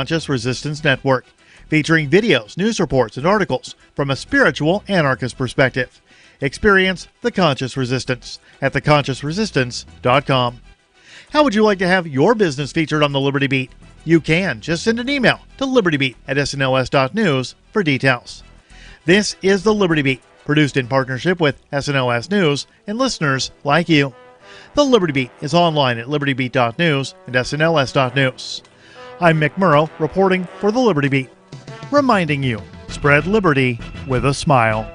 Conscious Resistance Network, featuring videos, news reports, and articles from a spiritual anarchist perspective. Experience the Conscious Resistance at theconsciousresistance.com. How would you like to have your business featured on the Liberty Beat? You can. Just send an email to libertybeat@snls.news for details. This is the Liberty Beat, produced in partnership with SNLS News and listeners like you. The Liberty Beat is online at libertybeat.news and snls.news. I'm Mick Murrow, reporting for the Liberty Beat, reminding you, spread liberty with a smile.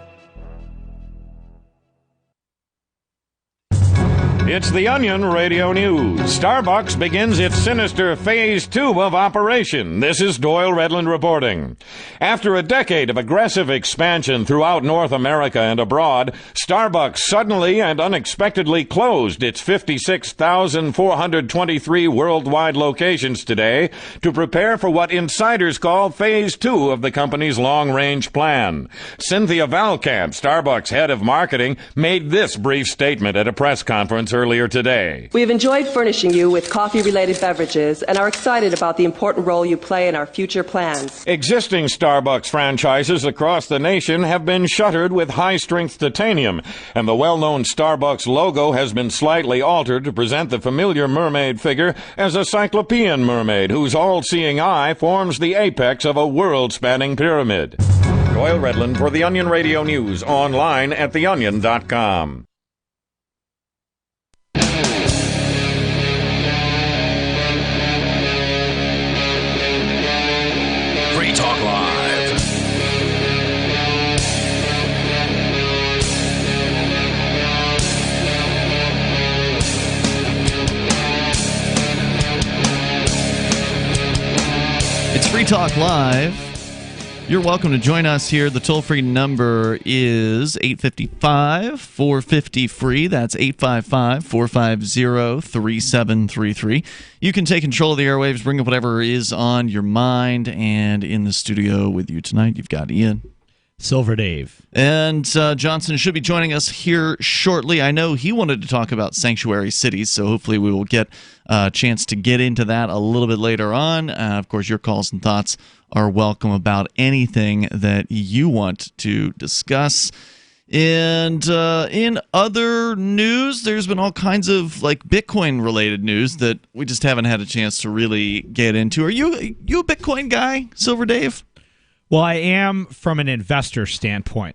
It's the Onion Radio News. Starbucks begins its sinister Phase 2 of operation. This is Doyle Redland reporting. After a decade of aggressive expansion throughout North America and abroad, Starbucks suddenly and unexpectedly closed its 56,423 worldwide locations today to prepare for what insiders call Phase 2 of the company's long-range plan. Cynthia Valcamp, Starbucks head of marketing, made this brief statement at a press conference earlier today. We have enjoyed furnishing you with coffee-related beverages and are excited about the important role you play in our future plans. Existing Starbucks franchises across the nation have been shuttered with high-strength titanium, and the well-known Starbucks logo has been slightly altered to present the familiar mermaid figure as a cyclopean mermaid whose all-seeing eye forms the apex of a world-spanning pyramid. Doyle Redland for the Onion Radio News, online at theonion.com. Free Talk Live. It's Free Talk Live. You're welcome to join us here. The toll-free number is 855-450-FREE. That's 855-450-3733. You can take control of the airwaves, bring up whatever is on your mind, and in the studio with you tonight, you've got Ian. Silver Dave. And Johnson should be joining us here shortly. I know he wanted to talk about sanctuary cities, so hopefully we will get a chance to get into that a little bit later on. Of course, your calls and thoughts are welcome about anything that you want to discuss. And in other news, there's been all kinds of like Bitcoin-related news that we just haven't had a chance to really get into. Are you a Bitcoin guy, Silver Dave? Well, I am from an investor standpoint.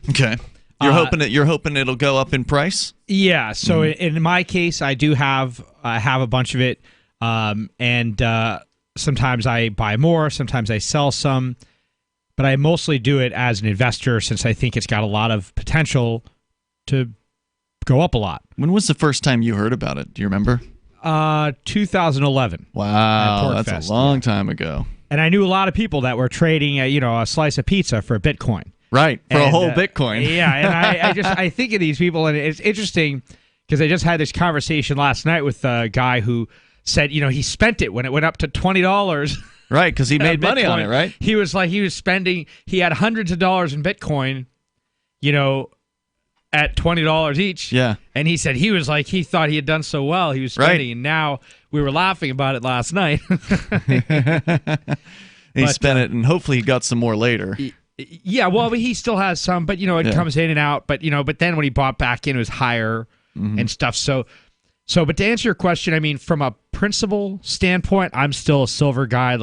Okay. You're hoping it'll go up in price? Yeah. So in my case, I do have a bunch of it, and sometimes I buy more, sometimes I sell some, but I mostly do it as an investor since I think it's got a lot of potential to go up a lot. When was the first time you heard about it? Do you remember? 2011. Wow, that's a long time ago. And I knew a lot of people that were trading, a slice of pizza for Bitcoin. Right, for a whole Bitcoin. Yeah, and I think of these people, and it's interesting because I just had this conversation last night with a guy who said, he spent it when it went up to $20. Right, because he made money on it, right? He was spending, he had hundreds of dollars in Bitcoin, at $20 each. Yeah. And he said he thought he had done so well, he was spending, right. And now we were laughing about it last night. He spent it, and hopefully he got some more later. Yeah, well, he still has some, but, it comes in and out. But, but then when he bought back in, it was higher and stuff. So, but to answer your question, I mean, from a principle standpoint, I'm still a silver guy.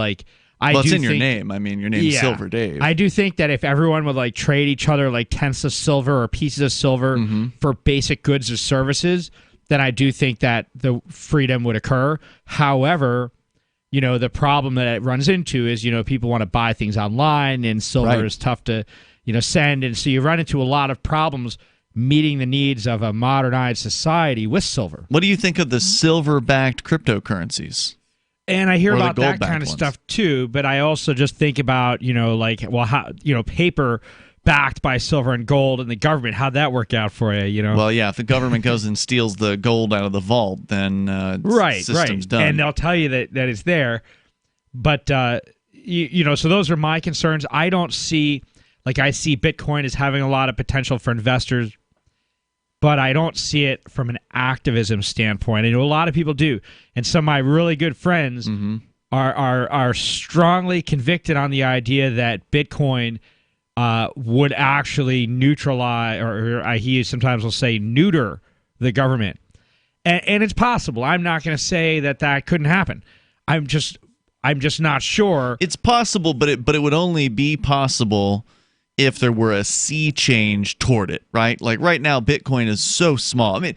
It's in your name. I mean, your name's Silver Dave. I do think that if everyone would trade each other tenths of silver or pieces of silver for basic goods or services, then I do think that the freedom would occur. However, the problem that it runs into is, people want to buy things online, and silver is tough to, send. And so you run into a lot of problems meeting the needs of a modernized society with silver. What do you think of the silver-backed cryptocurrencies? And I hear about that kind of stuff too, but I also just think about, paper backed by silver and gold and the government. How'd that work out for you? Well, yeah, if the government goes and steals the gold out of the vault, then system's done. And they'll tell you that it's there. But, so those are my concerns. I don't see, I see Bitcoin as having a lot of potential for investors, but I don't see it from an activism standpoint. I know a lot of people do. And some of my really good friends are strongly convicted on the idea that Bitcoin would actually neutralize, or he sometimes will say neuter the government. And it's possible. I'm not going to say that couldn't happen. I'm just not sure. It's possible, but it would only be possible if there were a sea change toward it, right? Like right now, Bitcoin is so small. I mean,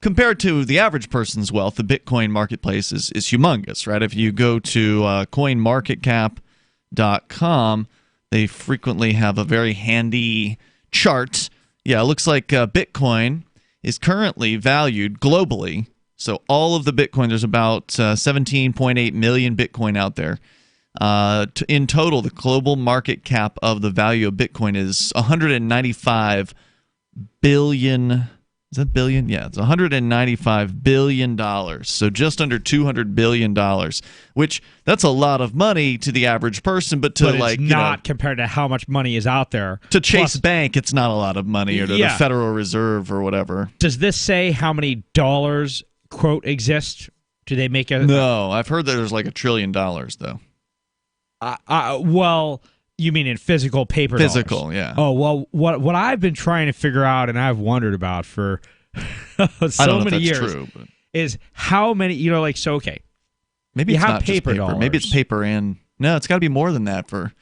compared to the average person's wealth, the Bitcoin marketplace is humongous, right? If you go to coinmarketcap.com, they frequently have a very handy chart. Yeah, it looks like Bitcoin is currently valued globally. So all of the Bitcoin, there's about 17.8 million Bitcoin out there. In total, the global market cap of the value of Bitcoin is 195 billion. Is that billion? Yeah, it's $195 billion. So just under $200 billion, which that's a lot of money to the average person, but it's not compared to how much money is out there. To Chase Bank, it's not a lot of money, or to the Federal Reserve or whatever. Does this say how many dollars, quote, exist? Do they make a... No, I've heard that there's like $1 trillion, though. Well, you mean in physical paper dollars? Physical, yeah. Oh, well, what I've been trying to figure out, and I've wondered about for so many years, true, but... is how many, okay. Maybe you it's have not paper just paper. dollars. Maybe it's paper and... No, it's got to be more than that for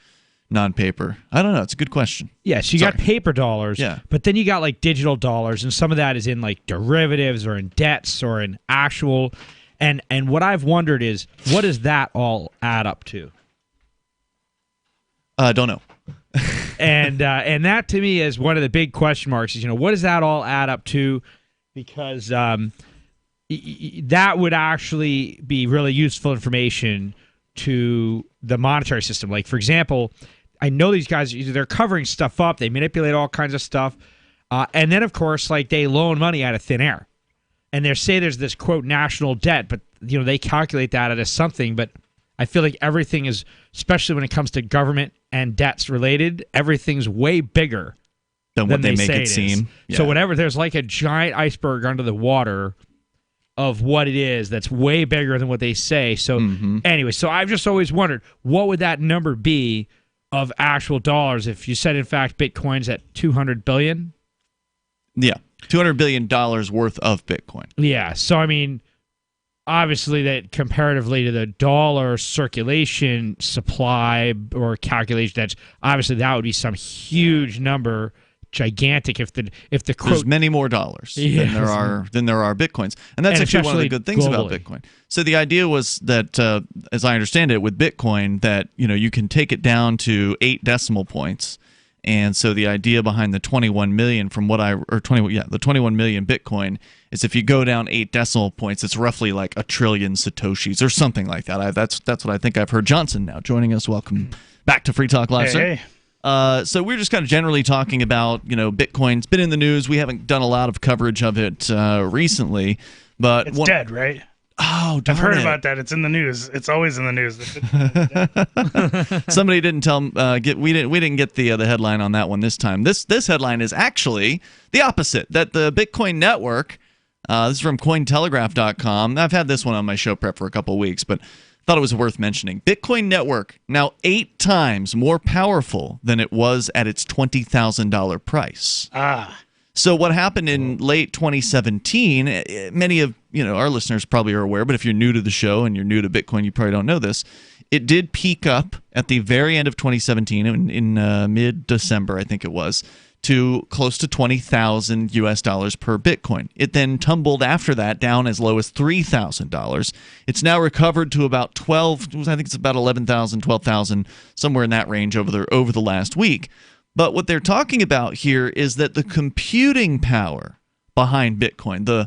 non-paper. I don't know. It's a good question. Yes, you got paper dollars, but then you got like digital dollars, and some of that is in like derivatives or in debts or in actual... And what I've wondered is, what does that all add up to? Don't know. and that to me is one of the big question marks. Is what does that all add up to? Because that would actually be really useful information to the monetary system. Like, for example, I know these guys, they're covering stuff up. They manipulate all kinds of stuff, and then of course, like, they loan money out of thin air, and they say there's this, quote, national debt, but they calculate that as something, but I feel like everything is, especially when it comes to government and debts related, everything's way bigger than what they make it seem. Yeah. So whatever, there's like a giant iceberg under the water of what it is that's way bigger than what they say. So anyway, so I've just always wondered, what would that number be of actual dollars if you said, in fact, Bitcoin's at 200 billion? Yeah, $200 billion worth of Bitcoin. Yeah, so I mean... Obviously, that comparatively to the dollar circulation supply or calculation, that's obviously that would be some huge number, gigantic. If the quote, there's many more dollars than there are Bitcoins, and that's actually one of the good things about Bitcoin. So the idea was that, as I understand it, with Bitcoin, that you can take it down to 8 decimal points. And so the idea behind the 21 million the 21 million Bitcoin is if you go down 8 decimal points, it's roughly like 1 trillion Satoshis or something like that. That's what I think I've heard. Johnson now joining us. Welcome back to Free Talk Live, sir. Hey. So we're just kind of generally talking about, Bitcoin. It's been in the news. We haven't done a lot of coverage of it recently, but it's dead, right? Oh, darn I've heard it. about that. It's in the news. It's always in the news. Somebody didn't tell we didn't get the headline on that one this time. This headline is actually the opposite. That the Bitcoin network. This is from Cointelegraph.com. I've had this one on my show prep for a couple of weeks, but thought it was worth mentioning. Bitcoin network now 8 times more powerful than it was at its $20,000 price. So what happened in late 2017, many of our listeners probably are aware, but if you're new to the show and you're new to Bitcoin, you probably don't know this. It did peak up at the very end of 2017 in mid-December, I think it was, to close to $20,000 per Bitcoin. It then tumbled after that down as low as $3,000. It's now recovered to about I think it's about 11,000, 12,000, somewhere in that range over the last week. But what they're talking about here is that the computing power behind Bitcoin, the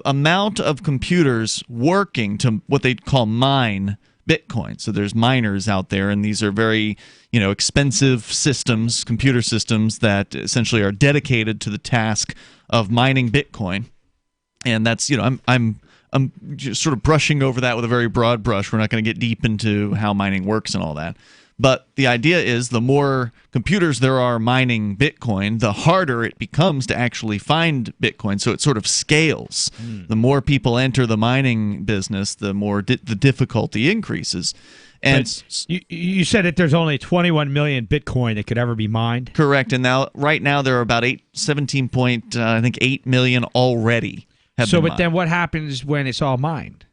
amount of computers working to what they call mine Bitcoin. So there's miners out there, and these are very, expensive systems, computer systems that essentially are dedicated to the task of mining Bitcoin. And that's, I'm just sort of brushing over that with a very broad brush. We're not going to get deep into how mining works and all that. But the idea is the more computers there are mining Bitcoin, the harder it becomes to actually find Bitcoin. So it sort of scales. The more people enter the mining business, the more the difficulty increases. And you said that there's only 21 million Bitcoin that could ever be mined. Correct. And right now there are about 8 million already have been mined. But then what happens when it's all mined?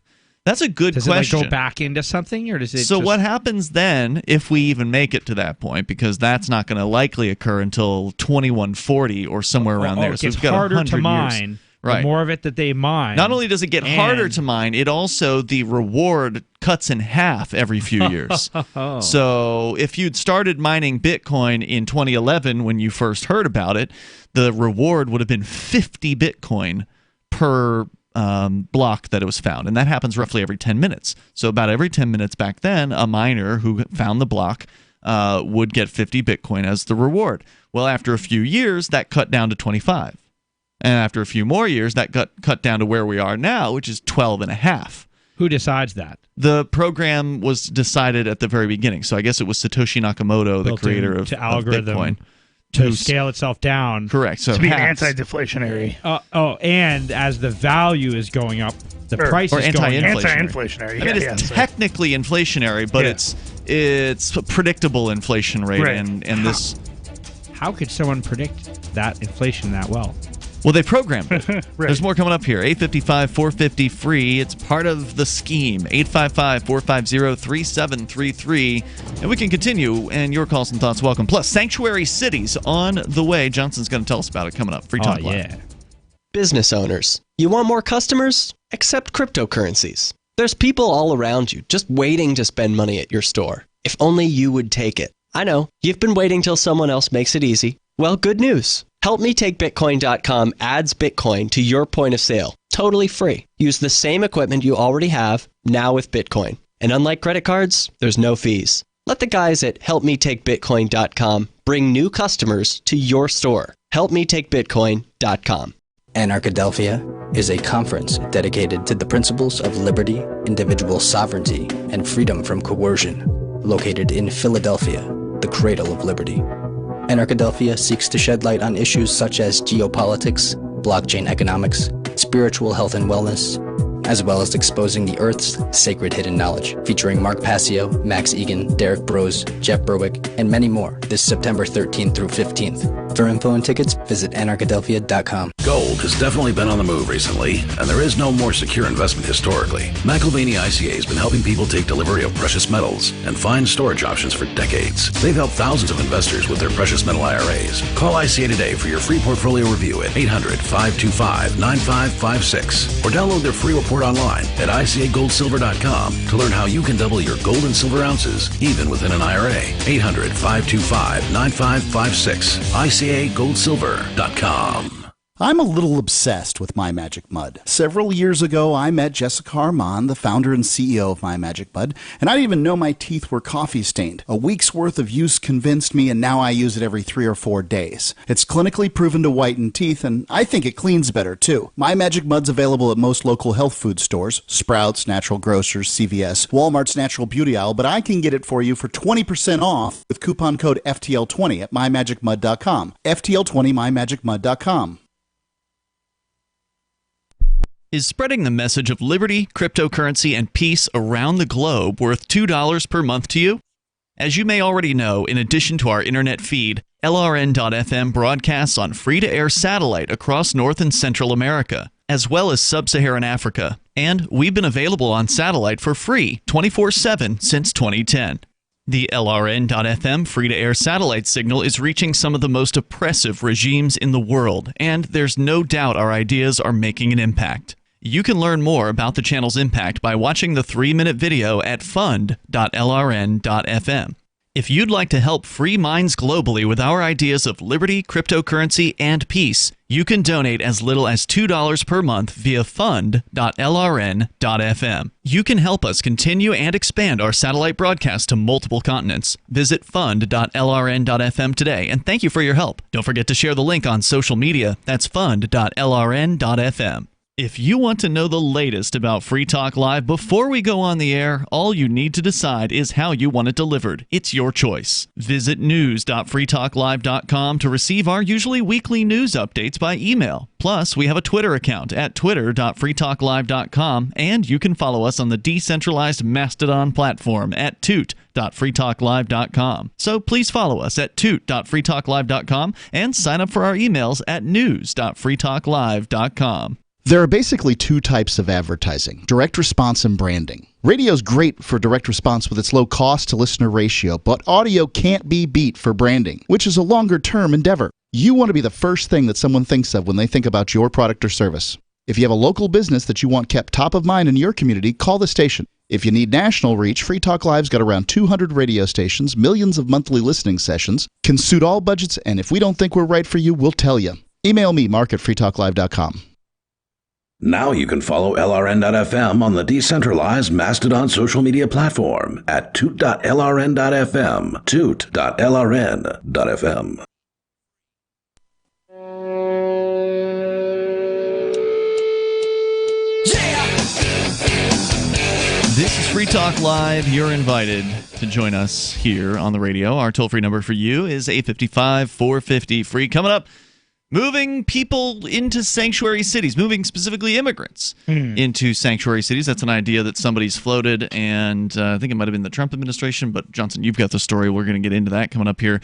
That's a good question. Does it go back into something, or does it? So what happens then if we even make it to that point? Because that's not going to likely occur until 2140 or somewhere around there. It so gets we've got harder to 100 mine. years. Right. The more of it that they mine. Not only does it get harder to mine, it also, the reward cuts in half every few years. So if you'd started mining Bitcoin in 2011 when you first heard about it, the reward would have been 50 Bitcoin per block that it was found. And that happens roughly every 10 minutes. So about every 10 minutes back then, a miner who found the block would get 50 Bitcoin as the reward. Well, after a few years, that cut down to 25. And after a few more years, that got cut down to where we are now, which is 12 and a half. Who decides that? The program was decided at the very beginning. So I guess it was Satoshi Nakamoto, the creator of Bitcoin. To scale itself down. Correct. So to be anti-deflationary. And as the value is going up, the price is going up. Anti-inflationary. I mean, it's technically inflationary, but it's a predictable inflation rate. Right. And this. How could someone predict that inflation that well? Well, they programmed it. Right. There's more coming up here. 855-450-FREE. It's part of the scheme. 855-450-3733. And we can continue, and your calls and thoughts welcome. Plus, sanctuary cities on the way. Johnson's going to tell us about it coming up. Free Talk Live. Business owners, you want more customers? Accept cryptocurrencies. There's people all around you just waiting to spend money at your store. If only you would take it. I know, you've been waiting till someone else makes it easy. Well, good news. HelpMeTakeBitcoin.com adds Bitcoin to your point of sale, totally free. Use the same equipment you already have, now with Bitcoin. And unlike credit cards, there's no fees. Let the guys at HelpMeTakeBitcoin.com bring new customers to your store. HelpMeTakeBitcoin.com. Anarchadelphia is a conference dedicated to the principles of liberty, individual sovereignty, and freedom from coercion, located in Philadelphia, the cradle of liberty. Anarchadelphia seeks to shed light on issues such as geopolitics, blockchain economics, spiritual health and wellness, as well as exposing the Earth's sacred hidden knowledge, featuring Mark Passio, Max Egan, Derek Brose, Jeff Berwick, and many more this September 13th through 15th. For info and tickets, visit anarchadelphia.com. Gold has definitely been on the move recently, and there is no more secure investment historically. McIlvaney ICA has been helping people take delivery of precious metals and find storage options for decades. They've helped thousands of investors with their precious metal IRAs. Call ICA today for your free portfolio review at 800-525-9556 or download their free report online at ICAGoldSilver.com to learn how you can double your gold and silver ounces even within an IRA. 800-525-9556. ICAGoldSilver.com. I'm a little obsessed with My Magic Mud. Several years ago, I met Jessica Armand, the founder and CEO of My Magic Mud, and I didn't even know my teeth were coffee stained. A week's worth of use convinced me, and now I use it every 3 or 4 days. It's clinically proven to whiten teeth, and I think it cleans better, too. My Magic Mud's available at most local health food stores, Sprouts, Natural Grocers, CVS, Walmart's Natural Beauty Aisle, but I can get it for you for 20% off with coupon code FTL20 at MyMagicMud.com. FTL20, MyMagicMud.com. Is spreading the message of liberty, cryptocurrency, and peace around the globe worth $2 per month to you? As you may already know, in addition to our internet feed, LRN.FM broadcasts on free-to-air satellite across North and Central America, as well as Sub-Saharan Africa. And we've been available on satellite for free 24/7 since 2010. The LRN.FM free-to-air satellite signal is reaching some of the most oppressive regimes in the world, and there's no doubt our ideas are making an impact. You can learn more about the channel's impact by watching the 3-minute video at fund.lrn.fm. If you'd like to help free minds globally with our ideas of liberty, cryptocurrency, and peace, you can donate as little as $2 per month via fund.lrn.fm. You can help us continue and expand our satellite broadcast to multiple continents. Visit fund.lrn.fm today, and thank you for your help. Don't forget to share the link on social media. That's fund.lrn.fm. If you want to know the latest about Free Talk Live before we go on the air, all you need to decide is how you want it delivered. It's your choice. Visit news.freetalklive.com to receive our usually weekly news updates by email. Plus, we have a Twitter account at twitter.freetalklive.com, and you can follow us on the decentralized Mastodon platform at toot.freetalklive.com. So please follow us at toot.freetalklive.com and sign up for our emails at news.freetalklive.com. There are basically two types of advertising, direct response and branding. Radio's great for direct response with its low cost to listener ratio, but audio can't be beat for branding, which is a longer-term endeavor. You want to be the first thing that someone thinks of when they think about your product or service. If you have a local business that you want kept top of mind in your community, call the station. If you need national reach, Free Talk Live's got around 200 radio stations, millions of monthly listening sessions, can suit all budgets, and if we don't think we're right for you, we'll tell you. Email me, mark@freetalklive.com. Now you can follow LRN.FM on the decentralized Mastodon social media platform at toot.lrn.fm, toot.lrn.fm. This is Free Talk Live. You're invited to join us here on the radio. Our toll-free number for you is 855-450-FREE. Coming up, moving people into sanctuary cities, moving specifically immigrants into sanctuary cities. That's an idea that somebody's floated, and I think it might have been the Trump administration. But, Johnson, you've got the story. We're going to get into that coming up here.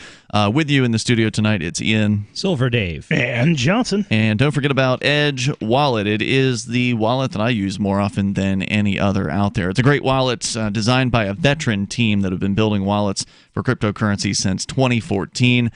With you in the studio tonight, it's Ian. Silver Dave. And Johnson. And don't forget about Edge Wallet. It is the wallet that I use more often than any other out there. It's a great wallet designed by a veteran team that have been building wallets for cryptocurrency since 2014.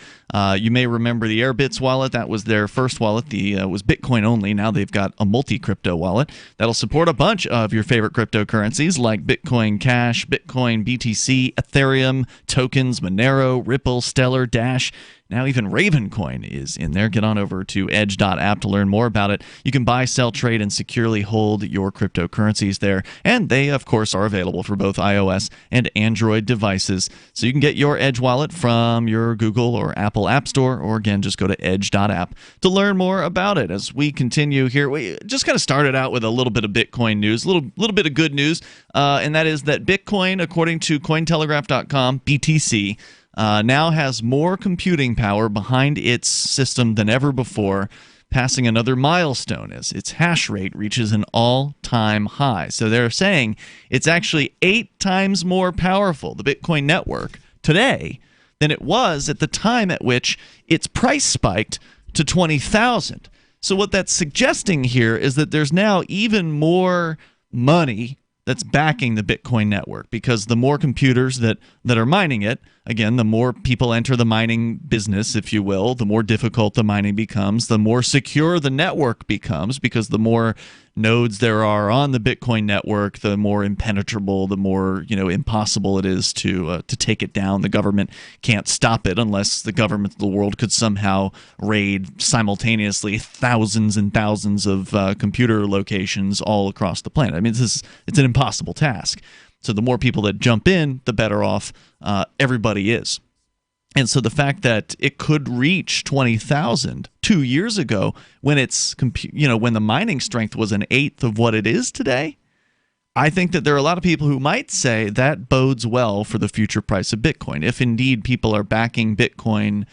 You may remember the Airbitz wallet. That was their first wallet. Was Bitcoin only. Now they've got a multi-crypto wallet that'll support a bunch of your favorite cryptocurrencies like Bitcoin Cash, Bitcoin BTC, Ethereum, tokens, Monero, Ripple, Stellar, Dash. Now even Ravencoin is in there. Get on over to edge.app to learn more about it. You can buy, sell, trade, and securely hold your cryptocurrencies there. And they, of course, are available for both iOS and Android devices. So you can get your Edge wallet from your Google or Apple App Store, or again, just go to edge.app to learn more about it. As we continue here, we just kind of started out with a little bit of Bitcoin news, a little bit of good news, and that is that Bitcoin, according to Cointelegraph.com, BTC, now has more computing power behind its system than ever before, passing another milestone as its hash rate reaches an all-time high. So they're saying it's actually 8 times more powerful, the Bitcoin network, today than it was at the time at which its price spiked to 20,000. So what that's suggesting here is that there's now even more money that's backing the Bitcoin network, because the more computers that are mining it, again, the more people enter the mining business, if you will, the more difficult the mining becomes, the more secure the network becomes, because the more nodes there are on the Bitcoin network, the more impenetrable, the more impossible it is to take it down. The government can't stop it unless the governments of the world could somehow raid simultaneously thousands and thousands of computer locations all across the planet. I mean, it's an impossible task. So the more people that jump in, the better off everybody is. And so the fact that it could reach 20,000 2 years ago, when when the mining strength was an eighth of what it is today, I think that there are a lot of people who might say that bodes well for the future price of Bitcoin. If indeed people are backing Bitcoin,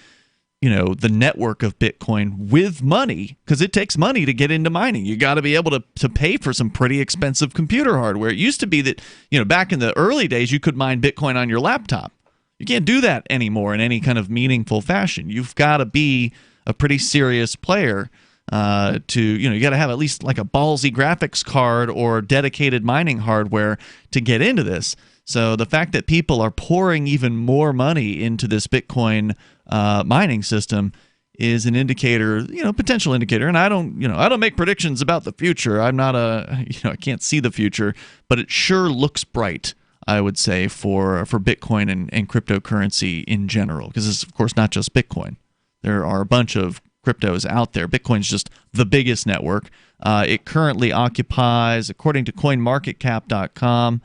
the network of Bitcoin with money, because it takes money to get into mining. You got to be able to pay for some pretty expensive computer hardware. It used to be that, back in the early days, you could mine Bitcoin on your laptop. You can't do that anymore in any kind of meaningful fashion. You've got to be a pretty serious player you got to have at least like a ballsy graphics card or dedicated mining hardware to get into this. So the fact that people are pouring even more money into this Bitcoin mining system is an indicator, potential indicator. And I don't make predictions about the future. I'm not I can't see the future, but it sure looks bright, I would say, for Bitcoin and cryptocurrency in general, because it's, of course, not just Bitcoin. There are a bunch of cryptos out there. Bitcoin's just the biggest network. It currently occupies, according to CoinMarketCap.com,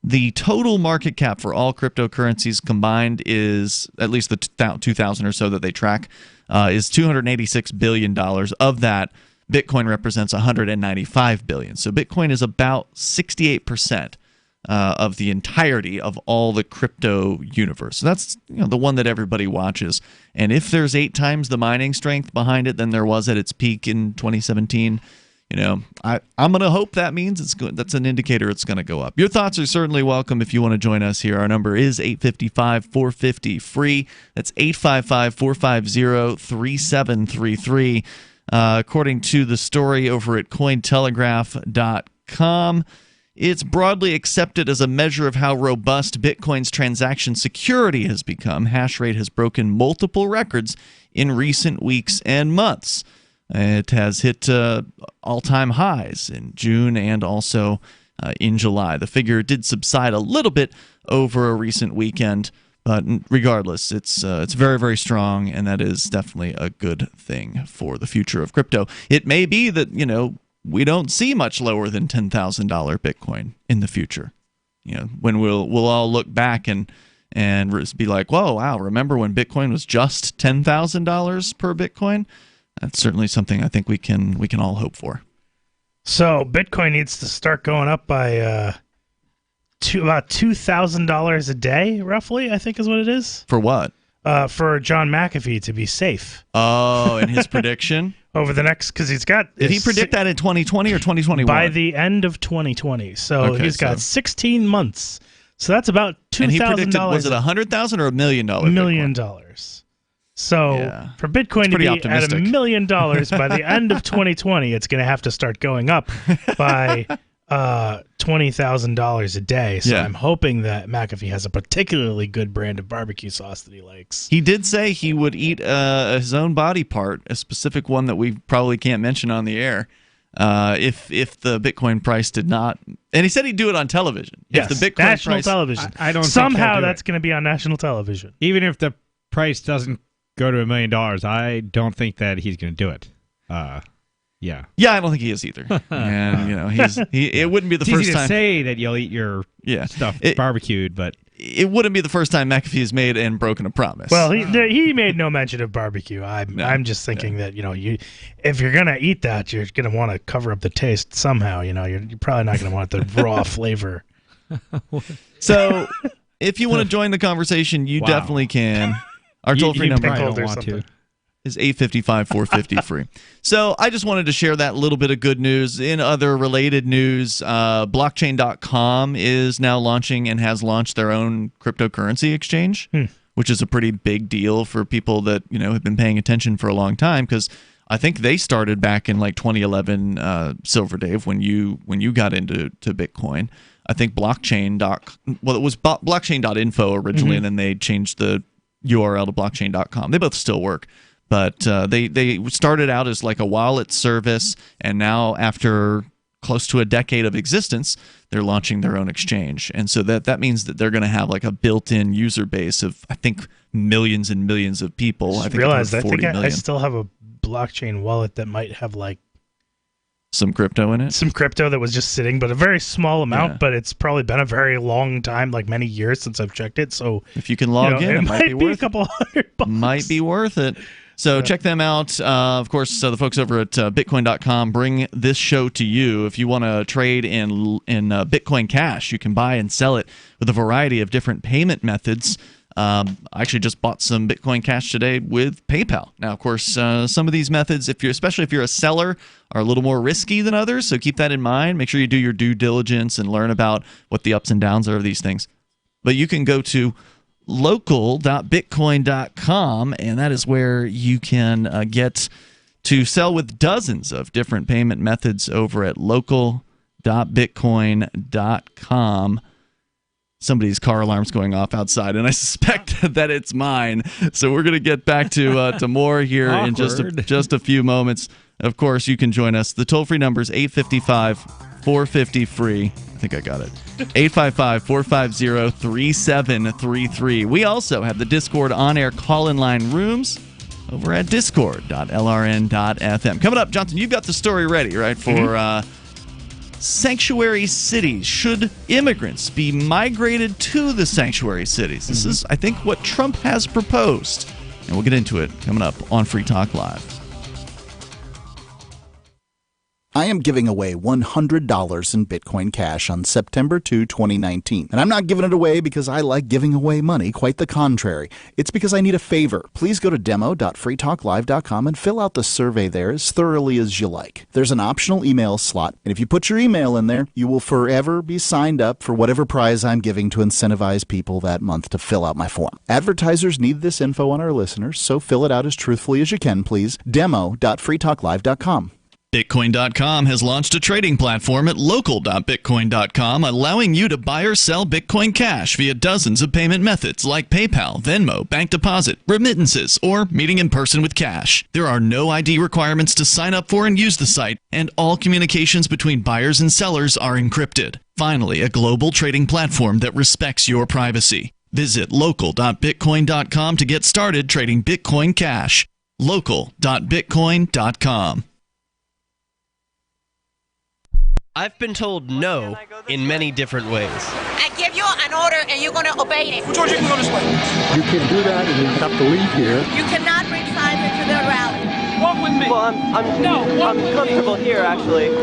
the total market cap for all cryptocurrencies combined is, at least the 2,000 or so that they track, is $286 billion. Of that, Bitcoin represents 195 billion. So Bitcoin is about 68% of the entirety of all the crypto universe. So that's the one that everybody watches. And if there's 8 times the mining strength behind it than there was at its peak in 2017, I'm going to hope that means it's good. That's an indicator it's going to go up. Your thoughts are certainly welcome if you want to join us here. Our number is 855-450-FREE. That's 855-450-3733. According to the story over at Cointelegraph.com, it's broadly accepted as a measure of how robust Bitcoin's transaction security has become. Hash rate has broken multiple records in recent weeks and months. It has hit all-time highs in June and also in July. The figure did subside a little bit over a recent weekend, but regardless, it's very, very strong, and that is definitely a good thing for the future of crypto. It may be that, we don't see much lower than $10,000 Bitcoin in the future. When we'll all look back and be like, whoa, wow, remember when Bitcoin was just $10,000 per Bitcoin? That's certainly something I think we can all hope for. So Bitcoin needs to start going up by about $2,000 a day, roughly, I think is what it is. For what? For John McAfee to be safe. Oh, and his prediction? Over the next, because he's got... Did he predict that in 2020 or 2021? By the end of 2020. So he's got 16 months. So that's about $2,000. And he predicted, was it $100,000 or $1 million? $1 million. So for Bitcoin to be at $1 million by the end of 2020, it's going to have to start going up by $20,000 a day. So I'm hoping that McAfee has a particularly good brand of barbecue sauce that he likes. He did say he would eat his own body part, a specific one that we probably can't mention on the air, if the Bitcoin price did not. And he said he'd do it on television. Yes, if the Bitcoin national price, television. I don't somehow think that's going to be on national television. Even if the price doesn't go to $1 million, I don't think that he's going to do it. Yeah, I don't think he is either. And it wouldn't be the it's first easy time to say that you'll eat your stuff barbecued, but it wouldn't be the first time McAfee has made and broken a promise. Well, he made no mention of barbecue. I'm just thinking that if you're gonna eat that, you're gonna want to cover up the taste somehow. You're probably not gonna want the raw flavor. So, if you want to join the conversation, you definitely can. Our toll-free number is 855-450-FREE. So I just wanted to share that little bit of good news. In other related news, blockchain.com is now launching and has launched their own cryptocurrency exchange, which is a pretty big deal for people that have been paying attention for a long time, because I think they started back in like 2011, Silver Dave, when you got into Bitcoin. I think it was blockchain.info originally, and then they changed the URL to blockchain.com. They both still work, but they started out as like a wallet service, and now after close to a decade of existence, they're launching their own exchange. And so that means that they're going to have like a built-in user base of, I think, millions and millions of people. I think I still have a blockchain wallet that might have like some crypto in it. Some crypto that was just sitting, but a very small amount. But it's probably been a very long time, like many years since I've checked it. So if you can log in, it might be worth a couple $100. Might be worth it. So check them out. Of course, the folks over at Bitcoin.com bring this show to you. If you want to trade in Bitcoin Cash, you can buy and sell it with a variety of different payment methods. I actually just bought some Bitcoin Cash today with PayPal. Now, of course, some of these methods, especially if you're a seller, are a little more risky than others, so keep that in mind. Make sure you do your due diligence and learn about what the ups and downs are of these things. But you can go to local.bitcoin.com, and that is where you can get to sell with dozens of different payment methods over at local.bitcoin.com. Somebody's car alarm's going off outside, and I suspect that it's mine. So we're going to get back to more here in just a few moments. Of course, you can join us. The toll-free number is 855-450-FREE. I think I got it. 855-450-3733. We also have the Discord on-air call-in line rooms over at discord.lrn.fm. Coming up, Johnson, you've got the story ready, right, for sanctuary cities. Should immigrants be migrated to the sanctuary cities? This is, I think, what Trump has proposed. And we'll get into it coming up on Free Talk Live. I am giving away $100 in Bitcoin Cash on September 2, 2019. And I'm not giving it away because I like giving away money. Quite the contrary. It's because I need a favor. Please go to demo.freetalklive.com and fill out the survey there as thoroughly as you like. There's an optional email slot, and if you put your email in there, you will forever be signed up for whatever prize I'm giving to incentivize people that month to fill out my form. Advertisers need this info on our listeners, so fill it out as truthfully as you can, please. Demo.freetalklive.com. Bitcoin.com has launched a trading platform at local.bitcoin.com, allowing you to buy or sell Bitcoin Cash via dozens of payment methods like PayPal, Venmo, bank deposit, remittances, or meeting in person with cash. There are no ID requirements to sign up for and use the site, and all communications between buyers and sellers are encrypted. Finally, a global trading platform that respects your privacy. Visit local.bitcoin.com to get started trading Bitcoin Cash. local.bitcoin.com. I've been told no in many different ways. I give you an order and you're going to obey it. George, you can go this way. You can do that and you have to leave here. You cannot bring Simon to the rally. Walk with me. Well, I'm comfortable here, actually.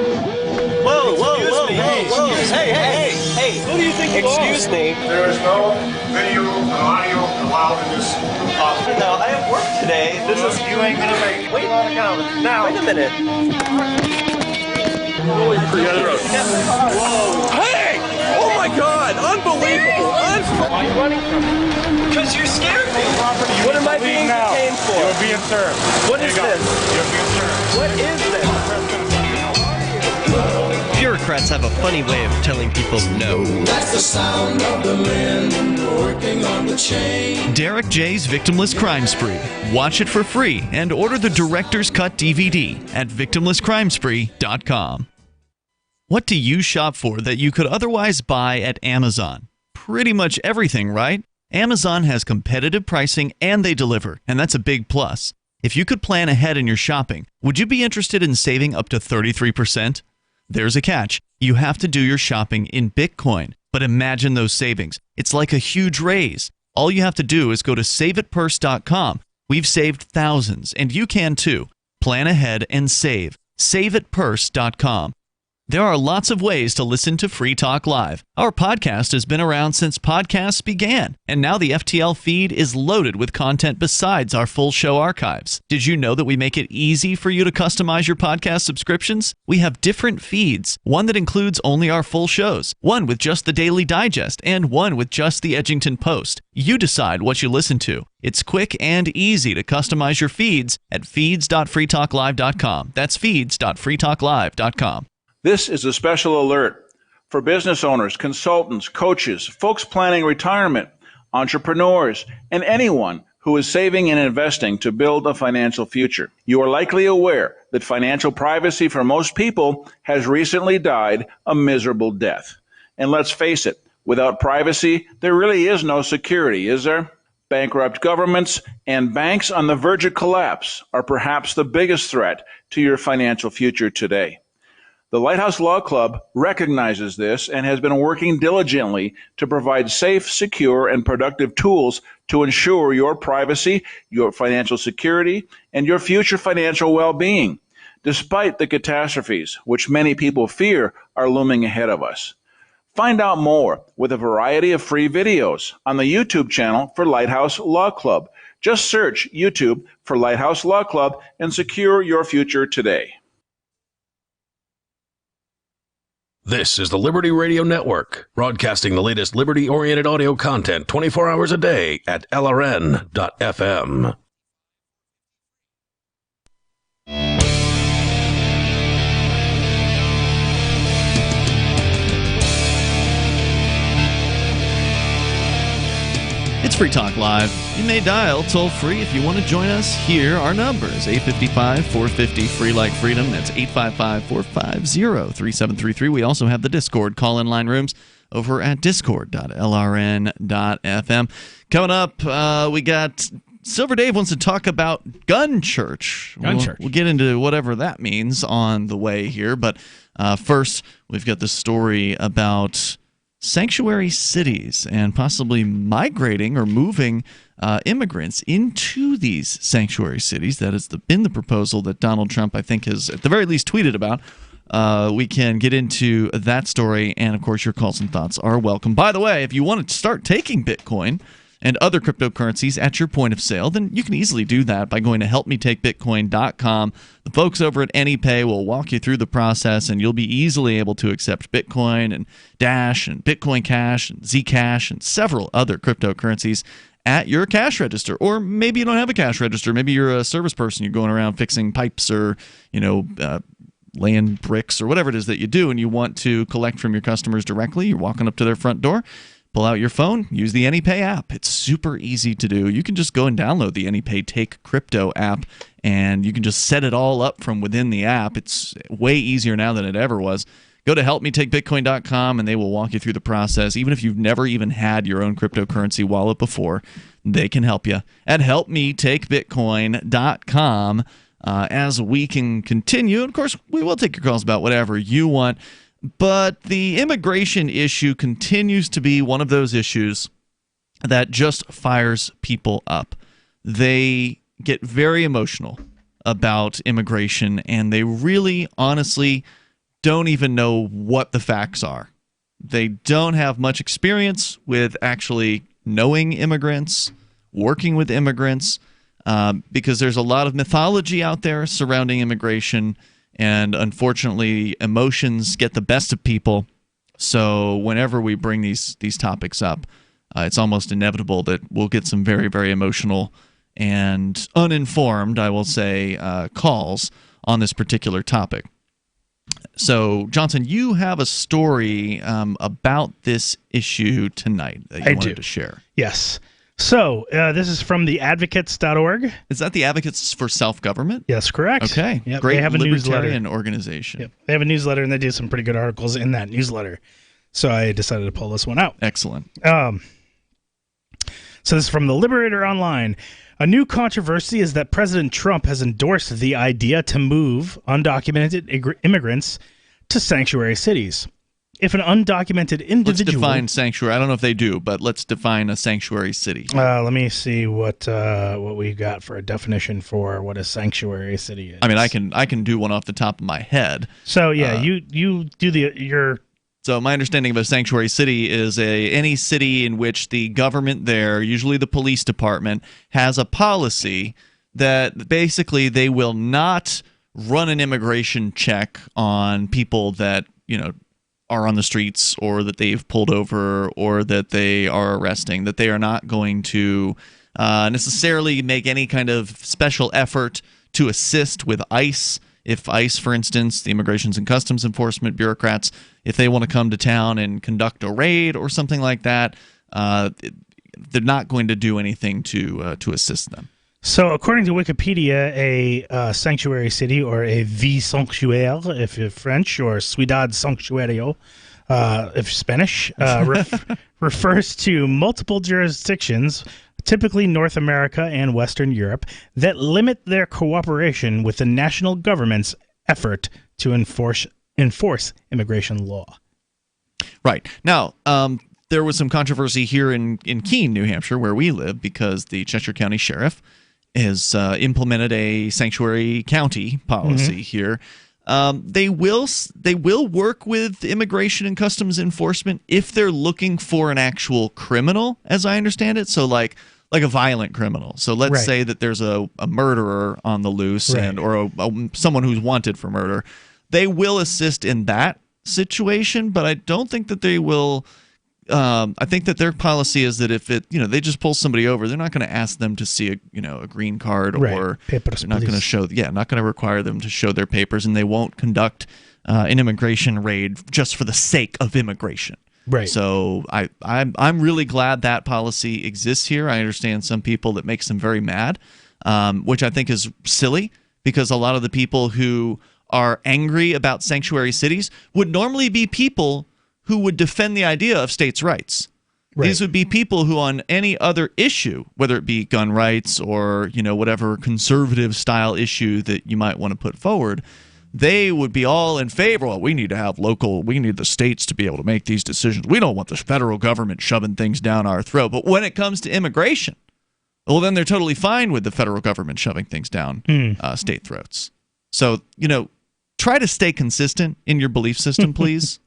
Whoa. Hey. Who do you think you are? Excuse me. There is no video and audio allowed in this office. No, I have work today. You ain't gonna make it. Wait a minute. Holy crap. Hey! Oh my God! Unbelievable! Why are you running from me? Because you're scared me. What am I being detained for? You're being served. What is this? You're being served. What is this? Bureaucrats have a funny way of telling people no. That's the sound of the men working on the chain. Derek J's Victimless Crime Spree. Watch it for free and order the Director's Cut DVD at victimlesscrimespree.com. What do you shop for that you could otherwise buy at Amazon? Pretty much everything, right? Amazon has competitive pricing and they deliver, and that's a big plus. If you could plan ahead in your shopping, would you be interested in saving up to 33%? There's a catch. You have to do your shopping in Bitcoin. But imagine those savings. It's like a huge raise. All you have to do is go to saveatpurse.com. We've saved thousands, and you can too. Plan ahead and save. Saveatpurse.com. There are lots of ways to listen to Free Talk Live. Our podcast has been around since podcasts began, and now the FTL feed is loaded with content besides our full show archives. Did you know that we make it easy for you to customize your podcast subscriptions? We have different feeds, one that includes only our full shows, one with just the Daily Digest, and one with just the Edgington Post. You decide what you listen to. It's quick and easy to customize your feeds at feeds.freetalklive.com. That's feeds.freetalklive.com. This is a special alert for business owners, consultants, coaches, folks planning retirement, entrepreneurs, and anyone who is saving and investing to build a financial future. You are likely aware that financial privacy for most people has recently died a miserable death. And let's face it, without privacy, there really is no security, is there? Bankrupt governments and banks on the verge of collapse are perhaps the biggest threat to your financial future today. The Lighthouse Law Club recognizes this and has been working diligently to provide safe, secure, and productive tools to ensure your privacy, your financial security, and your future financial well-being, despite the catastrophes which many people fear are looming ahead of us. Find out more with a variety of free videos on the YouTube channel for Lighthouse Law Club. Just search YouTube for Lighthouse Law Club and secure your future today. This is the Liberty Radio Network, broadcasting the latest liberty-oriented audio content 24 hours a day at LRN.FM. It's Free Talk Live. You may dial toll-free if you want to join us here. Our number is 855-450-FREE like freedom. That's 855-450-3733. We also have the Discord call-in line rooms over at discord.lrn.fm. Coming up, we got Silver Dave wants to talk about Gun Church. We'll get into whatever that means on the way here. But first, we've got the story about sanctuary cities and possibly migrating or moving immigrants into these sanctuary cities. That has been the proposal that Donald Trump, I think, has at the very least tweeted about. we can get into that story. And, of course, your calls and thoughts are welcome. By the way, if you want to start taking Bitcoin and other cryptocurrencies at your point of sale, then you can easily do that by going to helpmetakebitcoin.com. The folks over at AnyPay will walk you through the process, and you'll be easily able to accept Bitcoin and Dash and Bitcoin Cash and Zcash and several other cryptocurrencies at your cash register. Or maybe you don't have a cash register. Maybe you're a service person. You're going around fixing pipes or, laying bricks or whatever it is that you do, and you want to collect from your customers directly. You're walking up to their front door. Pull out your phone, use the AnyPay app. It's super easy to do. You can just go and download the AnyPay Take Crypto app, and you can just set it all up from within the app. It's way easier now than it ever was. Go to helpmetakebitcoin.com, and they will walk you through the process. Even if you've never even had your own cryptocurrency wallet before, they can help you at helpmetakebitcoin.com. As we can continue, of course, we will take your calls about whatever you want. But the immigration issue continues to be one of those issues that just fires people up. They get very emotional about immigration, and they really, honestly, don't even know what the facts are. They don't have much experience with actually knowing immigrants, working with immigrants, because there's a lot of mythology out there surrounding immigration. And unfortunately, emotions get the best of people. So whenever we bring these topics up, it's almost inevitable that we'll get some very, very emotional and uninformed, I will say, calls on this particular topic. So, Johnson, you have a story about this issue tonight that you wanted to share. Yes. So, this is from theadvocates.org. Is that the Advocates for Self-Government? Yes, correct. Okay. Yep, Great they have a libertarian newsletter. organization. Yep. They have a newsletter, and they do some pretty good articles in that newsletter. So I decided to pull this one out. Excellent. So this is from the Liberator Online. A new controversy is that President Trump has endorsed the idea to move undocumented immigrants to sanctuary cities. If an undocumented individual... Let's define sanctuary. I don't know if they do, but let's define a sanctuary city. Let me see what we got for a definition for what a sanctuary city is. I mean, I can do one off the top of my head. So yeah, you do your... So my understanding of a sanctuary city is any city in which the government there, usually the police department, has a policy that basically they will not run an immigration check on people that, are on the streets or that they've pulled over or that they are arresting, that they are not going to necessarily make any kind of special effort to assist with ICE. If ICE, for instance, the Immigrations and Customs Enforcement bureaucrats, if they want to come to town and conduct a raid or something like that, they're not going to do anything to assist them. So, according to Wikipedia, a sanctuary city, or a ville sanctuaire, if you're French, or ciudad sanctuario, if Spanish, refers to multiple jurisdictions, typically North America and Western Europe, that limit their cooperation with the national government's effort to enforce immigration law. Right. Now, there was some controversy here in Keene, New Hampshire, where we live, because the Cheshire County Sheriff has implemented a sanctuary county policy here. They will work with Immigration and Customs Enforcement if they're looking for an actual criminal, as I understand it. So like a violent criminal. So let's say that there's a murderer on the loose or someone who's wanted for murder. They will assist in that situation, but I don't think that they will. I think that their policy is that if they just pull somebody over, they're not going to ask them to see a green card, or papers, they're not going to not going to require them to show their papers, and they won't conduct an immigration raid just for the sake of immigration. Right. So I'm really glad that policy exists here. I understand some people that makes them very mad, which I think is silly, because a lot of the people who are angry about sanctuary cities would normally be people who would defend the idea of states' rights. Right. These would be people who, on any other issue, whether it be gun rights or whatever conservative style issue that you might want to put forward, they would be all in favor. Well, we need the states to be able to make these decisions. We don't want the federal government shoving things down our throat. But when it comes to immigration, well, then they're totally fine with the federal government shoving things down state throats. So, try to stay consistent in your belief system, please.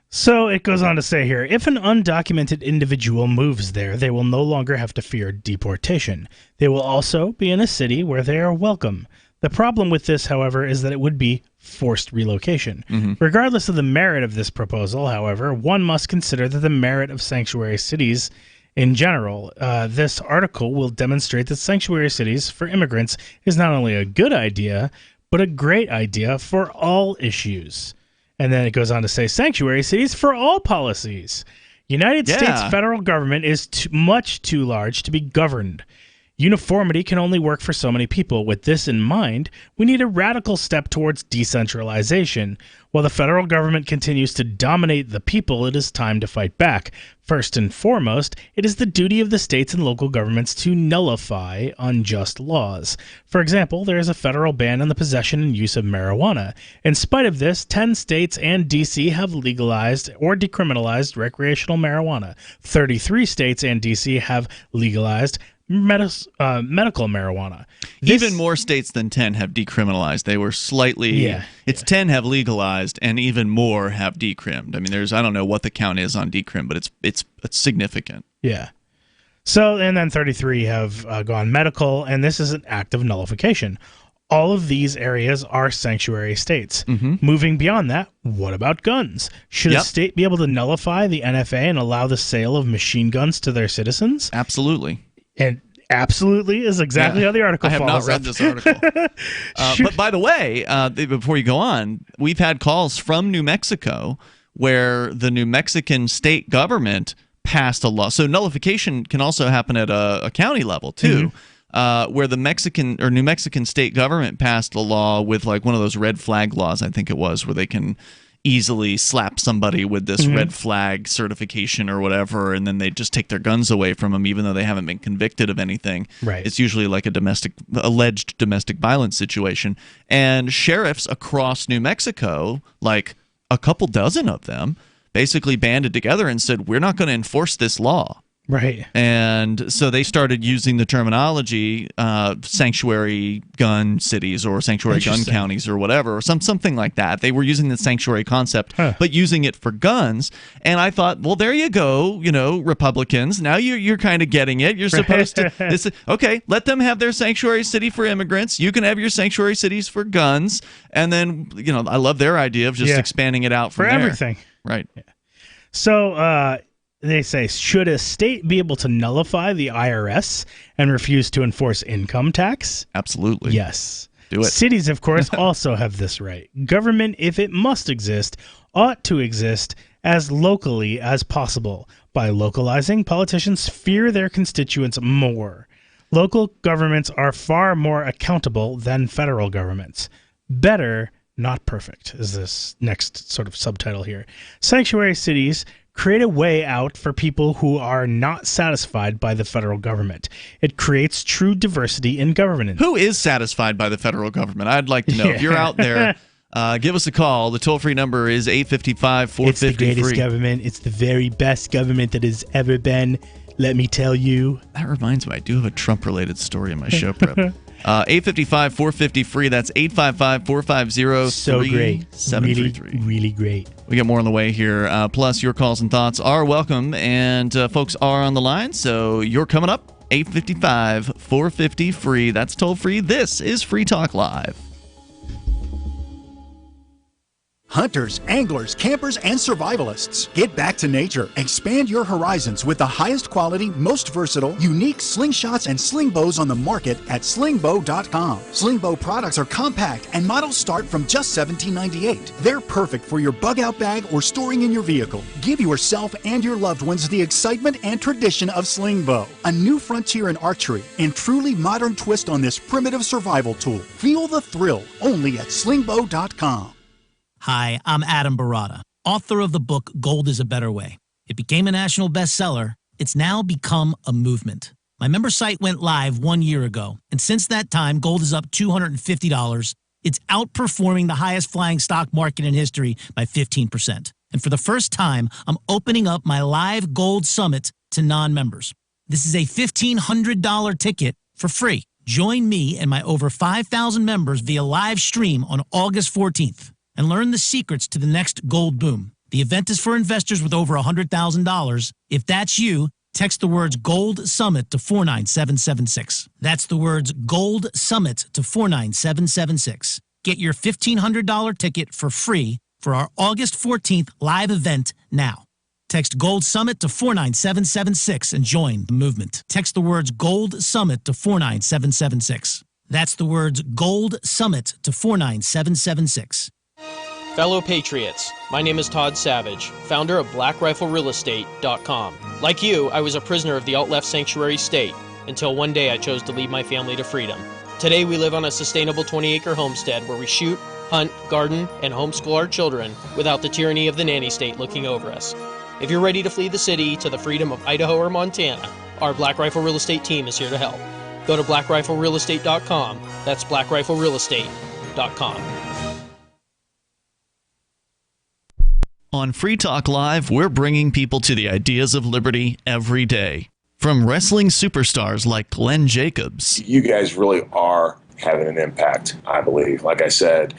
So it goes on to say here, if an undocumented individual moves there, they will no longer have to fear deportation. They will also be in a city where they are welcome. The problem with this, however, is that it would be forced relocation. Regardless of the merit of this proposal, however, one must consider that the merit of sanctuary cities in general. This article will demonstrate that sanctuary cities for immigrants is not only a good idea, but a great idea for all issues. And then it goes on to say sanctuary cities for all policies. United States federal government is much too large to be governed. Uniformity can only work for so many people. With this in mind, we need a radical step towards decentralization. While the federal government continues to dominate the people, it is time to fight back. First and foremost, it is the duty of the states and local governments to nullify unjust laws. For example, there is a federal ban on the possession and use of marijuana. In spite of this, 10 states and D.C. have legalized or decriminalized recreational marijuana. 33 states and D.C. have legalized medical marijuana. Even more states than 10 have decriminalized. They were slightly... 10 have legalized, and even more have decrimmed. I mean, I don't know what the count is on decrim, but it's significant. Yeah. So, and then 33 have gone medical, and this is an act of nullification. All of these areas are sanctuary states. Moving beyond that, what about guns? Should a state be able to nullify the NFA and allow the sale of machine guns to their citizens? Absolutely. And absolutely is exactly how the article falls. I have not read this article. But by the way, before you go on, we've had calls from New Mexico where the New Mexican state government passed a law. So nullification can also happen at a county level, too, where the New Mexican state government passed a law with like one of those red flag laws, I think it was, where they can easily slap somebody with this red flag certification or whatever, and then they just take their guns away from them even though they haven't been convicted of anything. Right. It's usually like a alleged domestic violence situation. And sheriffs across New Mexico, like a couple dozen of them, basically banded together and said, we're not going to enforce this law. Right. And so they started using the terminology sanctuary gun cities or sanctuary gun counties or whatever, or something like that. They were using the sanctuary concept, but using it for guns. And I thought, well, there you go, Republicans. Now you're kind of getting it. You're supposed to, okay, let them have their sanctuary city for immigrants. You can have your sanctuary cities for guns. And then, I love their idea of just expanding it out from for there. everything. Right. Yeah. So, they say, should a state be able to nullify the IRS and refuse to enforce income tax? Absolutely. Yes. Do it. Cities, of course, also have this right. Government, if it must exist, ought to exist as locally as possible. By localizing, politicians fear their constituents more. Local governments are far more accountable than federal governments. Better, not perfect, is this next sort of subtitle here. Sanctuary cities create a way out for people who are not satisfied by the federal government. It creates true diversity in governance. Who is satisfied by the federal government? I'd like to know. If you're out there, give us a call. The toll-free number is 855-450-FREE. It's the greatest government. It's the very best government that has ever been. Let me tell you. That reminds me, I do have a Trump-related story in my show prep. 855-450-FREE. That's 855-450-3733. So great. Really great. We got more on the way here. Plus, your calls and thoughts are welcome. And folks are on the line, so you're coming up. 855-450-FREE. That's toll-free. This is Free Talk Live. Hunters, anglers, campers, and survivalists. Get back to nature. Expand your horizons with the highest quality, most versatile, unique slingshots and sling bows on the market at slingbow.com. Slingbow products are compact and models start from just $17.98. They're perfect for your bug out bag or storing in your vehicle. Give yourself and your loved ones the excitement and tradition of Slingbow, a new frontier in archery and truly modern twist on this primitive survival tool. Feel the thrill only at slingbow.com. Hi, I'm Adam Barata, author of the book Gold is a Better Way. It became a national bestseller. It's now become a movement. My member site went live 1 year ago, and since that time, gold is up $250. It's outperforming the highest flying stock market in history by 15%. And for the first time, I'm opening up my live gold summit to non-members. This is a $1,500 ticket for free. Join me and my over 5,000 members via live stream on August 14th and learn the secrets to the next gold boom. The event is for investors with over $100,000. If that's you, text the words Gold Summit to 49776. That's the words Gold Summit to 49776. Get your $1,500 ticket for free for our August 14th live event now. Text Gold Summit to 49776 and join the movement. Text the words Gold Summit to 49776. That's the words Gold Summit to 49776. Fellow Patriots, my name is Todd Savage, founder of BlackRifleRealEstate.com. Like you, I was a prisoner of the alt-left sanctuary state until one day I chose to lead my family to freedom. Today we live on a sustainable 20-acre homestead where we shoot, hunt, garden, and homeschool our children without the tyranny of the nanny state looking over us. If you're ready to flee the city to the freedom of Idaho or Montana, our Black Rifle Real Estate team is here to help. Go to BlackRifleRealEstate.com. That's BlackRifleRealEstate.com. On Free Talk Live, we're bringing people to the ideas of liberty every day. From wrestling superstars like Glenn Jacobs. You guys really are having an impact, I believe. Like I said,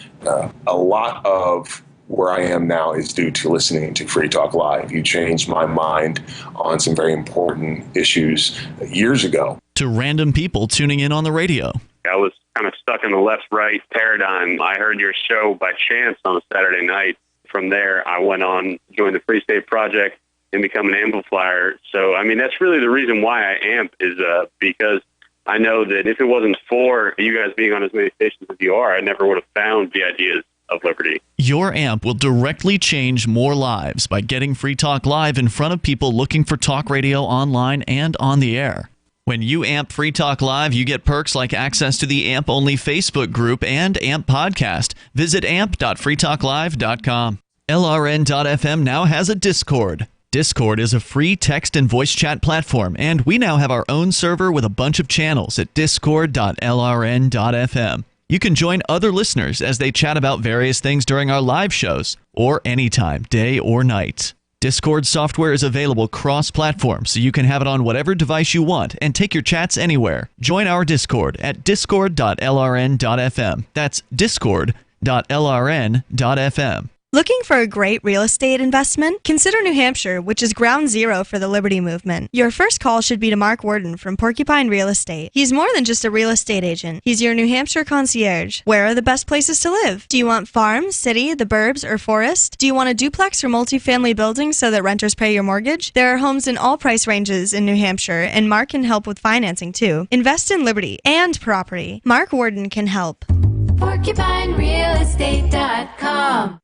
a lot of where I am now is due to listening to Free Talk Live. You changed my mind on some very important issues years ago. To random people tuning in on the radio. I was kind of stuck in the left-right paradigm. I heard your show by chance on a Saturday night. From there, I went on, joined the Free State Project, and become an amplifier. So, I mean, that's really the reason why I amp is because I know that if it wasn't for you guys being on as many stations as you are, I never would have found the ideas of liberty. Your amp will directly change more lives by getting Free Talk Live in front of people looking for talk radio online and on the air. When you amp Free Talk Live, you get perks like access to the AMP-only Facebook group and AMP podcast. Visit amp.freetalklive.com. LRN.FM now has a Discord. Discord is a free text and voice chat platform, and we now have our own server with a bunch of channels at discord.lrn.fm. You can join other listeners as they chat about various things during our live shows, or anytime, day or night. Discord software is available cross-platform, so you can have it on whatever device you want and take your chats anywhere. Join our Discord at discord.lrn.fm. That's discord.lrn.fm. Looking for a great real estate investment? Consider New Hampshire, which is ground zero for the Liberty Movement. Your first call should be to Mark Worden from Porcupine Real Estate. He's more than just a real estate agent. He's your New Hampshire concierge. Where are the best places to live? Do you want farm, city, the burbs, or forest? Do you want a duplex or multifamily building so that renters pay your mortgage? There are homes in all price ranges in New Hampshire, and Mark can help with financing too. Invest in liberty and property. Mark Worden can help. PorcupineRealEstate.com.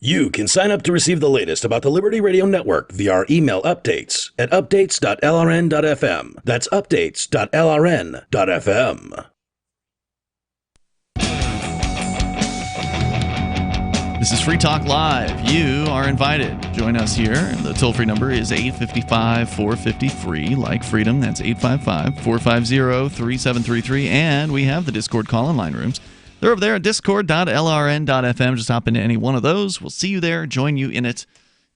You can sign up to receive the latest about the Liberty Radio Network via our email updates at updates.lrn.fm. That's updates.lrn.fm. This is Free Talk Live. You are invited to join us here. The toll-free number is 855-450-FREE, like freedom. That's 855-450-3733. And we have the Discord call-in line rooms. They're over there at discord.lrn.fm. Just hop into any one of those. We'll see you there, join you in it,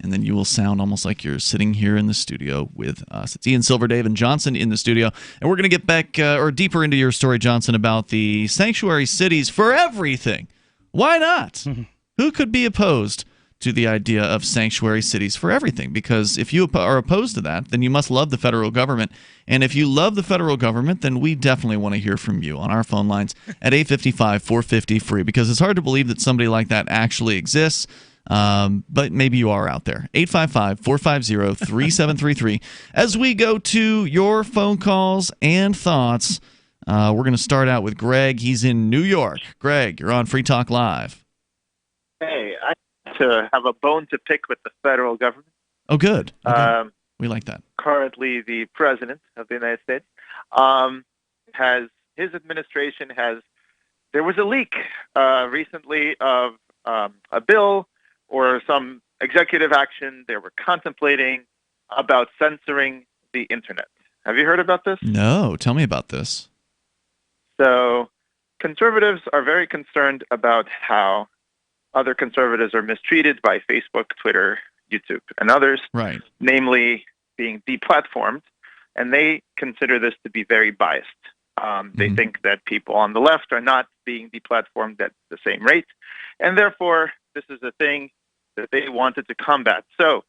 and then you will sound almost like you're sitting here in the studio with us. It's Ian Silver, David Johnson in the studio, and we're going to get back or deeper into your story, Johnson, about the sanctuary cities for everything. Why not? Who could be opposed to the idea of sanctuary cities for everything? Because if you are opposed to that, then you must love the federal government. And if you love the federal government, then we definitely want to hear from you on our phone lines at 855-450-FREE, because it's hard to believe that somebody like that actually exists. But maybe you are out there. 855-450-3733. As we go to your phone calls and thoughts, we're going to start out with Greg. He's in New York. Greg, you're on Free Talk Live. Hey, I to have a bone to pick with the federal government. Oh, good. Okay. We like that. Currently, the president of the United States his administration has. There was a leak recently of a bill or some executive action they were contemplating about censoring the internet. Have you heard about this? No. Tell me about this. So, conservatives are very concerned about how other conservatives are mistreated by Facebook, Twitter, YouTube, and others, right? Namely, being deplatformed, and they consider this to be very biased. They think that people on the left are not being deplatformed at the same rate, and therefore this is a thing that they wanted to combat. So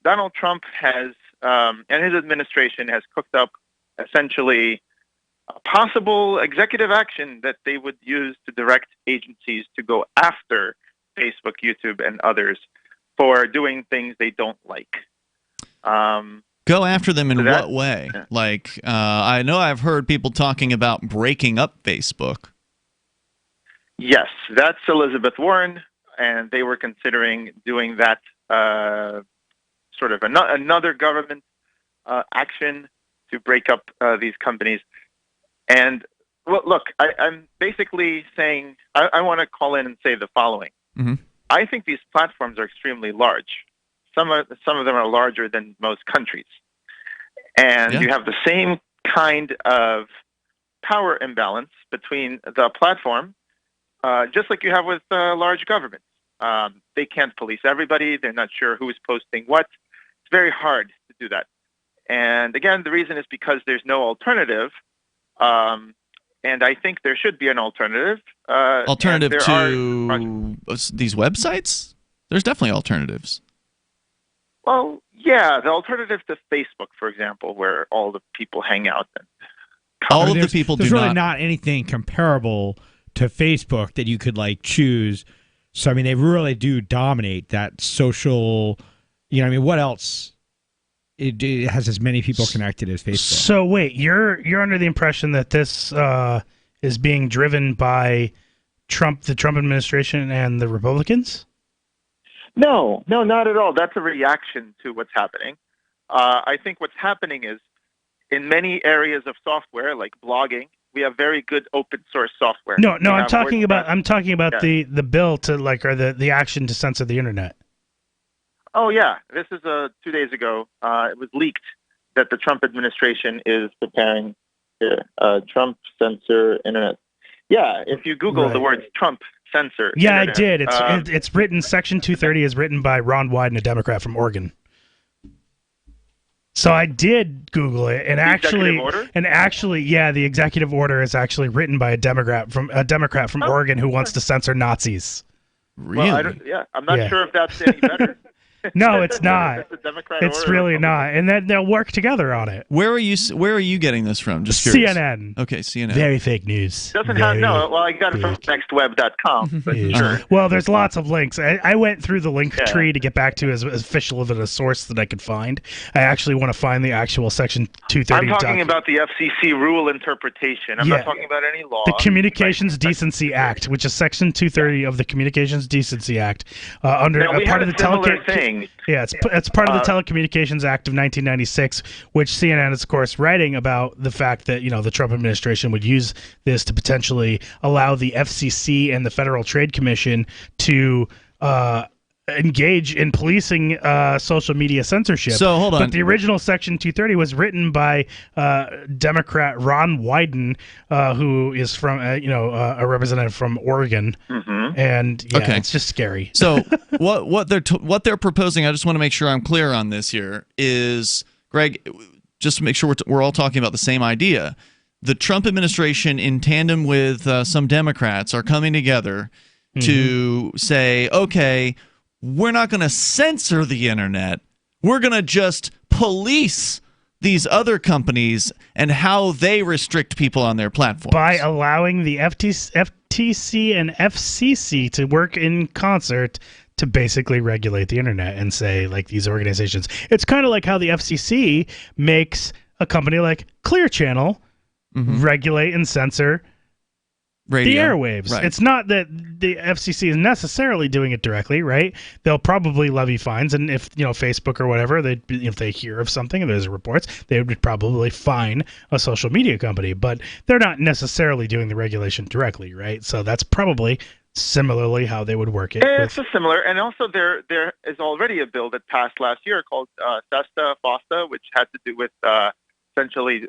Donald Trump has, and his administration has cooked up essentially a possible executive action that they would use to direct agencies to go after Facebook, YouTube, and others for doing things they don't like. Go after them in what way? Yeah. Like, I know I've heard people talking about breaking up Facebook. Yes, that's Elizabeth Warren, and they were considering doing that sort of another government action to break up these companies. And well, look, I'm basically saying I want to call in and say the following. Mm-hmm. I think these platforms are extremely large. Some of them are larger than most countries. And you have the same kind of power imbalance between the platform, just like you have with large governments. They can't police everybody. They're not sure who is posting what. It's very hard to do that. And again, the reason is because there's no alternative. And I think there should be an alternative. Alternative to these websites? There's definitely alternatives. Well, yeah, the alternative to Facebook, for example, where all the people hang out. All of the people do not. There's really not anything comparable to Facebook that you could like choose. So I mean, they really do dominate that social. You know, I mean, what else? It has as many people connected as Facebook. So wait, you're under the impression that this is being driven by the Trump administration and the Republicans? No, not at all. That's a reaction to what's happening. I think what's happening is in many areas of software, like blogging, we have very good open source software. No, I'm talking about the bill to or the action to censor the internet. Oh yeah, this is 2 days ago. It was leaked that the Trump administration is preparing Trump censor internet. Yeah, if you Google the words Trump censor. Yeah, internet, I did. It's written. Section 230 is written by Ron Wyden, a Democrat from Oregon. So I did Google it, and actually, yeah, the executive order is actually written by a Democrat from Oregon who wants to censor Nazis. Really? Well, I'm not sure if that's any better. No, it's not. It's really not. And then they'll work together on it. Where are you getting this from? Just curious. CNN. Okay, CNN. Very fake news. Well, I got it from nextweb.com. But sure. Well, there's lots of links. I went through the link tree to get back to as official of a source that I could find. I actually want to find the actual Section 230. I'm talking about the FCC rule interpretation. I'm not talking about any law. The Communications Decency Act, which is Section 230 of the Communications Decency Act, under a part of the thing. Yeah, it's part of the Telecommunications Act of 1996, which CNN is, of course, writing about the fact that the Trump administration would use this to potentially allow the FCC and the Federal Trade Commission to engage in policing social media censorship. So hold on. But the original Section 230 was written by Democrat Ron Wyden, who is from a representative from Oregon, and it's just scary. So what they're proposing, I just want to make sure I'm clear on this here, is Greg, just to make sure we're all talking about the same idea. The Trump administration, in tandem with some Democrats, are coming together to say, okay, we're not going to censor the internet. We're going to just police these other companies and how they restrict people on their platforms. By allowing the FTC and FCC to work in concert to basically regulate the internet and say, these organizations. It's kind of like how the FCC makes a company like Clear Channel regulate and censor radio. The airwaves. Right. It's not that the FCC is necessarily doing it directly, right? They'll probably levy fines, and if Facebook or whatever, if they hear of something and there's reports, they would probably fine a social media company, but they're not necessarily doing the regulation directly, right? So that's probably similarly how they would work it. It's similar, and also there is already a bill that passed last year called SESTA FOSTA, which had to do with essentially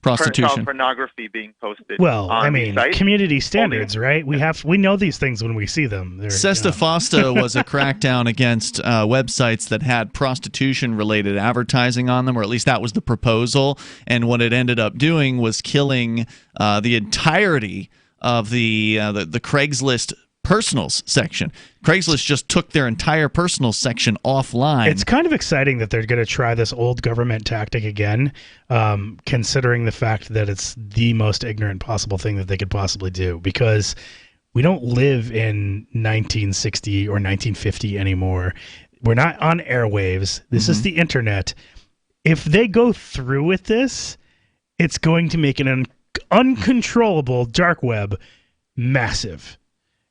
Prostitution. child pornography being posted. Well, on I these mean, sites. community standards, right? We know these things when we see them. Sesta Fosta was a crackdown against websites that had prostitution-related advertising on them, or at least that was the proposal. And what it ended up doing was killing the entirety of the Craigslist personals section. Craigslist just took their entire personal section offline. It's kind of exciting that they're going to try this old government tactic again, considering the fact that it's the most ignorant possible thing that they could possibly do, because we don't live in 1960 or 1950 anymore. We're not on airwaves. This is the internet. If they go through with this, it's going to make an uncontrollable dark web massive.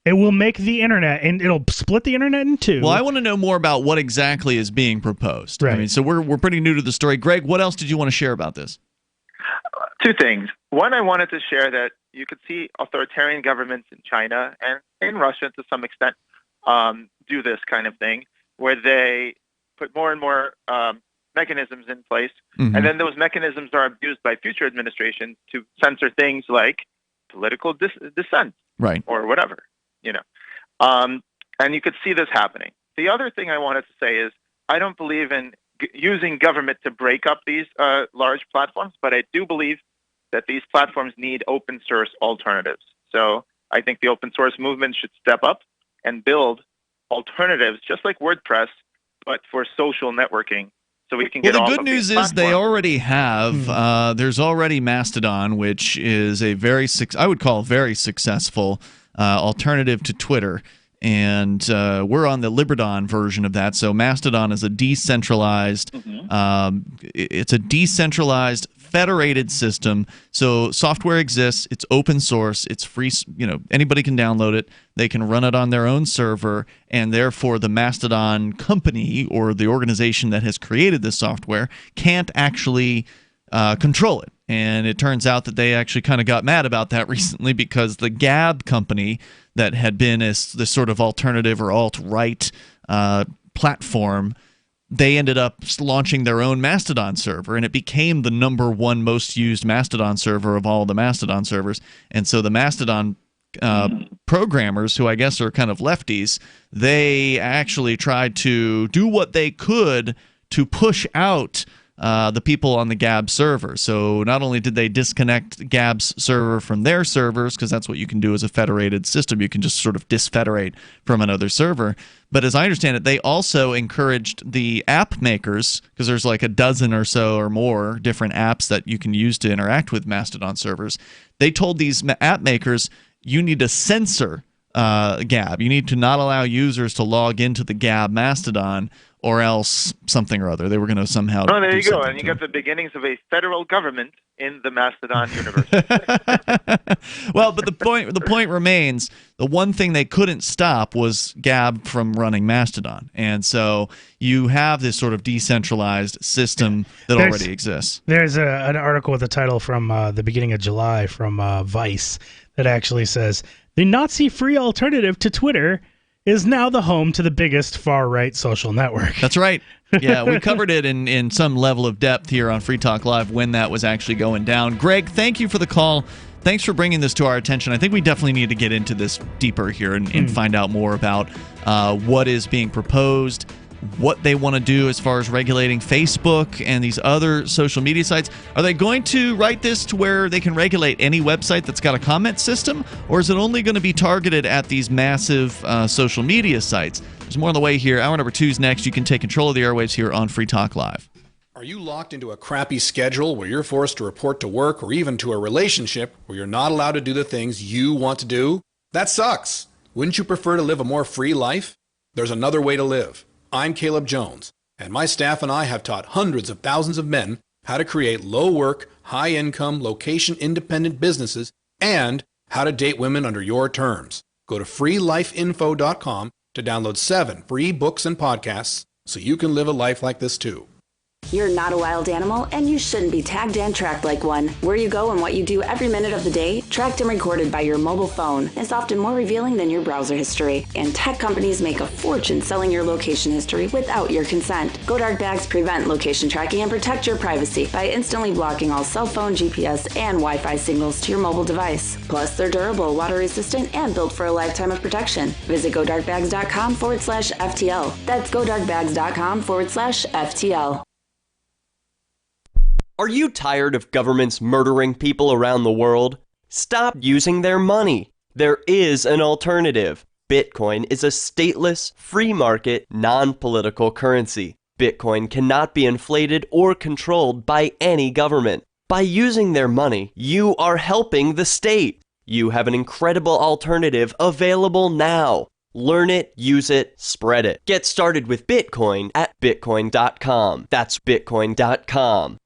It will make the internet, and it'll split the internet in two. Well, I want to know more about what exactly is being proposed. Right. I mean, so we're pretty new to the story. Greg, what else did you want to share about this? Two things. One, I wanted to share that you could see authoritarian governments in China and in Russia to some extent do this kind of thing, where they put more and more mechanisms in place, and then those mechanisms are abused by future administrations to censor things like political dissent, right, or whatever. And you could see this happening. The other thing I wanted to say is I don't believe in using government to break up these large platforms, but I do believe that these platforms need open source alternatives. So I think the open source movement should step up and build alternatives, just like WordPress, but for social networking. So we can get the good news is they already have. There's already Mastodon, which is a I would call very successful alternative to Twitter, and we're on the Liberdon version of that. So Mastodon is a decentralized. It's a decentralized federated system. So software exists. It's open source. It's free. Anybody can download it. They can run it on their own server, and therefore the Mastodon company or the organization that has created this software can't actually control it. And it turns out that they actually kind of got mad about that recently, because the Gab company that had been this sort of alternative or alt-right platform, they ended up launching their own Mastodon server, and it became the #1 most used Mastodon server of all the Mastodon servers. And so the Mastodon programmers, who I guess are kind of lefties, they actually tried to do what they could to push out the people on the Gab server. So not only did they disconnect Gab's server from their servers, because that's what you can do as a federated system, you can just sort of disfederate from another server, but as I understand it, they also encouraged the app makers, because there's like a dozen or so or more different apps that you can use to interact with Mastodon servers. They told these app makers, you need to censor Gab. You need to not allow users to log into the Gab Mastodon, or else something or other. They were going to somehow. Oh, there you go. And you got the beginnings of a federal government in the Mastodon universe. Well, but the point remains, the one thing they couldn't stop was Gab from running Mastodon. And so you have this sort of decentralized system that already exists. There's an article with a title from the beginning of July from Vice that actually says, the Nazi-free alternative to Twitter is now the home to the biggest far-right social network. That's right. Yeah, we covered it in some level of depth here on Free Talk Live when that was actually going down. Greg, thank you for the call. Thanks for bringing this to our attention. I think we definitely need to get into this deeper here and find out more about what is being proposed, what they want to do as far as regulating Facebook and these other social media sites. Are they going to write this to where they can regulate any website that's got a comment system, or is it only going to be targeted at these massive social media sites? There's more on the way here. Hour number 2 is next. You can take control of the airwaves here on Free Talk Live. Are you locked into a crappy schedule where you're forced to report to work, or even to a relationship where you're not allowed to do the things you want to do? That sucks. Wouldn't you prefer to live a more free life? There's another way to live. I'm Caleb Jones, and my staff and I have taught hundreds of thousands of men how to create low-work, high-income, location-independent businesses and how to date women under your terms. Go to freelifeinfo.com to download 7 free books and podcasts so you can live a life like this too. You're not a wild animal, and you shouldn't be tagged and tracked like one. Where you go and what you do every minute of the day, tracked and recorded by your mobile phone, is often more revealing than your browser history. And tech companies make a fortune selling your location history without your consent. GoDark bags prevent location tracking and protect your privacy by instantly blocking all cell phone, GPS, and Wi-Fi signals to your mobile device. Plus, they're durable, water-resistant, and built for a lifetime of protection. Visit GoDarkbags.com/FTL. That's GoDarkbags.com/FTL. Are you tired of governments murdering people around the world? Stop using their money. There is an alternative. Bitcoin is a stateless, free market, non-political currency. Bitcoin cannot be inflated or controlled by any government. By using their money, you are helping the state. You have an incredible alternative available now. Learn it, use it, spread it. Get started with Bitcoin at Bitcoin.com. That's Bitcoin.com.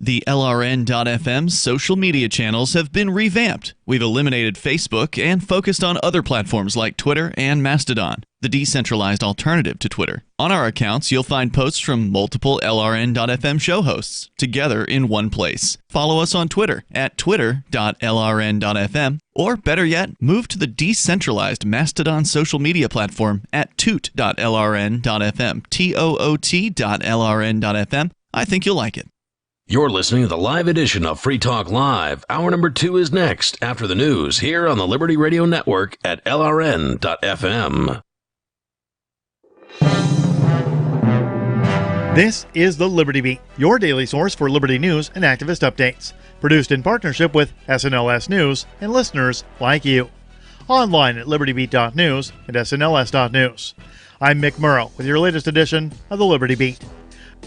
The LRN.FM social media channels have been revamped. We've eliminated Facebook and focused on other platforms like Twitter and Mastodon, the decentralized alternative to Twitter. On our accounts, you'll find posts from multiple LRN.FM show hosts together in one place. Follow us on Twitter at twitter.lrn.fm, or better yet, move to the decentralized Mastodon social media platform at toot.lrn.fm, toot.lrn.fm. I think you'll like it. You're listening to the live edition of Free Talk Live. Hour number 2 is next after the news here on the Liberty Radio Network at LRN.FM. This is the Liberty Beat, your daily source for Liberty news and activist updates. Produced in partnership with SNLS News and listeners like you. Online at libertybeat.news and snls.news. I'm Mick Murrow with your latest edition of the Liberty Beat.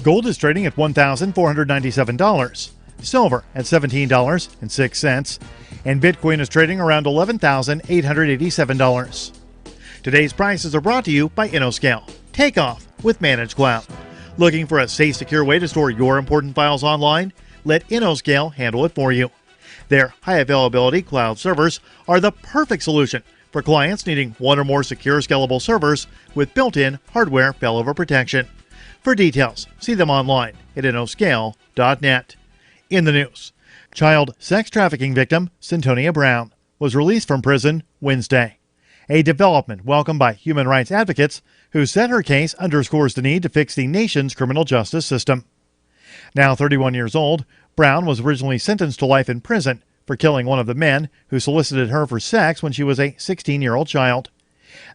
Gold is trading at $1,497, silver at $17.06, and Bitcoin is trading around $11,887. Today's prices are brought to you by InnoScale. Take off with Managed Cloud. Looking for a safe, secure way to store your important files online? Let InnoScale handle it for you. Their high-availability cloud servers are the perfect solution for clients needing one or more secure, scalable servers with built-in hardware failover protection. For details, see them online at innoscale.net. In the news, child sex trafficking victim Centonia Brown was released from prison Wednesday. A development welcomed by human rights advocates who said her case underscores the need to fix the nation's criminal justice system. Now 31 years old, Brown was originally sentenced to life in prison for killing one of the men who solicited her for sex when she was a 16-year-old child.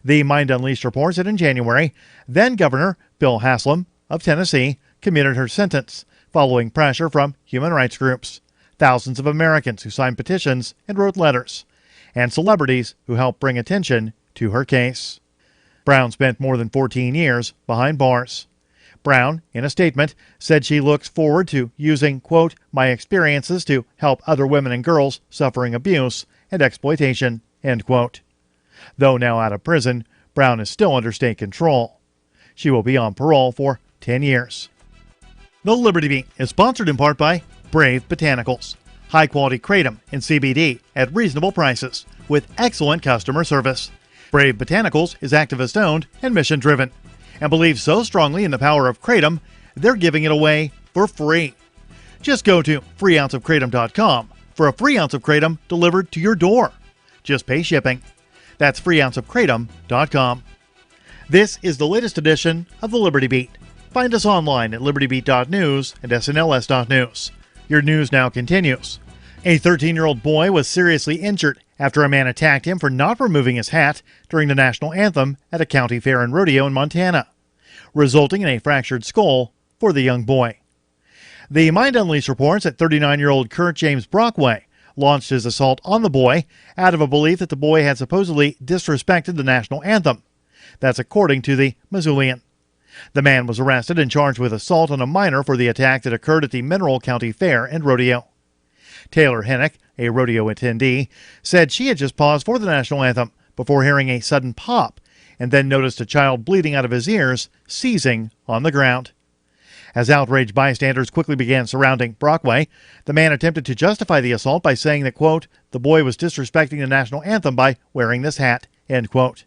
The Mind Unleashed reports that in January, then-Governor Bill Haslam of Tennessee commuted her sentence following pressure from human rights groups, thousands of Americans who signed petitions and wrote letters, and celebrities who helped bring attention to her case. Brown spent more than 14 years behind bars. Brown, in a statement, said she looks forward to using, quote, my experiences to help other women and girls suffering abuse and exploitation, end quote. Though now out of prison, Brown is still under state control. She will be on parole for 10 years. The Liberty Beat is sponsored in part by Brave Botanicals. High-quality kratom and CBD at reasonable prices with excellent customer service. Brave Botanicals is activist-owned and mission-driven and believes so strongly in the power of kratom, they're giving it away for free. Just go to freeounceofkratom.com for a free ounce of kratom delivered to your door. Just pay shipping. That's freeounceofkratom.com. This is the latest edition of the Liberty Beat. Find us online at libertybeat.news and snls.news. Your news now continues. A 13-year-old boy was seriously injured after a man attacked him for not removing his hat during the national anthem at a county fair and rodeo in Montana, resulting in a fractured skull for the young boy. The Mind Unleashed reports that 39-year-old Kurt James Brockway launched his assault on the boy out of a belief that the boy had supposedly disrespected the national anthem. That's according to the Missoulian. The man was arrested and charged with assault on a minor for the attack that occurred at the Mineral County Fair and Rodeo. Taylor Hennick, a rodeo attendee, said she had just paused for the national anthem before hearing a sudden pop and then noticed a child bleeding out of his ears, seizing on the ground. As outraged bystanders quickly began surrounding Brockway, the man attempted to justify the assault by saying that, quote, the boy was disrespecting the national anthem by wearing this hat, end quote.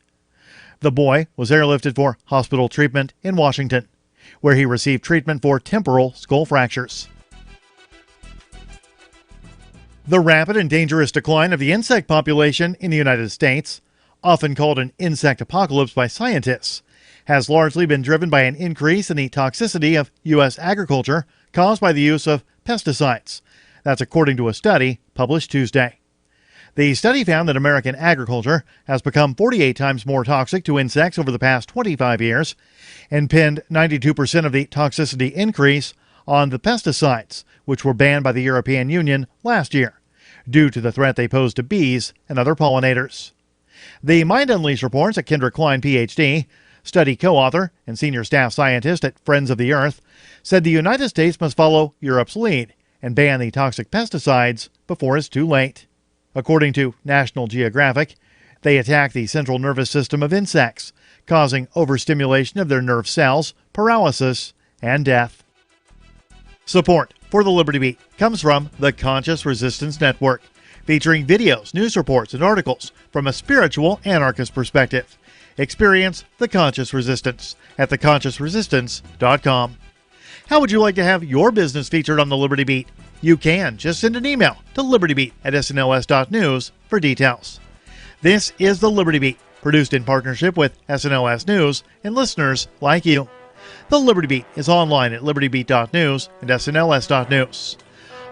The boy was airlifted for hospital treatment in Washington, where he received treatment for temporal skull fractures. The rapid and dangerous decline of the insect population in the United States, often called an insect apocalypse by scientists, has largely been driven by an increase in the toxicity of U.S. agriculture caused by the use of pesticides. That's according to a study published Tuesday. The study found that American agriculture has become 48 times more toxic to insects over the past 25 years and pinned 92% of the toxicity increase on the pesticides, which were banned by the European Union last year, due to the threat they pose to bees and other pollinators. The Mind Unleashed reports that Kendra Klein, Ph.D., study co-author and senior staff scientist at Friends of the Earth, said the United States must follow Europe's lead and ban the toxic pesticides before it's too late. According to National Geographic, they attack the central nervous system of insects, causing overstimulation of their nerve cells, paralysis, and death. Support for the Liberty Beat comes from the Conscious Resistance Network, featuring videos, news reports, and articles from a spiritual anarchist perspective. Experience the Conscious Resistance at theconsciousresistance.com. How would you like to have your business featured on the Liberty Beat? You can. Just send an email to libertybeat@snls.news for details. This is the Liberty Beat, produced in partnership with SNLS News and listeners like you. The Liberty Beat is online at libertybeat.news and snls.news.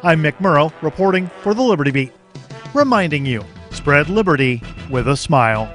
I'm Mick Murrow, reporting for the Liberty Beat, reminding you, spread liberty with a smile.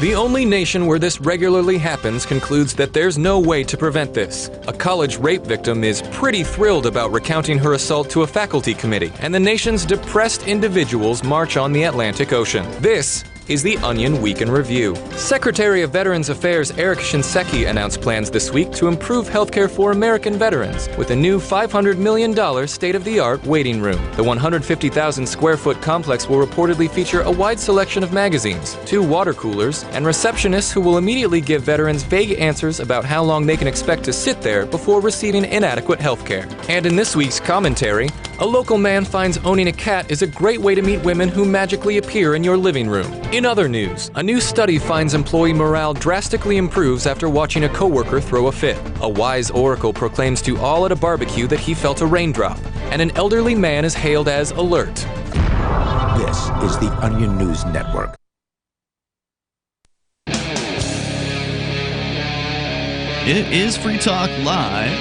The only nation where this regularly happens concludes that there's no way to prevent this. A college rape victim is pretty thrilled about recounting her assault to a faculty committee, and the nation's depressed individuals march on the Atlantic Ocean. This is the Onion Week in Review. Secretary of Veterans Affairs Eric Shinseki announced plans this week to improve healthcare for American veterans with a new $500 million state-of-the-art waiting room. The 150,000 square foot complex will reportedly feature a wide selection of magazines, 2 water coolers, and receptionists who will immediately give veterans vague answers about how long they can expect to sit there before receiving inadequate healthcare. And in this week's commentary, a local man finds owning a cat is a great way to meet women who magically appear in your living room. In other news, a new study finds employee morale drastically improves after watching a coworker throw a fit. A wise oracle proclaims to all at a barbecue that he felt a raindrop, and an elderly man is hailed as alert. This is the Onion News Network. It is Free Talk Live.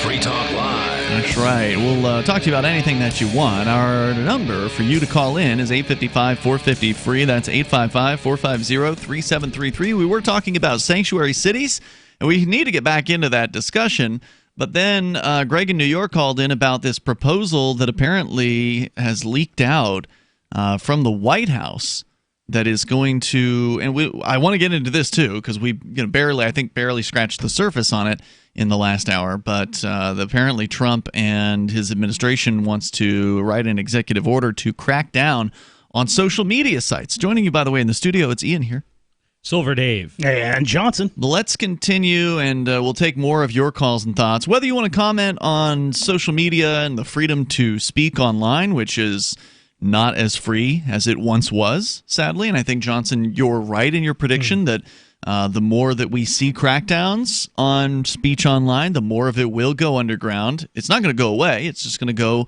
Free Talk Live. That's right. We'll talk to you about anything that you want. Our number for you to call in is 855-450-FREE. That's 855-450-3733. We were talking about sanctuary cities, and we need to get back into that discussion. But then Greg in New York called in about this proposal that apparently has leaked out from the White House that is going to, and I want to get into this too, because we barely scratched the surface on it in the last hour, but apparently Trump and his administration wants to write an executive order to crack down on social media sites. Joining you, by the way, in the studio, it's Ian here. Silver Dave. And Johnson. Let's continue, and we'll take more of your calls and thoughts. Whether you want to comment on social media and the freedom to speak online, which is not as free as it once was, sadly. And I think, Johnson, you're right in your prediction that the more that we see crackdowns on speech online, the more of it will go underground. It's not going to go away. It's just going to go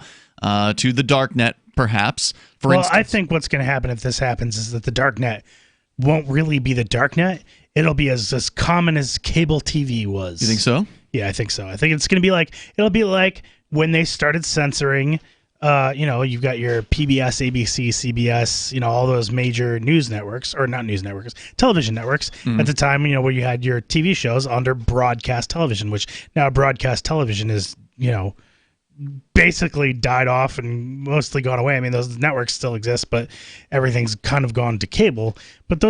to the dark net, perhaps. For instance, I think what's going to happen if this happens is that the dark net won't really be the dark net. It'll be as common as cable TV was. You think so? Yeah, I think so. I think it's going to be like, it'll be like when they started censoring you've got your PBS, ABC, CBS, all those major news networks, or not news networks, television networks at the time, where you had your TV shows under broadcast television, which now broadcast television is, basically died off and mostly gone away. I mean, those networks still exist, but everything's kind of gone to cable. But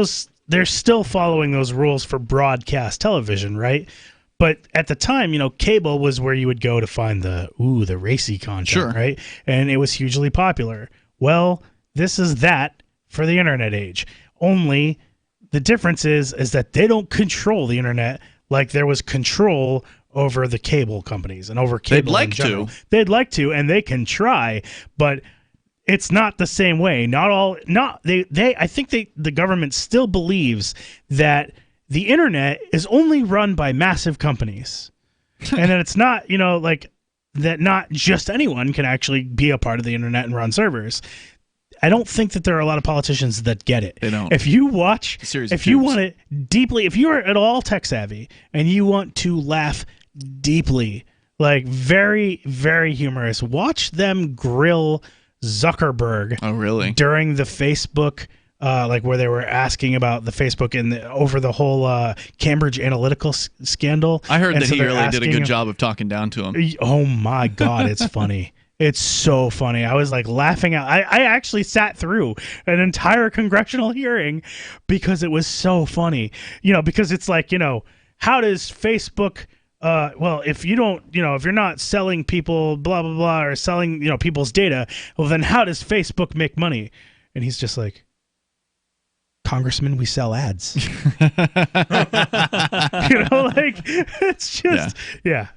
they're still following those rules for broadcast television, right? But at the time, cable was where you would go to find the racy content, right? And it was hugely popular. Well, this is that for the internet age. Only the difference is that they don't control the internet like there was control over the cable companies and over cable. They'd like to. They'd like to, and they can try, but it's not the same way. I think the government still believes that the internet is only run by massive companies. And then it's not, like that not just anyone can actually be a part of the internet and run servers. I don't think that there are a lot of politicians that get it. They don't. If you watch, if you want it deeply, if you're at all tech savvy and you want to laugh deeply, like very, very humorous, watch them grill Zuckerberg. Oh, really? During the Facebook, like where they were asking about the Facebook and over the whole Cambridge Analytica scandal. I heard And that so he they're really did a asking good him- job of talking down to him. Oh my God, it's funny. It's so funny. I was like laughing out. I actually sat through an entire congressional hearing because it was so funny. Because it's like, how does Facebook, if you don't, if you're not selling people blah, blah, blah, or selling, people's data, well, then how does Facebook make money? And he's just like, Congressman, we sell ads. It's just, yeah.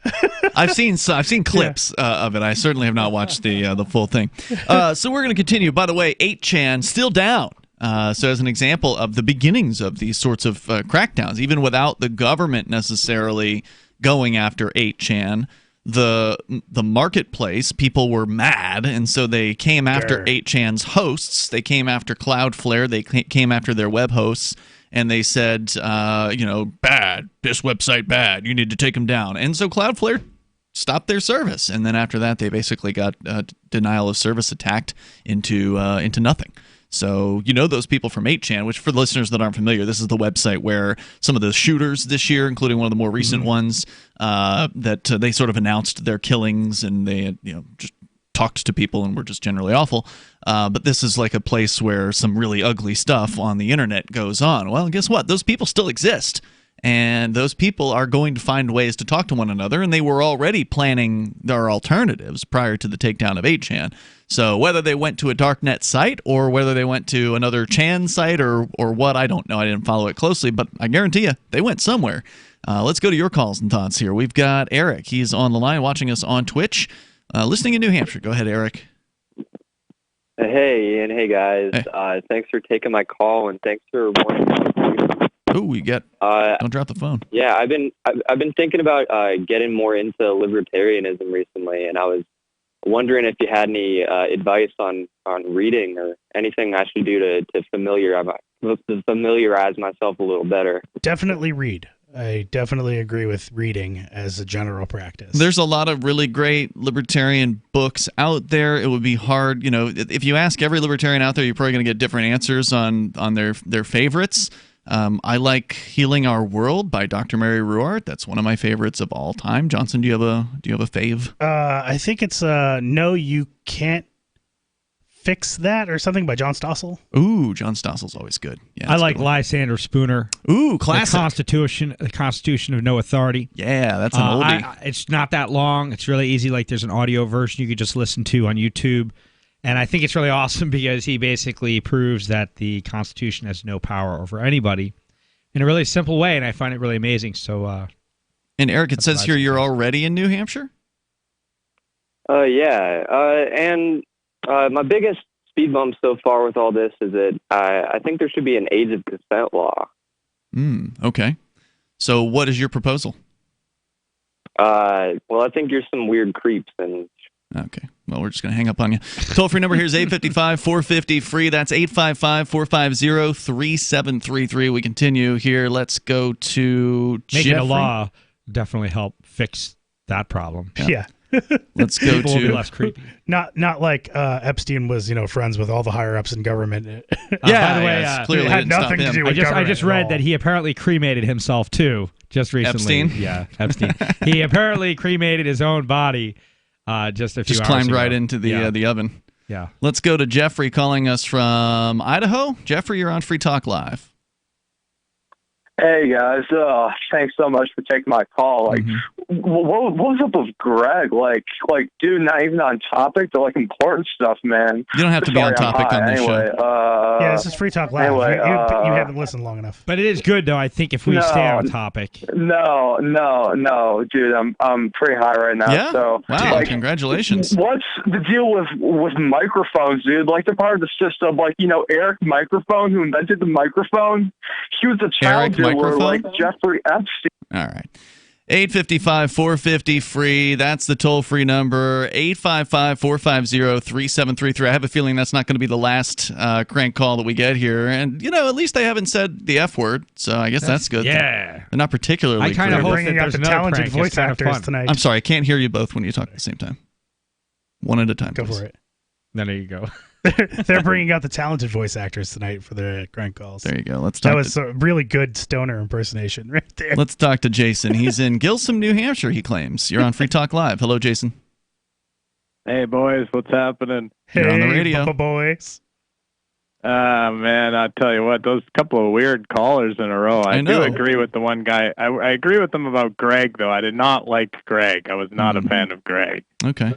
I've seen clips of it. I certainly have not watched the full thing. So we're going to continue. By the way, 8chan still down. So as an example of the beginnings of these sorts of crackdowns, even without the government necessarily going after 8chan, the marketplace, people were mad, and so they came after 8chan's hosts. They came after Cloudflare. They came after their web hosts, and they said, bad, this website bad, you need to take them down. And so Cloudflare stopped their service, and then after that, they basically got denial of service attacked into nothing. So those people from 8chan, which for the listeners that aren't familiar, this is the website where some of the shooters this year, including one of the more recent ones, that they sort of announced their killings, and they just talked to people and were just generally awful. But this is like a place where some really ugly stuff on the internet goes on. Well, guess what? Those people still exist. And those people are going to find ways to talk to one another, and they were already planning their alternatives prior to the takedown of 8chan. So whether they went to a darknet site or whether they went to another Chan site or what, I don't know. I didn't follow it closely, but I guarantee you they went somewhere. Let's go to your calls and thoughts here. We've got Eric. He's on the line watching us on Twitch, listening in New Hampshire. Go ahead, Eric. Hey, Ian. Hey, guys. Hey. Thanks for taking my call, and thanks for warning me. Oh, you get. Don't drop the phone. Yeah, I've been thinking about getting more into libertarianism recently, and I was wondering if you had any advice on reading or anything I should do to familiarize myself a little better. Definitely read. I definitely agree with reading as a general practice. There's a lot of really great libertarian books out there. It would be hard, if you ask every libertarian out there, you're probably going to get different answers on their favorites. I like Healing Our World by Dr. Mary Ruwart. That's one of my favorites of all time. Johnson, do you have a fave? I think it's No, You Can't Fix That or something by John Stossel. Ooh, John Stossel's always good. Yeah, I like Lysander Spooner. Ooh, classic. The Constitution of No Authority. Yeah, that's an oldie. It's not that long. It's really easy. Like there's an audio version you could just listen to on YouTube. And I think it's really awesome because he basically proves that the Constitution has no power over anybody in a really simple way, and I find it really amazing. So, and Eric, it says here you're already in New Hampshire? Yeah. And my biggest speed bump so far with all this is that I think there should be an age of consent law. Okay. So what is your proposal? Well, I think you're some weird creeps, and okay. Well, we're just going to hang up on you. Toll-free number here is 855-450-FREE. That's 855-450-3733. We continue here. Let's go to Making Jeffrey. a law definitely help fix that problem. Yeah. Let's go People will be to less creepy. Not like Epstein was, friends with all the higher ups in government. By the way, clearly it had didn't stop nothing to him. do with government. I just at read all. that he apparently cremated himself too, just recently. Epstein? Yeah, Epstein. He apparently cremated his own body just a few hours climbed ago. right into the oven. Yeah. Let's go to Jeffrey calling us from Idaho. Jeffrey, you're on Free Talk Live. Hey guys, thanks so much for taking my call. Like, what was up with Greg? Like, dude, not even on topic, but like important stuff, man. You don't have to be on topic on this anyway, show. Yeah, this is Free Talk Live. Anyway, you haven't listened long enough. But it is good though. I think if we stay on topic. No, dude, I'm pretty high right now. Yeah? So, Wow, like, congratulations. What's the deal with microphones, dude? Like, they're part of the system. Like, Eric Microphone, who invented the microphone, he was a child Eric doer Microphone? like Jeffrey Epstein. All right. 855-450-FREE. That's the toll-free number, 855-450-3733. I have a feeling that's not going to be the last crank call that we get here. And, at least they haven't said the F word, so I guess that's good. Yeah. They're not particularly I kind of hope that bringing out there's the another talented prank. It's voice kinda actors fun. tonight. I'm sorry, I can't hear you both when you talk at the same time. One at a time. Go please. for it. There you go. They're bringing out the talented voice actors tonight for the crank calls. There you go. Let's talk. That was a really good stoner impersonation right there. Let's talk to Jason. He's in Gilsum, New Hampshire, he claims. You're on Free Talk Live. Hello, Jason. Hey, boys. What's happening? You're on the radio. Boys. Man, I tell you what, those couple of weird callers in a row. I do agree with the one guy. I agree with them about Greg, though. I did not like Greg. I was not a fan of Greg. Okay.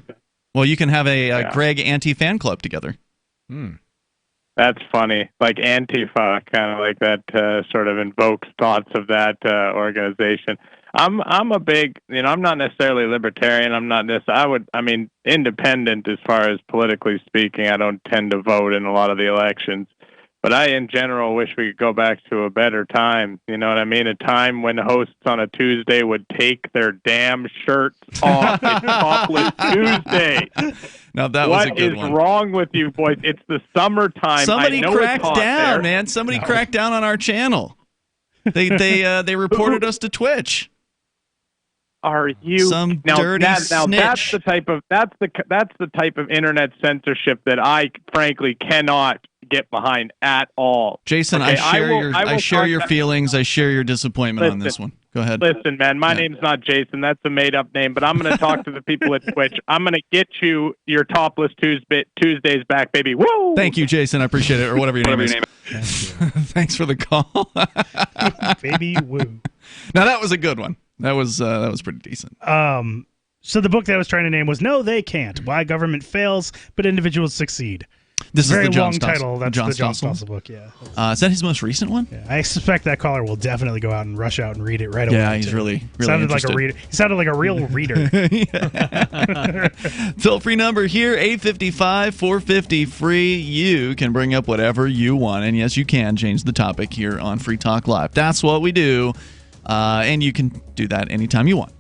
Well, you can have a Greg anti-fan club together. That's funny. Like Antifa, kind of like that sort of invokes thoughts of that organization. I'm a big, I'm not necessarily libertarian. I'm not this. Independent as far as politically speaking. I don't tend to vote in a lot of the elections. But I, in general, wish we could go back to a better time. You know what I mean? A time when hosts on a Tuesday would take their damn shirts off. It's Topless Tuesday. Now that was a good one. one. What is wrong with you, boys? It's the summertime. Somebody I know cracked it's hot down, there. man. Somebody cracked down on our channel. They reported us to Twitch. Are you some dirty That's snitch? That's the type of internet censorship that I frankly cannot get behind at all. Jason, Okay, I share your contact- feelings. I share your disappointment on this one. Go ahead. Listen, man, my name's not Jason. That's a made-up name. But I'm going to talk to the people at Twitch. I'm going to get you your Topless Tuesdays back, baby. Woo! Thank you, Jason. I appreciate it, or whatever your name is. Thanks for the call. Baby woo. Now that was a good one. That was pretty decent. So the book that I was trying to name was "No, They Can't: Why Government Fails but Individuals Succeed." This Very is the John long Stossel. title. That's John the John Stossel? Stossel book. Yeah. Is that his most recent one? Yeah. I suspect that caller will definitely go out and rush out and read it right away. Yeah, he's too. really sounded interested. like a reader. He sounded like a real reader. Toll-free number here, 855-450-FREE. You can bring up whatever you want. And yes, you can change the topic here on Free Talk Live. That's what we do. And you can do that anytime you want.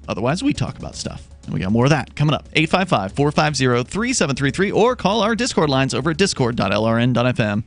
Otherwise, we talk about stuff. And we got more of that coming up. 855-450-3733 or call our Discord lines over at discord.lrn.fm.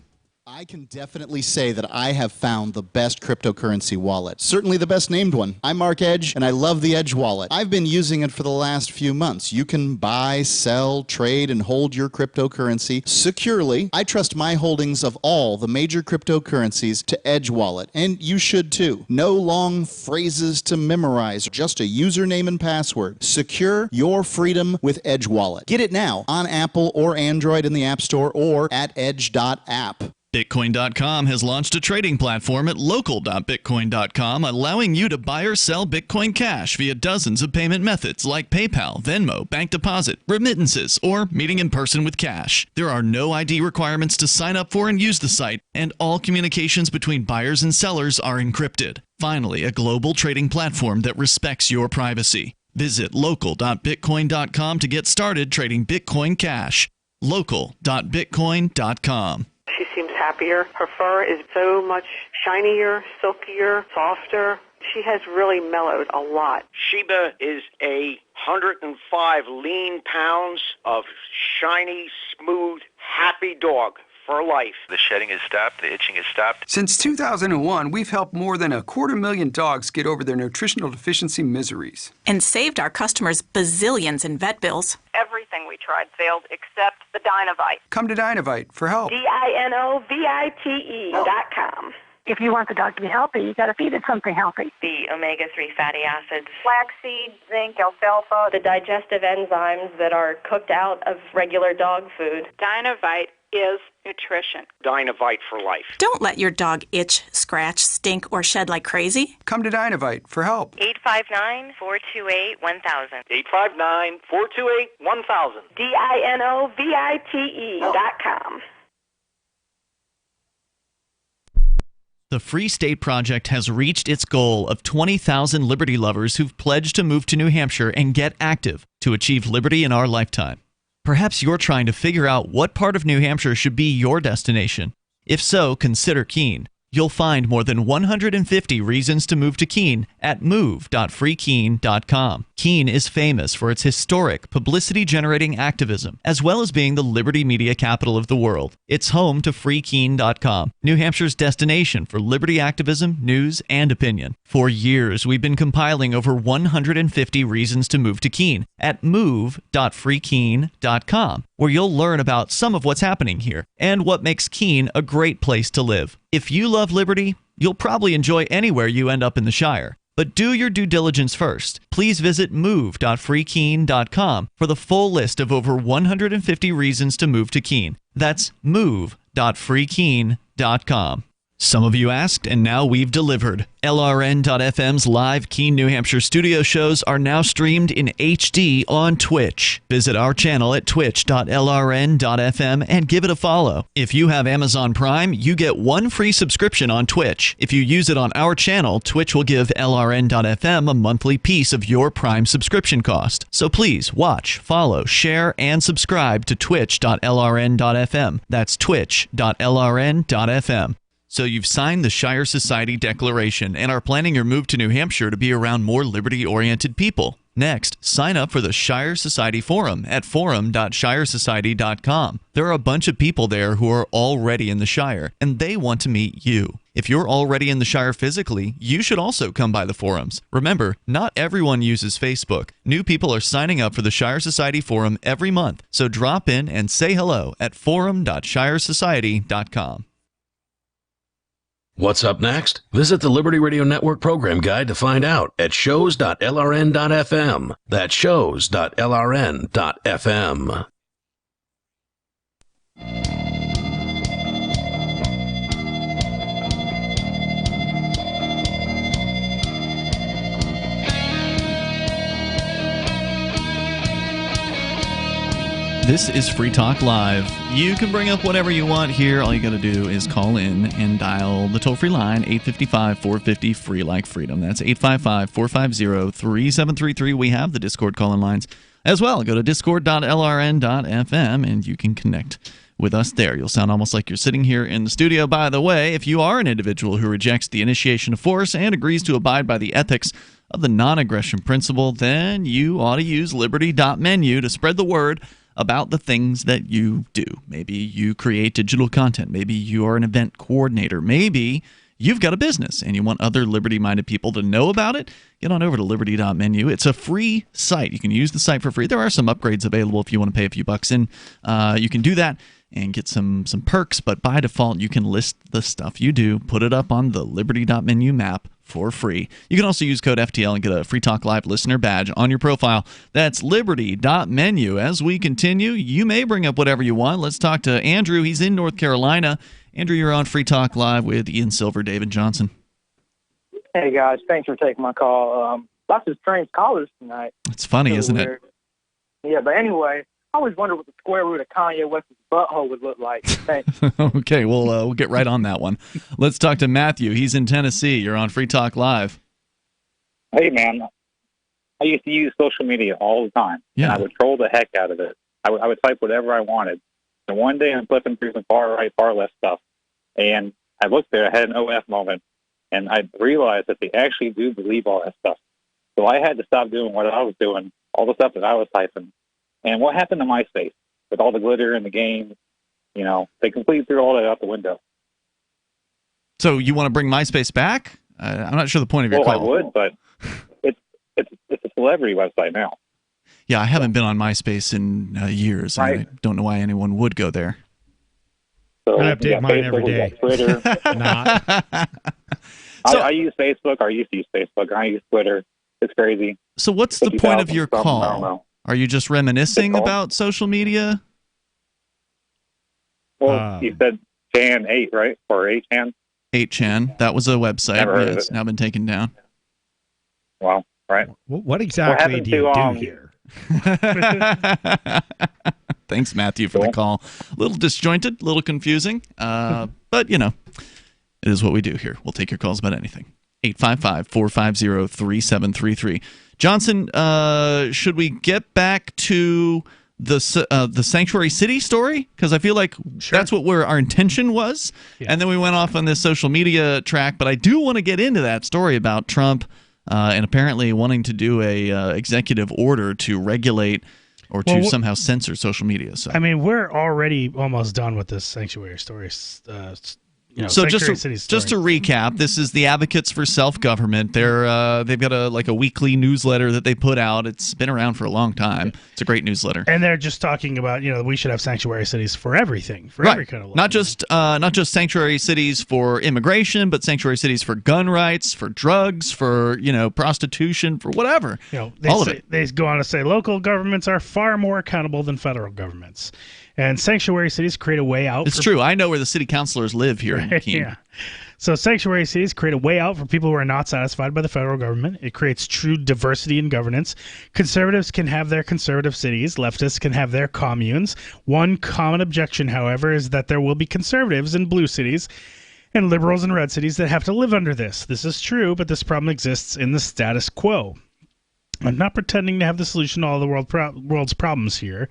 I can definitely say that I have found the best cryptocurrency wallet. Certainly the best named one. I'm Mark Edge, and I love the Edge wallet. I've been using it for the last few months. You can buy, sell, trade, and hold your cryptocurrency securely. I trust my holdings of all the major cryptocurrencies to Edge Wallet, and you should too. No long phrases to memorize, just a username and password. Secure your freedom with Edge Wallet. Get it now on Apple or Android in the App Store or at edge.app. Bitcoin.com has launched a trading platform at local.bitcoin.com, allowing you to buy or sell Bitcoin Cash via dozens of payment methods like PayPal, Venmo, bank deposit, remittances, or meeting in person with cash. There are no ID requirements to sign up for and use the site, and all communications between buyers and sellers are encrypted. Finally, a global trading platform that respects your privacy. Visit local.bitcoin.com to get started trading Bitcoin Cash. local.bitcoin.com. She seems happier. Her fur is so much shinier, silkier, softer. She has really mellowed a lot. Sheba is 105 lean pounds of shiny, smooth, happy dog for life. The shedding has stopped. The itching has stopped. Since 2001, we've helped more than 250,000 dogs get over their nutritional deficiency miseries. And saved our customers bazillions in vet bills. Everything we tried failed except the Dynovite. Come to Dynovite for help. DINOVITE.com. If you want the dog to be healthy, you got to feed it something healthy. The omega-3 fatty acids, flaxseed, zinc, alfalfa, the digestive enzymes that are cooked out of regular dog food. Dynovite is nutrition. Dynovite for life. Don't let your dog itch, scratch, stink, or shed like crazy. Come to Dynovite for help. 859-428-1000. 859-428-1000. DINOVITE.com. The Free State Project has reached its goal of 20,000 liberty lovers who've pledged to move to New Hampshire and get active to achieve liberty in our lifetime. Perhaps you're trying to figure out what part of New Hampshire should be your destination. If so, consider Keene. You'll find more than 150 reasons to move to Keene at move.freekeene.com. Keene is famous for its historic, publicity-generating activism, as well as being the liberty media capital of the world. It's home to freekeene.com, New Hampshire's destination for liberty activism, news, and opinion. For years, we've been compiling over 150 reasons to move to Keene at move.freekeene.com, where you'll learn about some of what's happening here and what makes Keene a great place to live. If you love liberty, you'll probably enjoy anywhere you end up in the Shire. But do your due diligence first. Please visit move.freekeene.com for the full list of over 150 reasons to move to Keene. That's move.freekeene.com. Some of you asked, and now we've delivered. LRN.FM's live Keene, New Hampshire studio shows are now streamed in HD on Twitch. Visit our channel at twitch.lrn.fm and give it a follow. If you have Amazon Prime, you get one free subscription on Twitch. If you use it on our channel, Twitch will give LRN.FM a monthly piece of your Prime subscription cost. So please watch, follow, share, and subscribe to twitch.lrn.fm. That's twitch.lrn.fm. So you've signed the Shire Society Declaration and are planning your move to New Hampshire to be around more liberty-oriented people. Next, sign up for the Shire Society Forum at forum.shiresociety.com. There are a bunch of people there who are already in the Shire, and they want to meet you. If you're already in the Shire physically, you should also come by the forums. Remember, not everyone uses Facebook. New people are signing up for the Shire Society Forum every month, so drop in and say hello at forum.shiresociety.com. What's up next? Visit the Liberty Radio Network program guide to find out at shows.lrn.fm. That's shows.lrn.fm. This is Free Talk Live. You can bring up whatever you want here. All you got to do is call in and dial the toll-free line, 855-450-FREE like freedom. That's 855-450-3733. We have the Discord call-in lines as well. Go to discord.lrn.fm and you can connect with us there. You'll sound almost like you're sitting here in the studio. By the way, if you are an individual who rejects the initiation of force and agrees to abide by the ethics of the non-aggression principle, then you ought to use liberty.menu to spread the word about the things that you do. Maybe you create digital content. Maybe you are an event coordinator. Maybe you've got a business and you want other liberty-minded people to know about it. Get on over to liberty.menu. It's a free site. You can use the site for free. There are some upgrades available if you want to pay a few bucks in. You can do that and get some perks, but by default, you can list the stuff you do, put it up on the liberty.menu map for free. You can also use code FTL and get a Free Talk Live listener badge on your profile. That's liberty.menu. As we continue, you may bring up whatever you want. Let's talk to Andrew. He's in North Carolina. Andrew, you're on Free Talk Live with Ian Silver, David Johnson. Hey, guys. Thanks for taking my call. Lots of strange callers tonight. It's funny, isn't it? Yeah, but anyway, I always wondered what the square root of Kanye West's butthole would look like. Thanks. Okay, we'll get right on that one. Let's talk to Matthew. He's in Tennessee. You're on Free Talk Live. Hey, man. I used to use social media all the time. Yeah. And I would troll the heck out of it. I would type whatever I wanted. And one day I'm flipping through some far-right, far-left stuff. And I looked there. I had an OF moment. And I realized that they actually do believe all that stuff. So I had to stop doing what I was doing, all the stuff that I was typing. And what happened to MySpace with all the glitter and the games? You know, they completely threw all that out the window. So you want to bring MySpace back? I'm not sure the point of your call. I would, but it's a celebrity website now. Yeah, I haven't been on MySpace in years. Right. I don't know why anyone would go there. So I update mine Facebook, every day. Twitter. Not. I use Facebook. I used to use Facebook. I use Twitter. It's crazy. So what's the point of your call? I don't know. Are you just reminiscing about social media? Well, you said Chan 8, right? Or 8chan? 8chan. That was a website. Never heard of It's it. now been taken down. Well, right. What exactly do you do here? Thanks, Matthew, for the call. A little disjointed, a little confusing, but, you know, it is what we do here. We'll take your calls about anything. 855-450-3733. Johnson, should we get back to the sanctuary city story? Because I feel like that's what our intention was, and then we went off on this social media track. But I do want to get into that story about Trump and apparently wanting to do a executive order to regulate or to somehow censor social media. So I mean, we're already almost done with this sanctuary story. So just to recap, this is the Advocates for Self-Government. They've got a weekly newsletter that they put out. It's been around for a long time. It's a great newsletter. And they're just talking about we should have sanctuary cities for everything, for every kind of law. Not just sanctuary cities for immigration, but sanctuary cities for gun rights, for drugs, for prostitution, for whatever. They go on to say local governments are far more accountable than federal governments. And sanctuary cities create a way out. It's true. I know where the city councilors live here in Keene. Yeah. So sanctuary cities create a way out for people who are not satisfied by the federal government. It creates true diversity in governance. Conservatives can have their conservative cities. Leftists can have their communes. One common objection, however, is that there will be conservatives in blue cities and liberals in red cities that have to live under this. This is true, but this problem exists in the status quo. I'm not pretending to have the solution to all the world's problems here.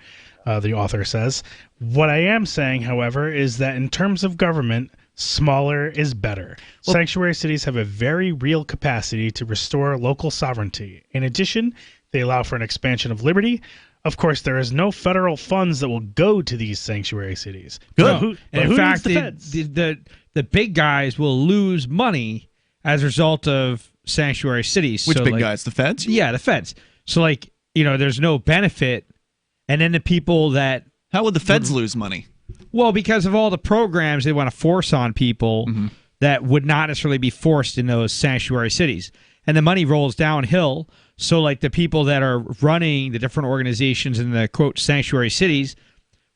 The author says. What I am saying, however, is that in terms of government, smaller is better. Sanctuary cities have a very real capacity to restore local sovereignty. In addition, they allow for an expansion of liberty. Of course, there is no federal funds that will go to these sanctuary cities. Good. In fact, the big guys will lose money as a result of sanctuary cities. Which big guys? The feds? Yeah, the feds. So, there's no benefit. And then the people that... How would the feds lose money? Well, because of all the programs they want to force on people that would not necessarily be forced in those sanctuary cities. And the money rolls downhill. So, the people that are running the different organizations in the, quote, sanctuary cities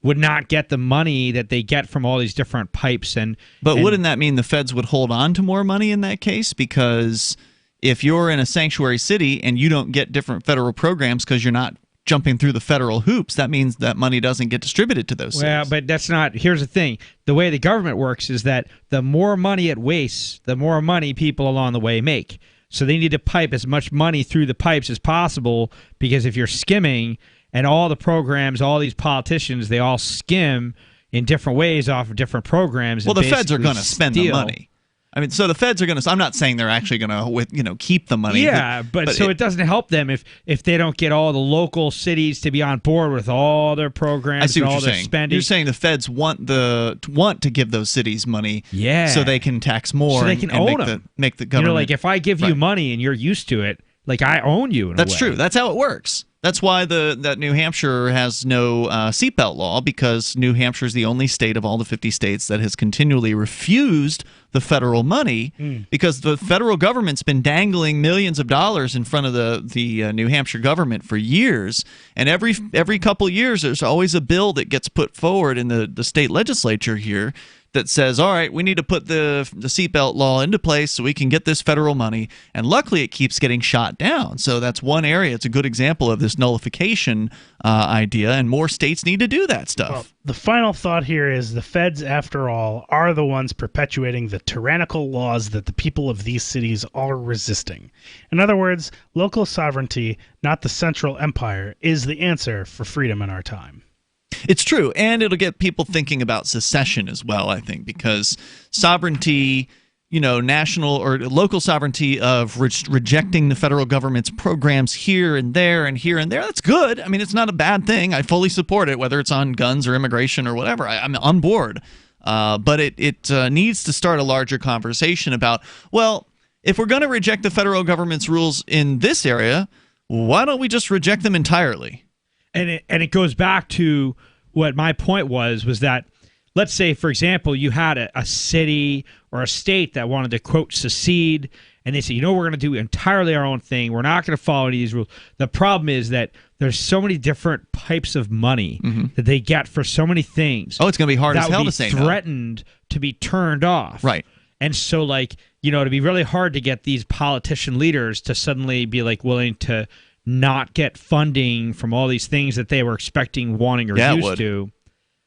would not get the money that they get from all these different pipes. But wouldn't that mean the feds would hold on to more money in that case? Because if you're in a sanctuary city and you don't get different federal programs because you're not jumping through the federal hoops, that means that money doesn't get distributed to those cities. Well, but that's not... Here's the thing. The way the government works is that the more money it wastes, the more money people along the way make. So they need to pipe as much money through the pipes as possible, because if you're skimming, and all the programs, all these politicians, they all skim in different ways off of different programs. Well, the feds are going to spend the money. I mean, so the feds are going to... I'm not saying they're actually going to, keep the money. Yeah, but it doesn't help them if they don't get all the local cities to be on board with all their programs. I see what and all you're their saying. Spending. You're saying the feds want to give those cities money, so they can tax more, so they can own them. Make the government. If I give you money and you're used to it, I own you. That's true. That's how it works. That's why that New Hampshire has no seatbelt law, because New Hampshire is the only state of all the 50 states that has continually refused the federal money because the federal government's been dangling millions of dollars in front of the New Hampshire government for years. And every couple of years, there's always a bill that gets put forward in the state legislature here that says, all right, we need to put the seatbelt law into place so we can get this federal money. And luckily, it keeps getting shot down. So that's one area. It's a good example of this nullification idea, and more states need to do that stuff. Well, the final thought here is the feds, after all, are the ones perpetuating the tyrannical laws that the people of these cities are resisting. In other words, local sovereignty, not the central empire, is the answer for freedom in our time. It's true, and it'll get people thinking about secession as well, I think, because sovereignty, national or local sovereignty of rejecting the federal government's programs here and there, that's good. I mean, it's not a bad thing. I fully support it, whether it's on guns or immigration or whatever. I'm on board. But it needs to start a larger conversation about, well, if we're going to reject the federal government's rules in this area, why don't we just reject them entirely? And it goes back to what my point was that, let's say, for example, you had a city or a state that wanted to, quote, secede, and they say, we're going to do entirely our own thing. We're not going to follow any of these rules. The problem is that there's so many different pipes of money that they get for so many things. Oh, it's going to be hard as hell to say no. Threatened to be turned off. Right. And so, to be really hard to get these politician leaders to suddenly be, willing to not get funding from all these things that they were expecting, wanting, or used to.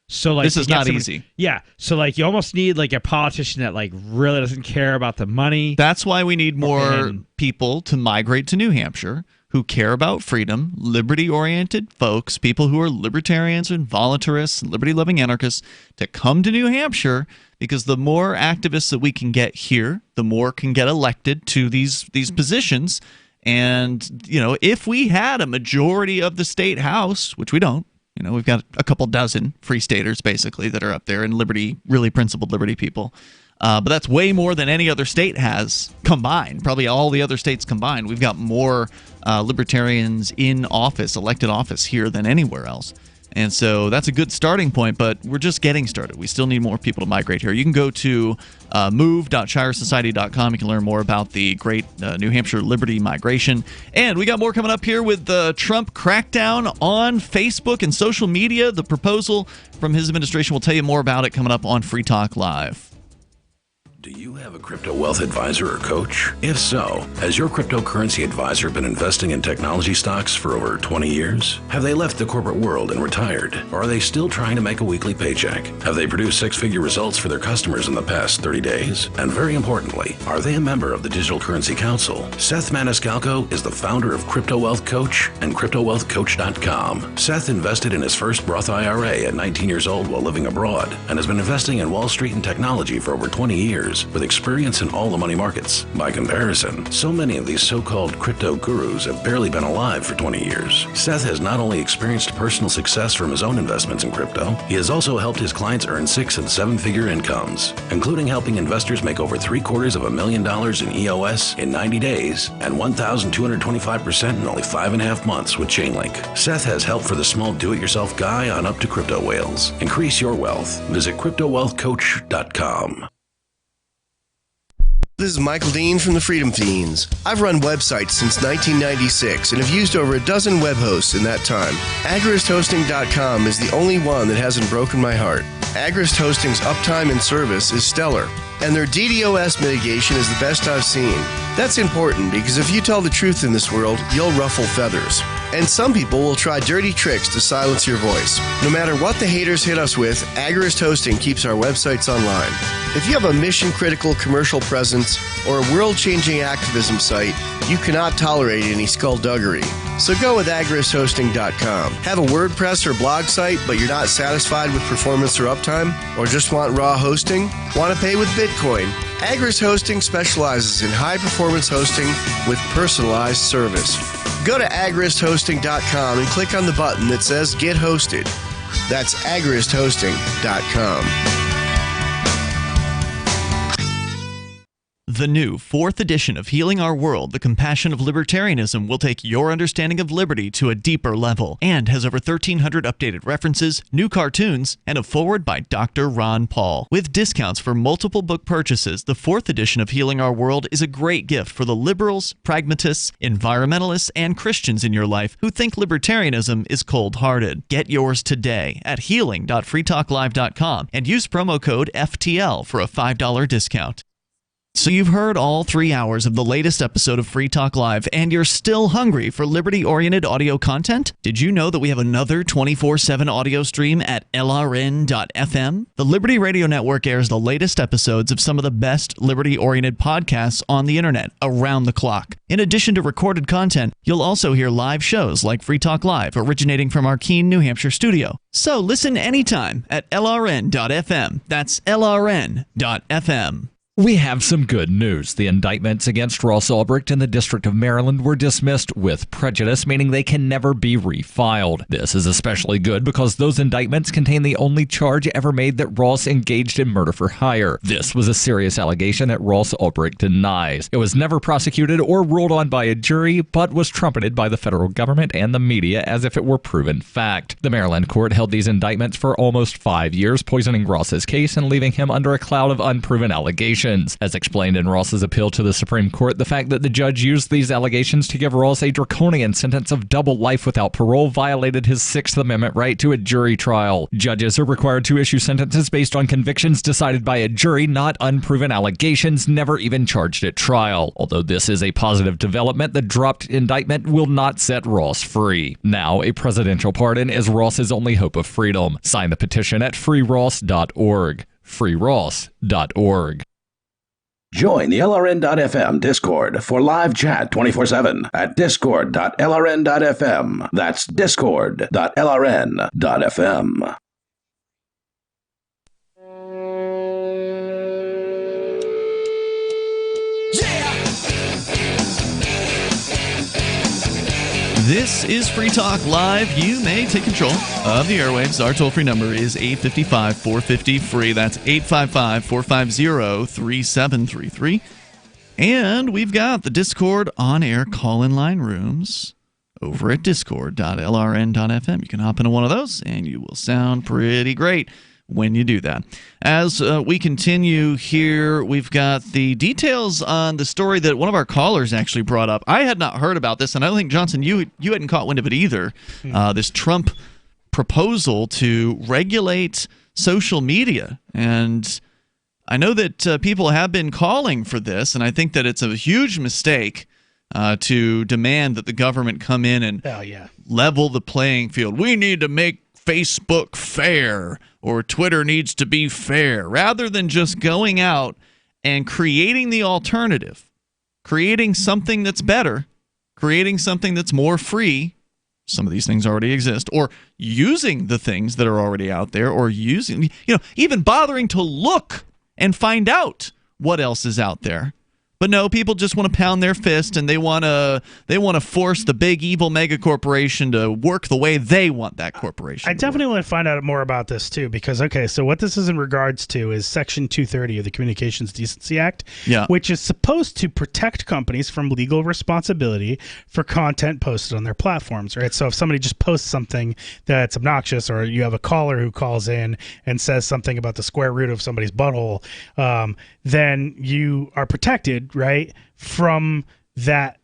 So this is not easy. Yeah. So you almost need a politician that really doesn't care about the money. That's why we need more people to migrate to New Hampshire who care about freedom, liberty-oriented folks, people who are libertarians and voluntarists, liberty-loving anarchists, to come to New Hampshire, because the more activists that we can get here, the more can get elected to these positions. And, if we had a majority of the state house, which we don't, we've got a couple dozen free staters, basically, that are up there, and really principled liberty people. But that's way more than any other state has combined. Probably all the other states combined. We've got more libertarians in office, elected office here than anywhere else. And so that's a good starting point, but we're just getting started. We still need more people to migrate here. You can go to move.shiresociety.com. You can learn more about the great New Hampshire liberty migration. And we got more coming up here with the Trump crackdown on Facebook and social media. The proposal from his administration. We'll tell you more about it coming up on Free Talk Live. Do you have a crypto wealth advisor or coach? If so, has your cryptocurrency advisor been investing in technology stocks for over 20 years? Have they left the corporate world and retired? Or are they still trying to make a weekly paycheck? Have they produced six-figure results for their customers in the past 30 days? And very importantly, are they a member of the Digital Currency Council? Seth Maniscalco is the founder of Crypto Wealth Coach and CryptoWealthCoach.com. Seth invested in his first Roth IRA at 19 years old while living abroad and has been investing in Wall Street and technology for over 20 years. With experience in all the money markets. By comparison, so many of these so-called crypto gurus have barely been alive for 20 years. Seth has not only experienced personal success from his own investments in crypto, he has also helped his clients earn 6- and 7-figure incomes, including helping investors make over $750,000 in EOS in 90 days and 1,225% in only 5.5 months with Chainlink. Seth has help for the small do-it-yourself guy on up to crypto whales. Increase your wealth. Visit CryptoWealthCoach.com. This is Michael Dean from the Freedom Fiends. I've run websites since 1996 and have used over a dozen web hosts in that time. AgristHosting.com is the only one that hasn't broken my heart. Agrist Hosting's uptime and service is stellar, and their DDoS mitigation is the best I've seen. That's important because if you tell the truth in this world, you'll ruffle feathers. And some people will try dirty tricks to silence your voice. No matter what the haters hit us with, Agrist Hosting keeps our websites online. If you have a mission-critical commercial presence or a world-changing activism site, you cannot tolerate any skullduggery. So go with AgristHosting.com. Have a WordPress or blog site, but you're not satisfied with performance or uptime? Or just want raw hosting? Want to pay with Bitcoin? Agrist Hosting specializes in high-performance hosting with personalized service. Go to agristhosting.com and click on the button that says Get Hosted. That's agristhosting.com. The new 4th edition of Healing Our World, The Compassion of Libertarianism, will take your understanding of liberty to a deeper level and has over 1,300 updated references, new cartoons, and a foreword by Dr. Ron Paul. With discounts for multiple book purchases, the 4th edition of Healing Our World is a great gift for the liberals, pragmatists, environmentalists, and Christians in your life who think libertarianism is cold-hearted. Get yours today at healing.freetalklive.com and use promo code FTL for a $5 discount. So you've heard all 3 hours of the latest episode of Free Talk Live, and you're still hungry for liberty-oriented audio content? Did you know that we have another 24/7 audio stream at LRN.FM? The Liberty Radio Network airs the latest episodes of some of the best liberty-oriented podcasts on the internet around the clock. In addition to recorded content, you'll also hear live shows like Free Talk Live, originating from our Keene, New Hampshire studio. So listen anytime at LRN.FM. That's LRN.FM. We have some good news. The indictments against Ross Ulbricht in the District of Maryland were dismissed with prejudice, meaning they can never be refiled. This is especially good because those indictments contain the only charge ever made that Ross engaged in murder for hire. This was a serious allegation that Ross Ulbricht denies. It was never prosecuted or ruled on by a jury, but was trumpeted by the federal government and the media as if it were proven fact. The Maryland court held these indictments for almost 5 years, poisoning Ross's case and leaving him under a cloud of unproven allegations. As explained in Ross's appeal to the Supreme Court, the fact that the judge used these allegations to give Ross a draconian sentence of double life without parole violated his Sixth Amendment right to a jury trial. Judges are required to issue sentences based on convictions decided by a jury, not unproven allegations never even charged at trial. Although this is a positive development, the dropped indictment will not set Ross free. Now, a presidential pardon is Ross's only hope of freedom. Sign the petition at freeross.org. freeross.org. Join the LRN.FM Discord for live chat 24/7 at discord.lrn.fm. That's discord.lrn.fm. This is Free Talk Live. You may take control of the airwaves. Our toll-free number is 855-450-FREE. That's 855-450-3733. And we've got the Discord on-air call-in line rooms over at discord.lrn.fm. You can hop into one of those, and you will sound pretty great when you do that. As we continue here, we've got the details on the story that one of our callers actually brought up. I had not heard about this, and I don't think, Johnson, you hadn't caught wind of it either. This Trump proposal to regulate social media. And I know that people have been calling for this, and I think that it's a huge mistake to demand that the government come in and level the playing field. We need to make Facebook fair, or Twitter needs to be fair, rather than just going out and creating the alternative, creating something that's better, creating something that's more free. Some of these things already exist, or using the things that are already out there, or using, even bothering to look and find out what else is out there. But no, people just want to pound their fist, and they want to force the big evil mega corporation to work the way they want that corporation. I definitely want to find out more about this too, because so what this is in regards to is Section 230 of the Communications Decency Act, which is supposed to protect companies from legal responsibility for content posted on their platforms, right? So if somebody just posts something that's obnoxious, or you have a caller who calls in and says something about the square root of somebody's butthole, then you are protected, right, from that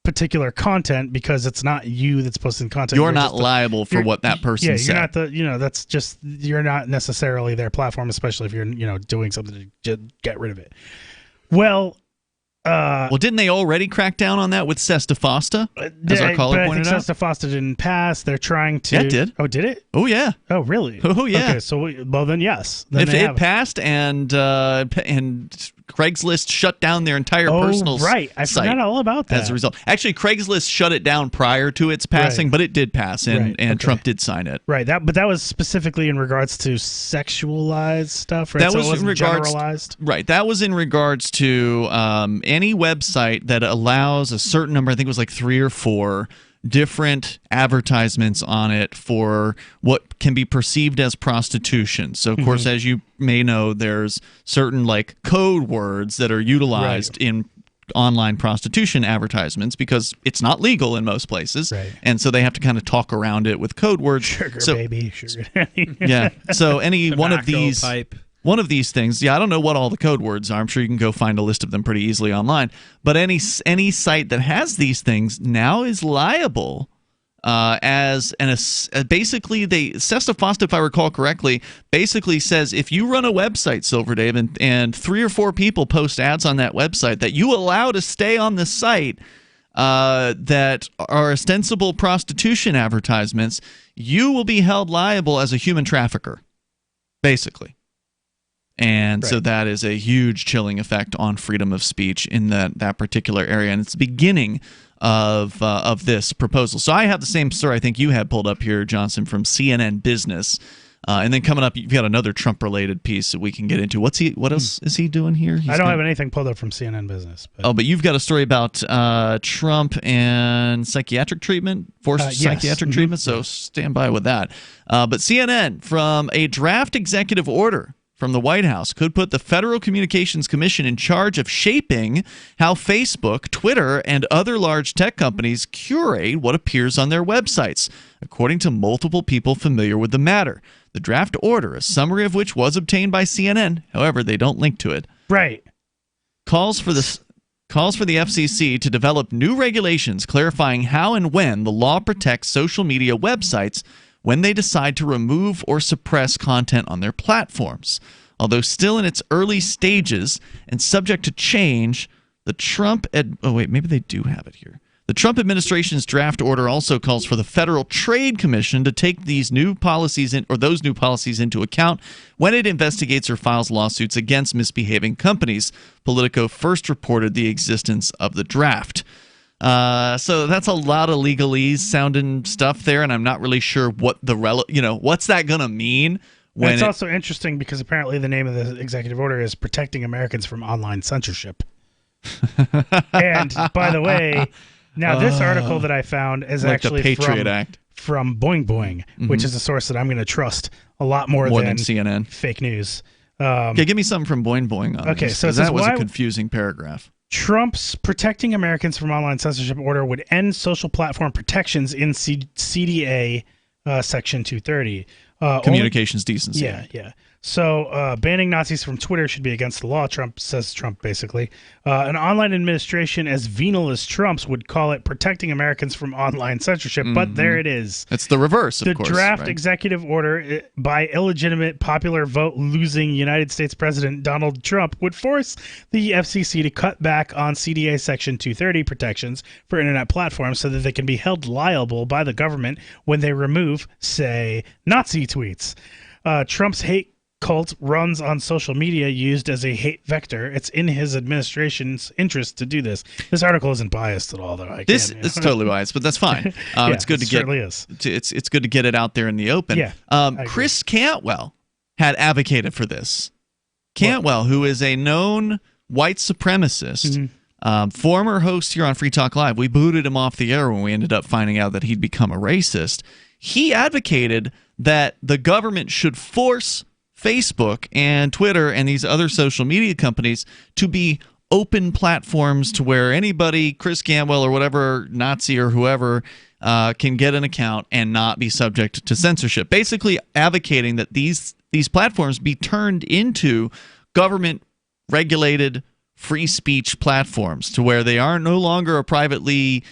particular content, because it's not you that's posting content. You're not liable for what that person said. You're not that's just, you're not necessarily their platform, especially if you're, doing something to get rid of it. Well, didn't they already crack down on that with Sesta Fosta, as our caller pointed out? Sesta Fosta didn't pass. They're trying to. Yeah, it did. Oh, did it? Oh, yeah. Oh, really? Oh, yeah. Okay, so then yes. Then if it passed, and Craigslist shut down their entire personal site. I forgot all about that. As a result. Actually, Craigslist shut it down prior to its passing, but it did pass, and Trump did sign it. Right. But that was specifically in regards to sexualized stuff, right? That so was it wasn't in regards, generalized? Right. That was in regards to any website that allows a certain number, I think it was like 3 or 4, different advertisements on it for what can be perceived as prostitution. So, of course, as you may know, there's certain code words that are utilized in online prostitution advertisements, because it's not legal in most places, and so they have to kind of talk around it with code words. Sugar baby, sugar daddy. Yeah. So one of these things, I don't know what all the code words are. I'm sure you can go find a list of them pretty easily online. But any site that has these things now is liable basically Sesta Fosta, if I recall correctly, basically says if you run a website, Silver Dave, and 3 or 4 people post ads on that website that you allow to stay on the site that are ostensible prostitution advertisements, you will be held liable as a human trafficker, basically. And so that is a huge chilling effect on freedom of speech in that particular area, and it's the beginning of this proposal. So I have the same story I think you had pulled up here, Johnson, from CNN Business, and then coming up, you've got another Trump-related piece that we can get into. What else is he doing here? I don't have anything pulled up from CNN Business. But you've got a story about Trump and psychiatric treatment, forced psychiatric treatment. So stand by with that. But CNN, from a draft executive order from the White House, could put the Federal Communications Commission in charge of shaping how Facebook, Twitter, and other large tech companies curate what appears on their websites, according to multiple people familiar with the matter. The draft order, a summary of which was obtained by CNN, however, they don't link to it, calls for the FCC to develop new regulations clarifying how and when the law protects social media websites when they decide to remove or suppress content on their platforms. Although still in its early stages and subject to change, the The Trump administration's draft order also calls for the Federal Trade Commission to take these new policies those new policies into account when it investigates or files lawsuits against misbehaving companies. Politico first reported the existence of the draft. So that's a lot of legalese sounding stuff there, and I'm not really sure what what's that going to mean. And it's also interesting because apparently the name of the executive order is Protecting Americans from Online Censorship. And by the way, now this article that I found is like actually the Patriot Act from Boing Boing, which is a source that I'm going to trust a lot more than CNN. Fake news. Okay, give me something from Boing Boing on this, so that was a confusing paragraph. Trump's Protecting Americans from Online Censorship order would end social platform protections in CDA Section 230. Communications decency. Yeah. So banning Nazis from Twitter should be against the law, Trump basically. An online administration as venal as Trump's would call it Protecting Americans from Online Censorship, but there it is. It's the reverse, of course. The draft right? executive order by illegitimate popular vote losing United States President Donald Trump would force the FCC to cut back on CDA Section 230 protections for internet platforms so that they can be held liable by the government when they remove, say, Nazi tweets. Trump's hate cult runs on social media used as a hate vector. It's in his administration's interest to do this. This article isn't biased at all, though. It's totally biased, but that's fine. It's good to get. Certainly is. It's good to get it out there in the open. Yeah, Chris Cantwell had advocated for this. Cantwell, who is a known white supremacist, former host here on Free Talk Live, we booted him off the air when we ended up finding out that he'd become a racist. He advocated that the government should force Facebook and Twitter and these other social media companies to be open platforms to where anybody, Chris Cantwell or whatever Nazi or whoever, can get an account and not be subject to censorship. Basically advocating that these platforms be turned into government-regulated free speech platforms to where they are no longer a privately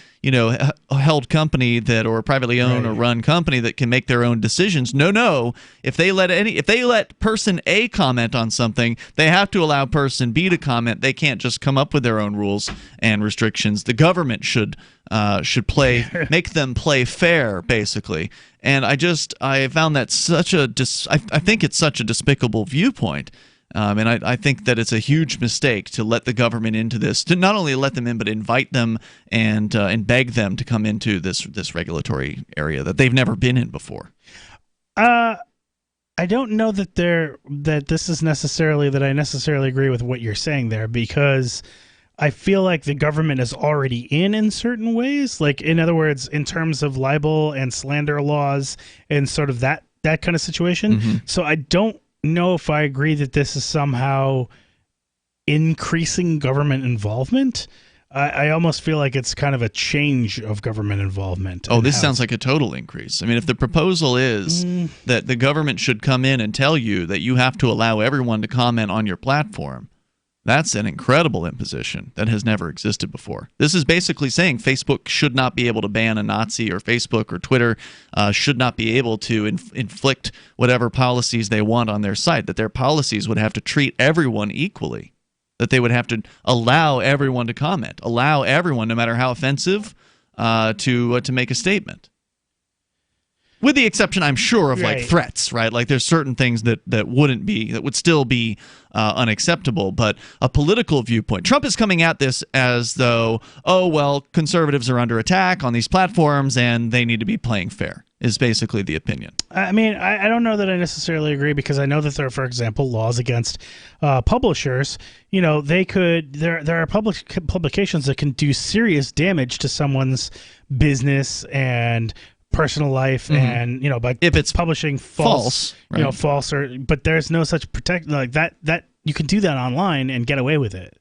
held company or a privately owned or run company that can make their own decisions. No, if they let person A comment on something, they have to allow person B to comment. They can't just come up with their own rules and restrictions. The government should make them play fair, basically. And I found that I think it's such a despicable viewpoint. And I think that it's a huge mistake to let the government into this, to not only let them in, but invite them and beg them to come into this regulatory area that they've never been in before. I don't know that this is necessarily that I necessarily agree with what you're saying there, because I feel like the government is already in certain ways. Like, in other words, in terms of libel and slander laws and sort of that kind of situation. So I don't know if I agree that this is somehow increasing government involvement. I almost feel like it's kind of a change of government involvement. Oh, this sounds like a total increase. I mean, if the proposal is that the government should come in and tell you that you have to allow everyone to comment on your platform, that's an incredible imposition that has never existed before. This is basically saying Facebook should not be able to ban a Nazi, or Facebook or Twitter should not be able to inflict whatever policies they want on their site, that their policies would have to treat everyone equally, that they would have to allow everyone to comment, allow everyone, no matter how offensive, to make a statement. With the exception, I'm sure, of like threats, right? Like there's certain things that would still be unacceptable. But a political viewpoint, Trump is coming at this as though, conservatives are under attack on these platforms and they need to be playing fair, is basically the opinion. I mean, I don't know that I necessarily agree, because I know that there are, for example, laws against publishers. There are publications that can do serious damage to someone's business and personal life, and by if it's publishing false, but there's no such like that you can do that online and get away with it.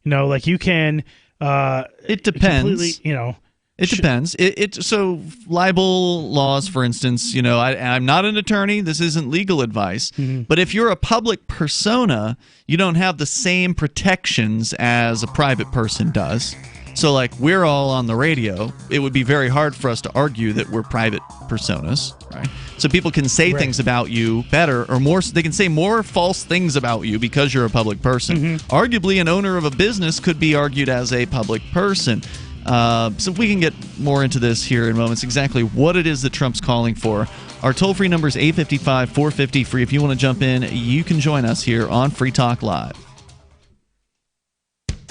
Like you can. It depends. It depends. So libel laws, for instance, I'm not an attorney. This isn't legal advice. But if you're a public persona, you don't have the same protections as a private person does. So, like, we're all on the radio. It would be very hard for us to argue that we're private personas, right? So people can say things about you better or more. They can say more false things about you because you're a public person. Arguably, an owner of a business could be argued as a public person. So if we can get more into this here in moments, exactly what it is that Trump's calling for. Our toll-free number is 855-450-FREE. If you want to jump in, you can join us here on Free Talk Live.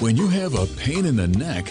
When you have a pain in the neck,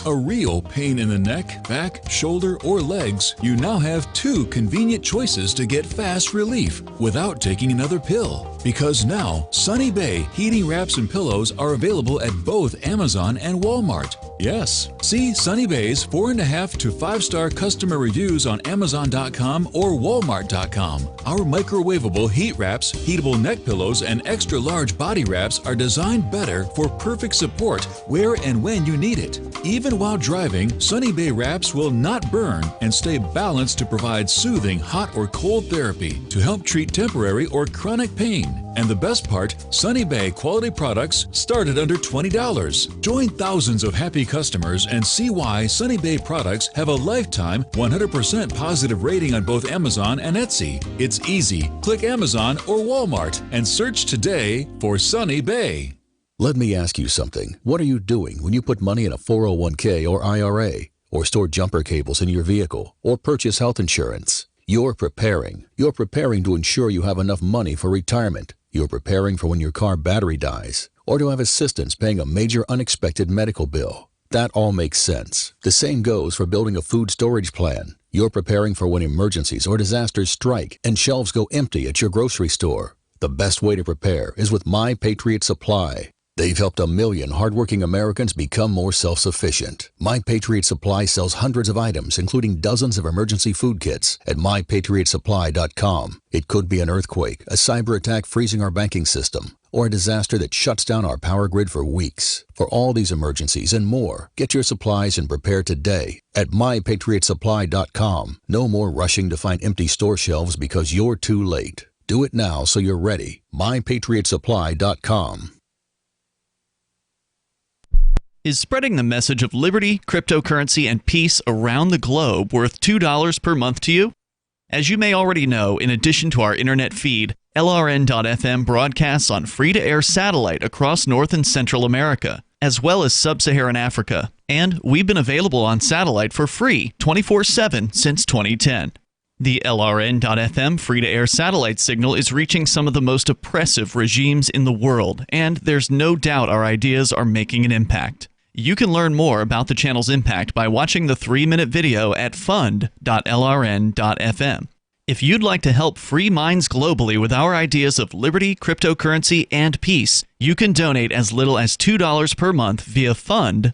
a real pain in the neck, back, shoulder, or legs, you now have 2 convenient choices to get fast relief without taking another pill. Because now, Sunny Bay heating wraps and pillows are available at both Amazon and Walmart. Yes, see Sunny Bay's 4.5 to 5-star customer reviews on Amazon.com or Walmart.com. Our microwavable heat wraps, heatable neck pillows, and extra large body wraps are designed better for perfect support where and when you need it. Even while driving, Sunny Bay wraps will not burn and stay balanced to provide soothing hot or cold therapy to help treat temporary or chronic pain. And the best part, Sunny Bay quality products start at under $20. Join thousands of happy customers and see why Sunny Bay products have a lifetime 100% positive rating on both Amazon and Etsy. It's easy. Click Amazon or Walmart and search today for Sunny Bay. Let me ask you something. What are you doing when you put money in a 401k or IRA, or store jumper cables in your vehicle, or purchase health insurance? You're preparing. You're preparing to ensure you have enough money for retirement. You're preparing for when your car battery dies, or to have assistance paying a major unexpected medical bill. That all makes sense. The same goes for building a food storage plan. You're preparing for when emergencies or disasters strike and shelves go empty at your grocery store. The best way to prepare is with My Patriot Supply. They've helped 1 million hardworking Americans become more self-sufficient. My Patriot Supply sells hundreds of items, including dozens of emergency food kits, at MyPatriotSupply.com. It could be an earthquake, a cyber attack freezing our banking system, or a disaster that shuts down our power grid for weeks. For all these emergencies and more, get your supplies and prepare today at MyPatriotSupply.com. No more rushing to find empty store shelves because you're too late. Do it now so you're ready. MyPatriotSupply.com. Is spreading the message of liberty, cryptocurrency, and peace around the globe worth $2 per month to you? As you may already know, in addition to our internet feed, LRN.FM broadcasts on free-to-air satellite across North and Central America, as well as Sub-Saharan Africa. And we've been available on satellite for free 24/7 since 2010. The LRN.FM free-to-air satellite signal is reaching some of the most oppressive regimes in the world, and there's no doubt our ideas are making an impact. You can learn more about the channel's impact by watching the 3-minute video at fund.lrn.fm. If you'd like to help free minds globally with our ideas of liberty, cryptocurrency, and peace, you can donate as little as $2 per month via fund.lrn.fm.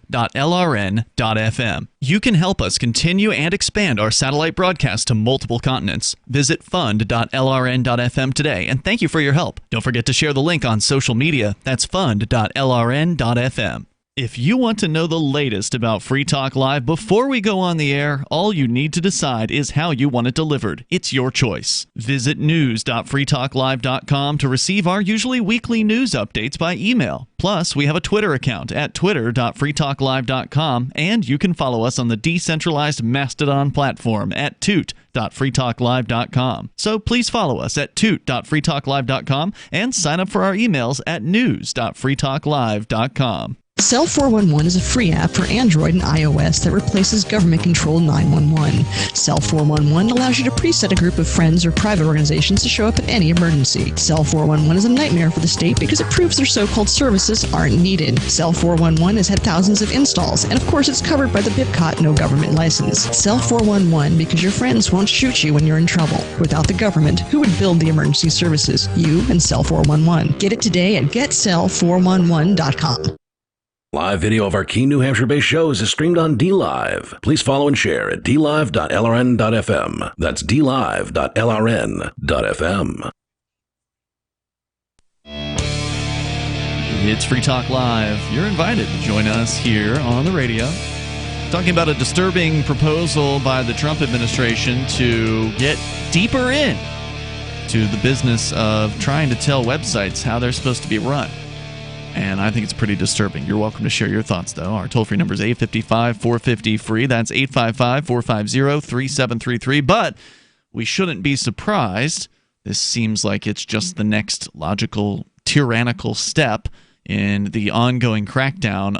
You can help us continue and expand our satellite broadcast to multiple continents. Visit fund.lrn.fm today, and thank you for your help. Don't forget to share the link on social media. That's fund.lrn.fm. If you want to know the latest about Free Talk Live before we go on the air, all you need to decide is how you want it delivered. It's your choice. Visit news.freetalklive.com to receive our usually weekly news updates by email. Plus, we have a Twitter account at twitter.freetalklive.com, and you can follow us on the decentralized Mastodon platform at toot.freetalklive.com. So please follow us at toot.freetalklive.com and sign up for our emails at news.freetalklive.com. Cell 411 is a free app for Android and iOS that replaces government-controlled 911. Cell 411 allows you to preset a group of friends or private organizations to show up at any emergency. Cell 411 is a nightmare for the state because it proves their so-called services aren't needed. Cell 411 has had thousands of installs, and of course it's covered by the BIPCOT no government license. Cell 411 because your friends won't shoot you when you're in trouble. Without the government, who would build the emergency services? You and Cell 411. Get it today at getcell411.com. Live video of our key New Hampshire-based shows is streamed on DLive. Please follow and share at dlive.lrn.fm. That's dlive.lrn.fm. It's Free Talk Live. You're invited to join us here on the radio. Talking about a disturbing proposal by the Trump administration to get deeper in to the business of trying to tell websites how they're supposed to be run. And I think it's pretty disturbing. You're welcome to share your thoughts, though. Our toll-free number is 855-450-FREE. That's 855-450-3733. But we shouldn't be surprised. This seems like it's just the next logical, tyrannical step in the ongoing crackdown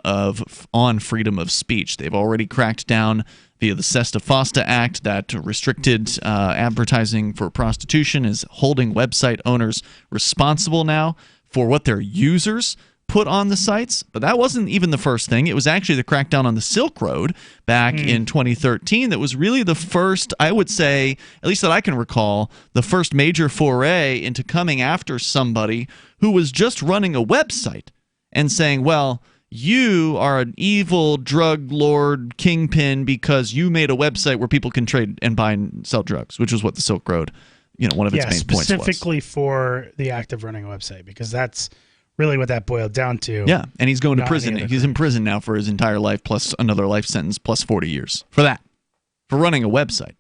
on freedom of speech. They've already cracked down via the SESTA-FOSTA Act that restricted advertising for prostitution, is holding website owners responsible now for what their users put on the sites. But that wasn't even the first thing. It was actually the crackdown on the Silk Road back in 2013 that was really the first, I would say, at least that I can recall, the first major foray into coming after somebody who was just running a website and saying, well, you are an evil drug lord kingpin because you made a website where people can trade and buy and sell drugs, which was what the Silk Road, one of its main points was. Specifically for the act of running a website, because that's really what that boiled down to. Yeah, and he's going to prison. He's in prison now for his entire life, plus another life sentence, plus 40 years for that, for running a website.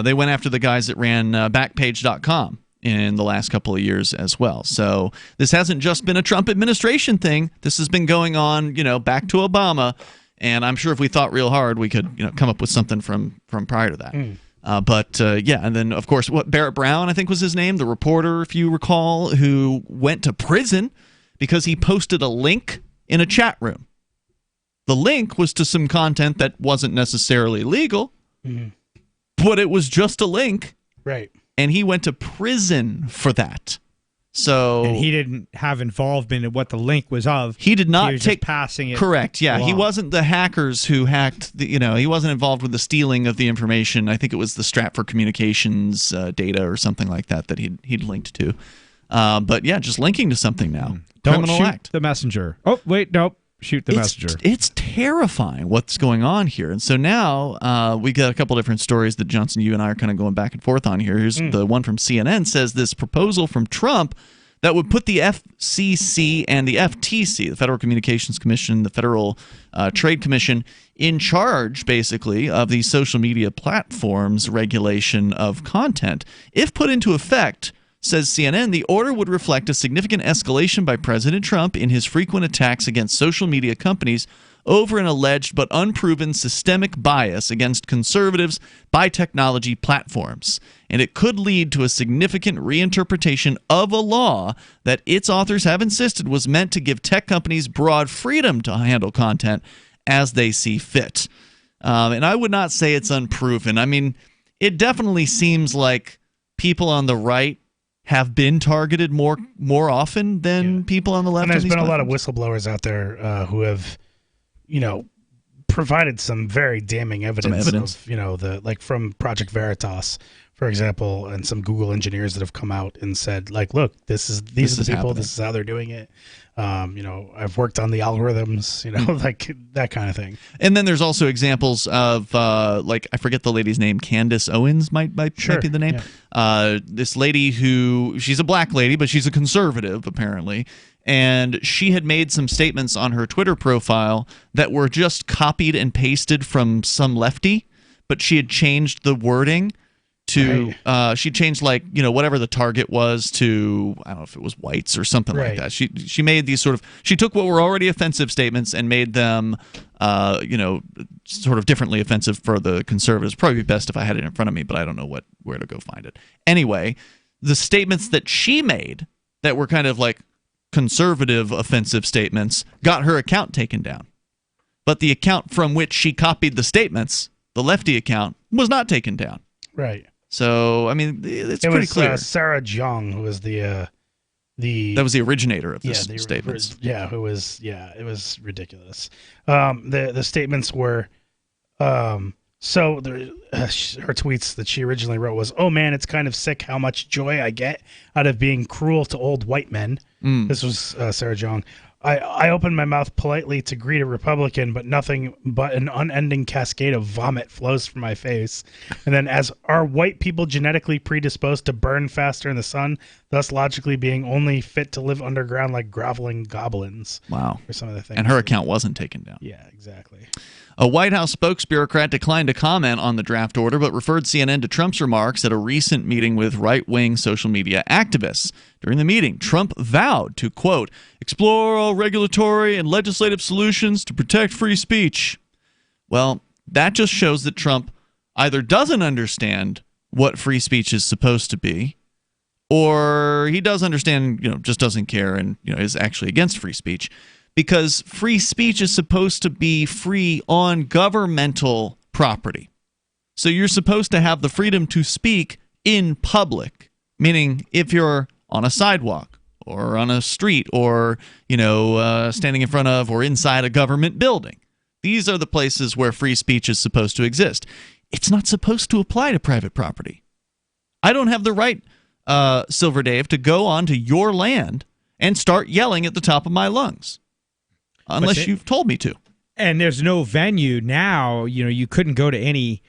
They went after the guys that ran Backpage.com in the last couple of years as well. So this hasn't just been a Trump administration thing. This has been going on, back to Obama. And I'm sure if we thought real hard, we could, come up with something from prior to that. And then, of course, Barrett Brown, I think was his name, the reporter, if you recall, who went to prison because he posted a link in a chat room. The link was to some content that wasn't necessarily legal, but it was just a link. Right. And he went to prison for that. So and he didn't have involvement in what the link was of. He did not he was take just passing it. Correct. Yeah, along. he wasn't the hackers who hacked. He wasn't involved with the stealing of the information. I think it was the Stratford Communications data or something like that he'd linked to. But yeah, just linking to something now. Don't Criminal shoot act. the messenger. Oh wait, nope. Shoot the messenger. It's terrifying what's going on here. And so now we got a couple different stories that Johnson, you and I are kind of going back and forth on here. Here's the one from CNN says this proposal from Trump that would put the FCC and the FTC, the Federal Communications Commission, the Federal Trade Commission, in charge, basically, of the social media platforms regulation of content. If put into effect, says CNN, the order would reflect a significant escalation by President Trump in his frequent attacks against social media companies over an alleged but unproven systemic bias against conservatives by technology platforms. And it could lead to a significant reinterpretation of a law that its authors have insisted was meant to give tech companies broad freedom to handle content as they see fit. And I would not say it's unproven. I mean, it definitely seems like people on the right have been targeted more often than people on the left. And there's been a lot of whistleblowers out there who have, provided some very damning evidence. Of, from Project Veritas, for example, and some Google engineers that have come out and said, look, these are the people, happening. This is how they're doing it. I've worked on the algorithms, like that kind of thing. And then there's also examples of, I forget the lady's name, Candace Owens might be the name. Yeah. This lady she's a black lady, but she's a conservative, apparently. And she had made some statements on her Twitter profile that were just copied and pasted from some lefty, but she had changed the wording to she changed whatever the target was to, I don't know if it was whites or something like that. She made these she took what were already offensive statements and made them sort of differently offensive for the conservatives. Probably be best if I had it in front of me, but I don't know where to go find it. Anyway, the statements that she made that were kind of like conservative offensive statements got her account taken down. But the account from which she copied the statements, the lefty account, was not taken down. Right. So, I mean, it's pretty clear. It was Sarah Jeong who was that was the originator of this statements. It was ridiculous. The statements were, her tweets that she originally wrote was, "Oh man, it's kind of sick how much joy I get out of being cruel to old white men." This was Sarah Jeong. I opened my mouth politely to greet a Republican, but nothing but an unending cascade of vomit flows from my face. And then, as are white people genetically predisposed to burn faster in the sun, thus logically being only fit to live underground like groveling goblins? Wow. Or some of the things. And her account wasn't taken down. Yeah, exactly. A White House spokesbureaucrat declined to comment on the draft order, but referred CNN to Trump's remarks at a recent meeting with right-wing social media activists. During the meeting, Trump vowed to, quote, explore all regulatory and legislative solutions to protect free speech. Well, that just shows that Trump either doesn't understand what free speech is supposed to be, or he does understand, just doesn't care and, is actually against free speech, because free speech is supposed to be free on governmental property. So you're supposed to have the freedom to speak in public, meaning if you're on a sidewalk or on a street or, standing in front of or inside a government building. These are the places where free speech is supposed to exist. It's not supposed to apply to private property. I don't have the right, Silver Dave, to go onto your land and start yelling at the top of my lungs, unless you've told me to. And there's no venue now. You couldn't go to any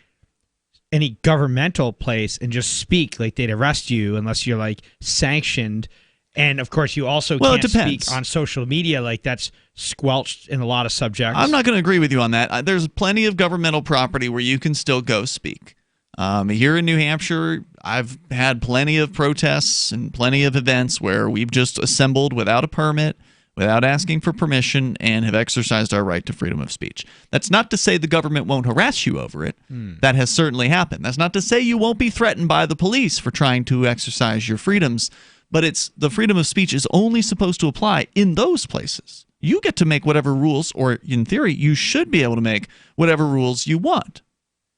governmental place and just speak. Like, they'd arrest you unless you're like sanctioned. And of course, you also can't speak on social media. Like, that's squelched in a lot of subjects. I'm not going to agree with you on that. There's plenty of governmental property where you can still go speak. Here in New Hampshire, I've had plenty of protests and plenty of events where we've just assembled without a permit, without asking for permission, and have exercised our right to freedom of speech. That's not to say the government won't harass you over it. That has certainly happened. That's not to say you won't be threatened by the police for trying to exercise your freedoms, but it's the freedom of speech is only supposed to apply in those places. You get to make whatever rules, or in theory, you should be able to make whatever rules you want.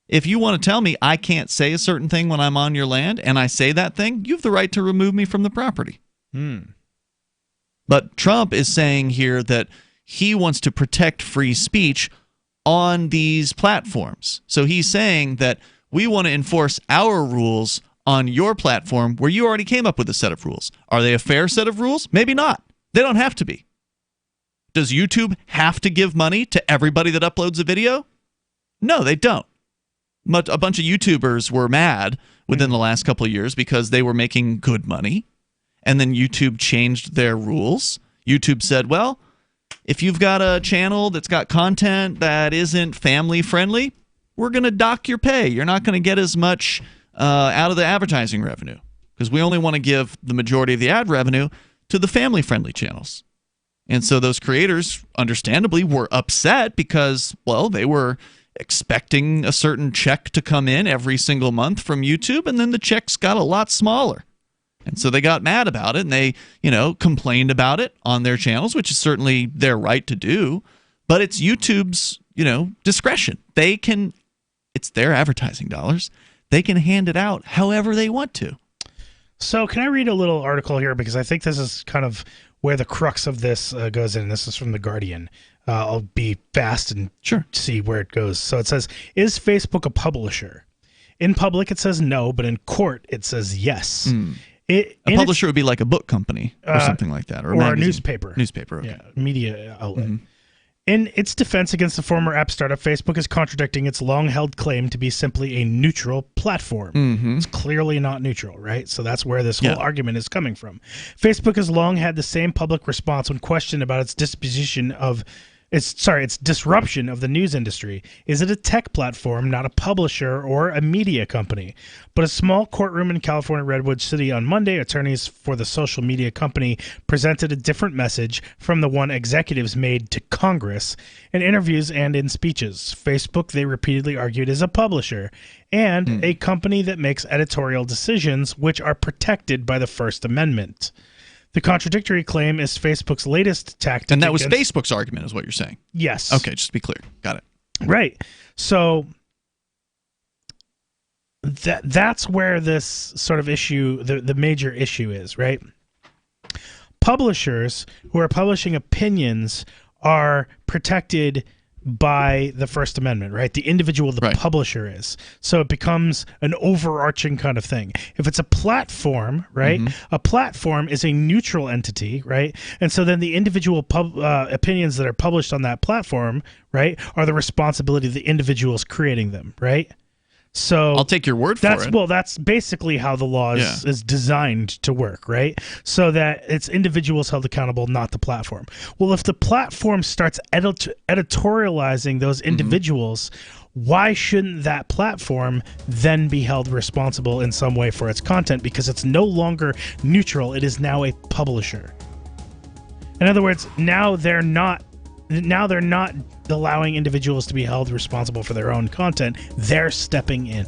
If you want to tell me I can't say a certain thing when I'm on your land and I say that thing, you have the right to remove me from the property. But Trump is saying here that he wants to protect free speech on these platforms. So he's saying that we want to enforce our rules on your platform where you already came up with a set of rules. Are they a fair set of rules? Maybe not. They don't have to be. Does YouTube have to give money to everybody that uploads a video? No, they don't. But a bunch of YouTubers were mad within the last couple of years because they were making good money. And then YouTube changed their rules. YouTube said, well, if you've got a channel that's got content that isn't family friendly, we're going to dock your pay. You're not going to get as much out of the advertising revenue because we only want to give the majority of the ad revenue to the family friendly channels. And so those creators, understandably, were upset because, well, they were expecting a certain check to come in every single month from YouTube, and then the checks got a lot smaller. And so they got mad about it, and they, complained about it on their channels, which is certainly their right to do. But it's YouTube's, discretion. It's their advertising dollars. They can hand it out however they want to. So can I read a little article here? Because I think this is kind of where the crux of this goes in. This is from The Guardian. I'll be fast and see where it goes. So it says, is Facebook a publisher? In public, it says no, but in court, it says yes. A publisher would be like a book company or something like that. Or a newspaper. Newspaper, okay. Yeah, media outlet. In its defense against the former app startup, Facebook is contradicting its long-held claim to be simply a neutral platform. It's clearly not neutral, right? So that's where this whole argument is coming from. Facebook has long had the same public response when questioned about its disruption of the news industry. Is it a tech platform, not a publisher or a media company? But a small courtroom in California Redwood City on Monday, attorneys for the social media company presented a different message from the one executives made to Congress in interviews and in speeches. Facebook, they repeatedly argued, is a publisher and a company that makes editorial decisions which are protected by the First Amendment. The contradictory claim is Facebook's latest tactic. And that was Facebook's argument, is what you're saying? Yes. Okay, just to be clear. Got it. Right. So that's where this sort of issue, the major issue is, right? Publishers who are publishing opinions are protected by the First Amendment, right? The individual, the publisher is. So it becomes an overarching kind of thing. If it's a platform, right? A platform is a neutral entity, right? And so then the individual opinions that are published on that platform, right, are the responsibility of the individuals creating them, right? So I'll take your word for it. Well, that's basically how the law is designed to work, right? So that it's individuals held accountable, not the platform. Well, if the platform starts editorializing those individuals, why shouldn't that platform then be held responsible in some way for its content? Because it's no longer neutral. It is now a publisher. In other words, now they're not allowing individuals to be held responsible for their own content. They're stepping in.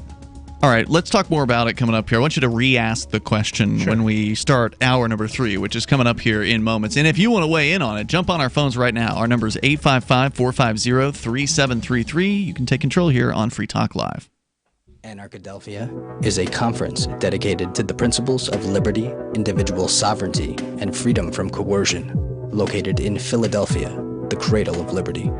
All right, let's talk more about it coming up here. I want you to re-ask the question when we start hour number 3, which is coming up here in moments. And if you want to weigh in on it, jump on our phones right now. Our number is 855-450-3733. You can take control here on Free Talk Live. Anarchadelphia is a conference dedicated to the principles of liberty, individual sovereignty, and freedom from coercion, located in Philadelphia, the cradle of liberty.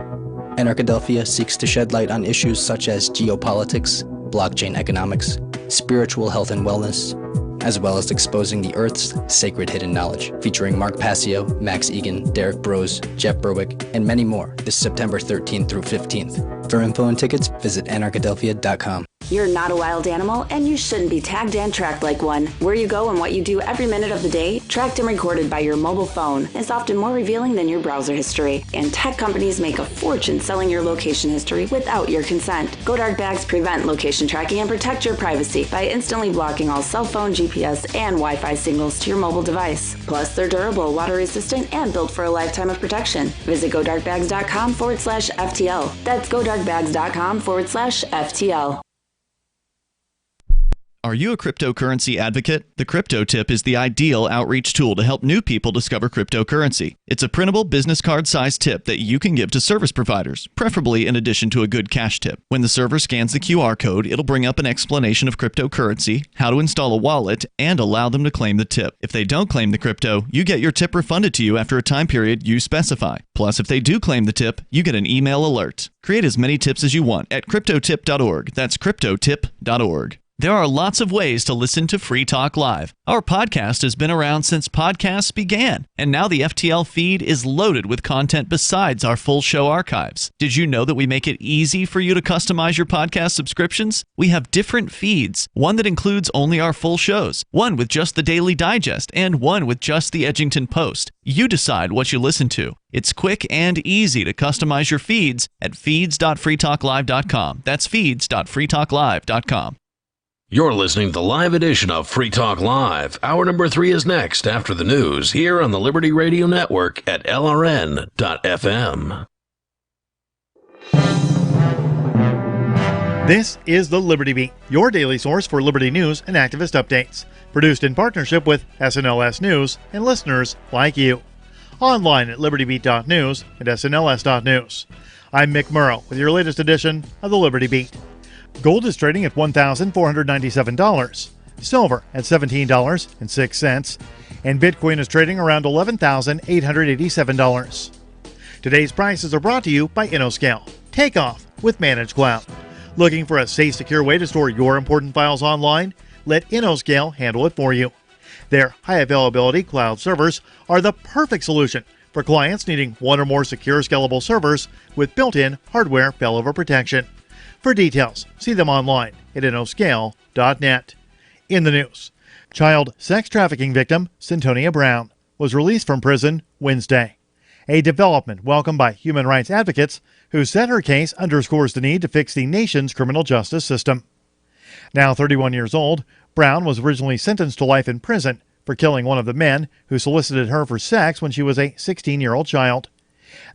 Anarchadelphia seeks to shed light on issues such as geopolitics, blockchain economics, spiritual health and wellness, as well as exposing the Earth's sacred hidden knowledge, featuring Mark Passio, Max Egan, Derek Brose, Jeff Berwick, and many more this September 13th through 15th. For info and tickets, visit anarchadelphia.com. You're not a wild animal, and you shouldn't be tagged and tracked like one. Where you go and what you do every minute of the day, tracked and recorded by your mobile phone, is often more revealing than your browser history. And tech companies make a fortune selling your location history without your consent. GoDark bags prevent location tracking and protect your privacy by instantly blocking all cell phone, GPS, and Wi-Fi signals to your mobile device. Plus, they're durable, water-resistant, and built for a lifetime of protection. Visit GoDarkbags.com/FTL. That's GoDarkbags.com/FTL. Are you a cryptocurrency advocate? The Crypto Tip is the ideal outreach tool to help new people discover cryptocurrency. It's a printable business card-sized tip that you can give to service providers, preferably in addition to a good cash tip. When the server scans the QR code, it'll bring up an explanation of cryptocurrency, how to install a wallet, and allow them to claim the tip. If they don't claim the crypto, you get your tip refunded to you after a time period you specify. Plus, if they do claim the tip, you get an email alert. Create as many tips as you want at cryptotip.org. That's cryptotip.org. There are lots of ways to listen to Free Talk Live. Our podcast has been around since podcasts began, and now the FTL feed is loaded with content besides our full show archives. Did you know that we make it easy for you to customize your podcast subscriptions? We have different feeds, one that includes only our full shows, one with just the Daily Digest, and one with just the Edgington Post. You decide what you listen to. It's quick and easy to customize your feeds at feeds.freetalklive.com. That's feeds.freetalklive.com. You're listening to the live edition of Free Talk Live. Hour number 3 is next after the news here on the Liberty Radio Network at LRN.FM. This is the Liberty Beat, your daily source for liberty news and activist updates. Produced in partnership with SNLS News and listeners like you. Online at libertybeat.news and snls.news. I'm Mick Murrow with your latest edition of the Liberty Beat. Gold is trading at $1,497, silver at $17.06, and Bitcoin is trading around $11,887. Today's prices are brought to you by InnoScale. Take off with Managed Cloud. Looking for a safe, secure way to store your important files online? Let InnoScale handle it for you. Their high-availability cloud servers are the perfect solution for clients needing one or more secure, scalable servers with built-in hardware failover protection. For details, see them online at innoscale.net. In the news, child sex trafficking victim Centonia Brown was released from prison Wednesday. A development welcomed by human rights advocates who said her case underscores the need to fix the nation's criminal justice system. Now 31 years old, Brown was originally sentenced to life in prison for killing one of the men who solicited her for sex when she was a 16-year-old child.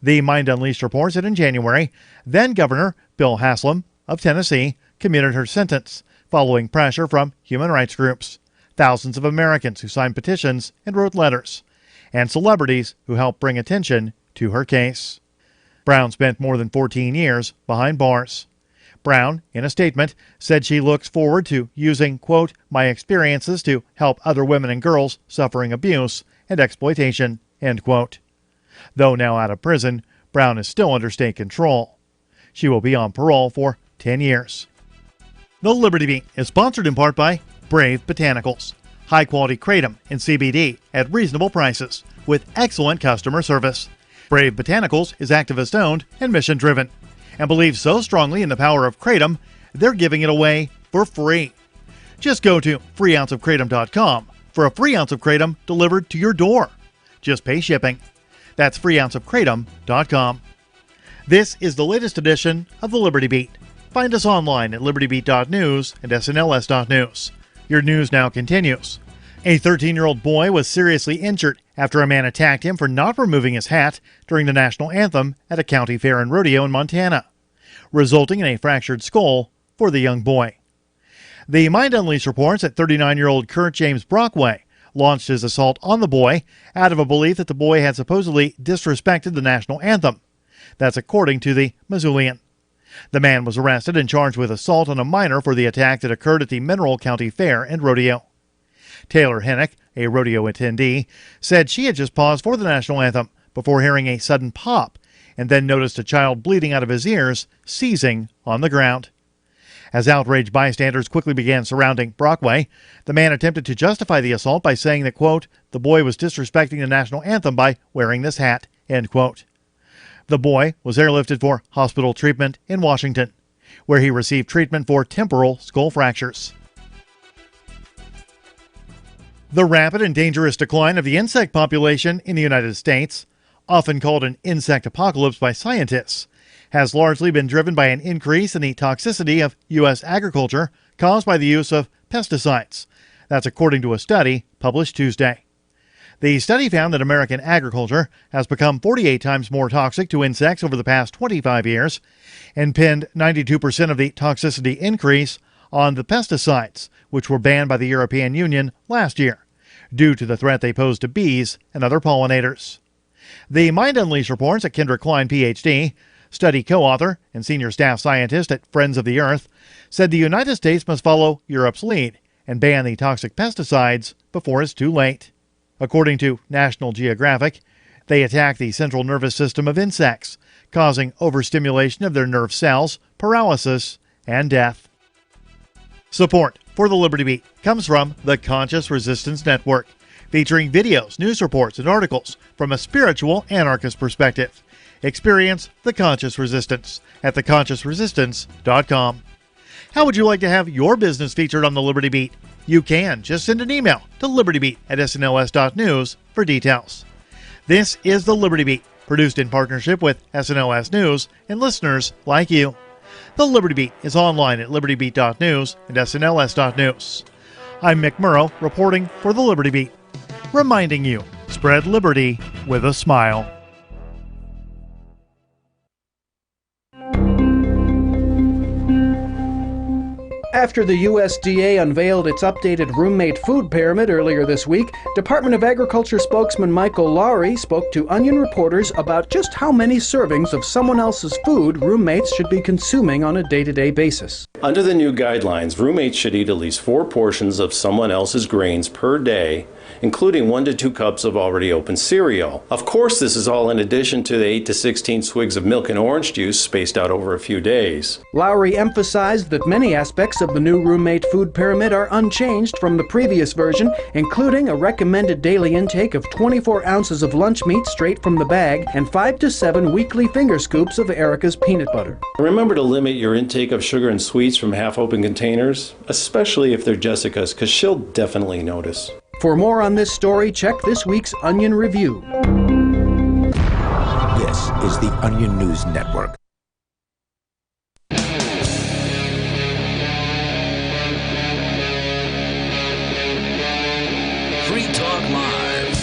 The Mind Unleashed reports that in January, then-Governor Bill Haslam of Tennessee commuted her sentence following pressure from human rights groups, thousands of Americans who signed petitions and wrote letters, and celebrities who helped bring attention to her case. Brown spent more than 14 years behind bars. Brown, in a statement, said she looks forward to using, quote, my experiences to help other women and girls suffering abuse and exploitation, end quote. Though now out of prison, Brown is still under state control. She will be on parole for 10 years. The Liberty Beat is sponsored in part by Brave Botanicals. High-quality kratom and CBD at reasonable prices with excellent customer service. Brave Botanicals is activist-owned and mission-driven and believes so strongly in the power of kratom, they're giving it away for free. Just go to freeounceofkratom.com for a free ounce of kratom delivered to your door. Just pay shipping. That's freeounceofkratom.com. This is the latest edition of the Liberty Beat. Find us online at libertybeat.news and snls.news. Your news now continues. A 13-year-old boy was seriously injured after a man attacked him for not removing his hat during the national anthem at a county fair and rodeo in Montana, resulting in a fractured skull for the young boy. The Mind Unleashed reports that 39-year-old Kurt James Brockway launched his assault on the boy out of a belief that the boy had supposedly disrespected the national anthem. That's according to the Missoulian. The man was arrested and charged with assault on a minor for the attack that occurred at the Mineral County Fair and Rodeo. Taylor Hennick, a rodeo attendee, said she had just paused for the national anthem before hearing a sudden pop and then noticed a child bleeding out of his ears, seizing on the ground. As outraged bystanders quickly began surrounding Brockway, the man attempted to justify the assault by saying that, quote, the boy was disrespecting the national anthem by wearing this hat, end quote. The boy was airlifted for hospital treatment in Washington, where he received treatment for temporal skull fractures. The rapid and dangerous decline of the insect population in the United States, often called an insect apocalypse by scientists, has largely been driven by an increase in the toxicity of U.S. agriculture caused by the use of pesticides. That's according to a study published Tuesday. The study found that American agriculture has become 48 times more toxic to insects over the past 25 years and pinned 92% of the toxicity increase on the pesticides, which were banned by the European Union last year due to the threat they pose to bees and other pollinators. The Mind Unleashed reports that Kendra Klein, Ph.D., study co-author and senior staff scientist at Friends of the Earth, said the United States must follow Europe's lead and ban the toxic pesticides before it's too late. According to National Geographic, they attack the central nervous system of insects, causing overstimulation of their nerve cells, paralysis, and death. Support for the Liberty Beat comes from the Conscious Resistance Network, featuring videos, news reports, and articles from a spiritual anarchist perspective. Experience the Conscious Resistance at theconsciousresistance.com. How would you like to have your business featured on the Liberty Beat? You can. Just send an email to libertybeat@snls.news for details. This is the Liberty Beat, produced in partnership with SNLS News and listeners like you. The Liberty Beat is online at libertybeat.news and snls.news. I'm Mick Murrow, reporting for the Liberty Beat, reminding you, spread liberty with a smile. After the USDA unveiled its updated roommate food pyramid earlier this week, Department of Agriculture spokesman Michael Lowry spoke to Onion reporters about just how many servings of someone else's food roommates should be consuming on a day-to-day basis. Under the new guidelines, roommates should eat at least 4 portions of someone else's grains per day, including 1 to 2 cups of already opened cereal. Of course, this is all in addition to the 8 to 16 swigs of milk and orange juice spaced out over a few days. Lowry emphasized that many aspects of the new roommate food pyramid are unchanged from the previous version, including a recommended daily intake of 24 ounces of lunch meat straight from the bag and 5 to 7 weekly finger scoops of Erica's peanut butter. Remember to limit your intake of sugar and sweets from half-open containers, especially if they're Jessica's, because she'll definitely notice. For more on this story, check this week's Onion Review. This is the Onion News Network. Free Talk Live.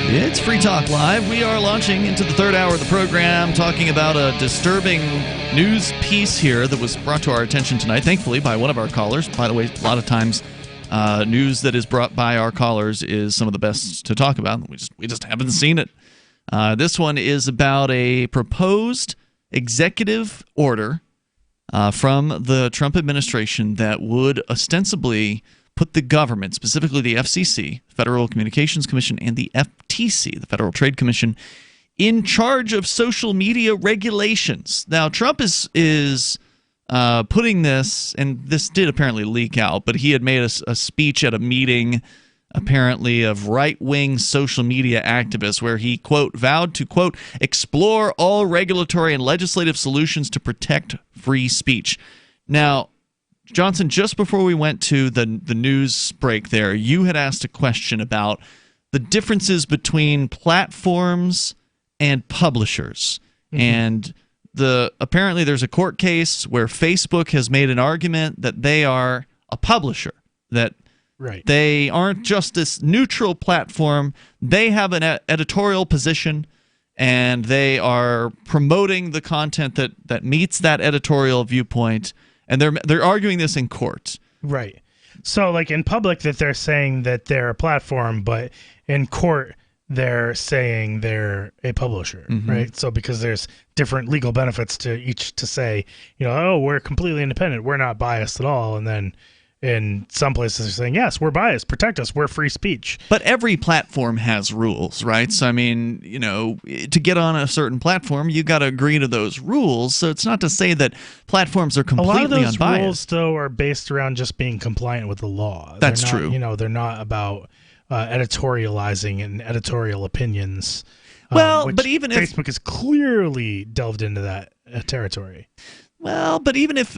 It's Free Talk Live. We are launching into the third hour of the program, talking about a disturbing news piece here that was brought to our attention tonight, thankfully, by one of our callers. By the way, a lot of times news that is brought by our callers is some of the best to talk about. We just haven't seen it. This one is about a proposed executive order from the Trump administration that would ostensibly put the government, specifically the FCC, Federal Communications Commission, and the FTC, the Federal Trade Commission, in charge of social media regulations. Now, Trump is putting this, and this did apparently leak out, but he had made a speech at a meeting, apparently, of right-wing social media activists where he, quote, vowed to, quote, explore all regulatory and legislative solutions to protect free speech. Now, Johnson, just before we went to the news break there, you had asked a question about the differences between platforms and publishers. Mm-hmm. And apparently there's a court case where Facebook has made an argument that they are a publisher, that they aren't just this neutral platform. They have an editorial position, and they are promoting the content that meets that editorial viewpoint. And they're arguing this in court. Right. So, like in public, that they're saying that they're a platform, but in court, they're saying they're a publisher, right? So, because there's different legal benefits to each to say, oh, we're completely independent, we're not biased at all, and then in some places they're saying, yes, we're biased, protect us, we're free speech. But every platform has rules, right? So, I mean, to get on a certain platform, you got to agree to those rules. So it's not to say that platforms are completely unbiased. A lot of those unbiased. rules, though, are based around just being compliant with the law. That's true. true. They're not about editorializing and editorial opinions. But even if Facebook has clearly delved into that territory. Well, but even if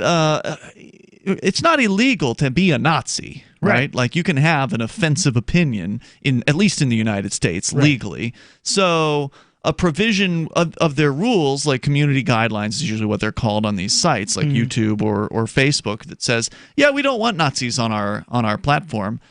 it's not illegal to be a Nazi, right? Like you can have an offensive opinion at least in the United States legally. So a provision of their rules, like community guidelines is usually what they're called on these sites like YouTube or Facebook, that says, yeah, we don't want Nazis on our platform.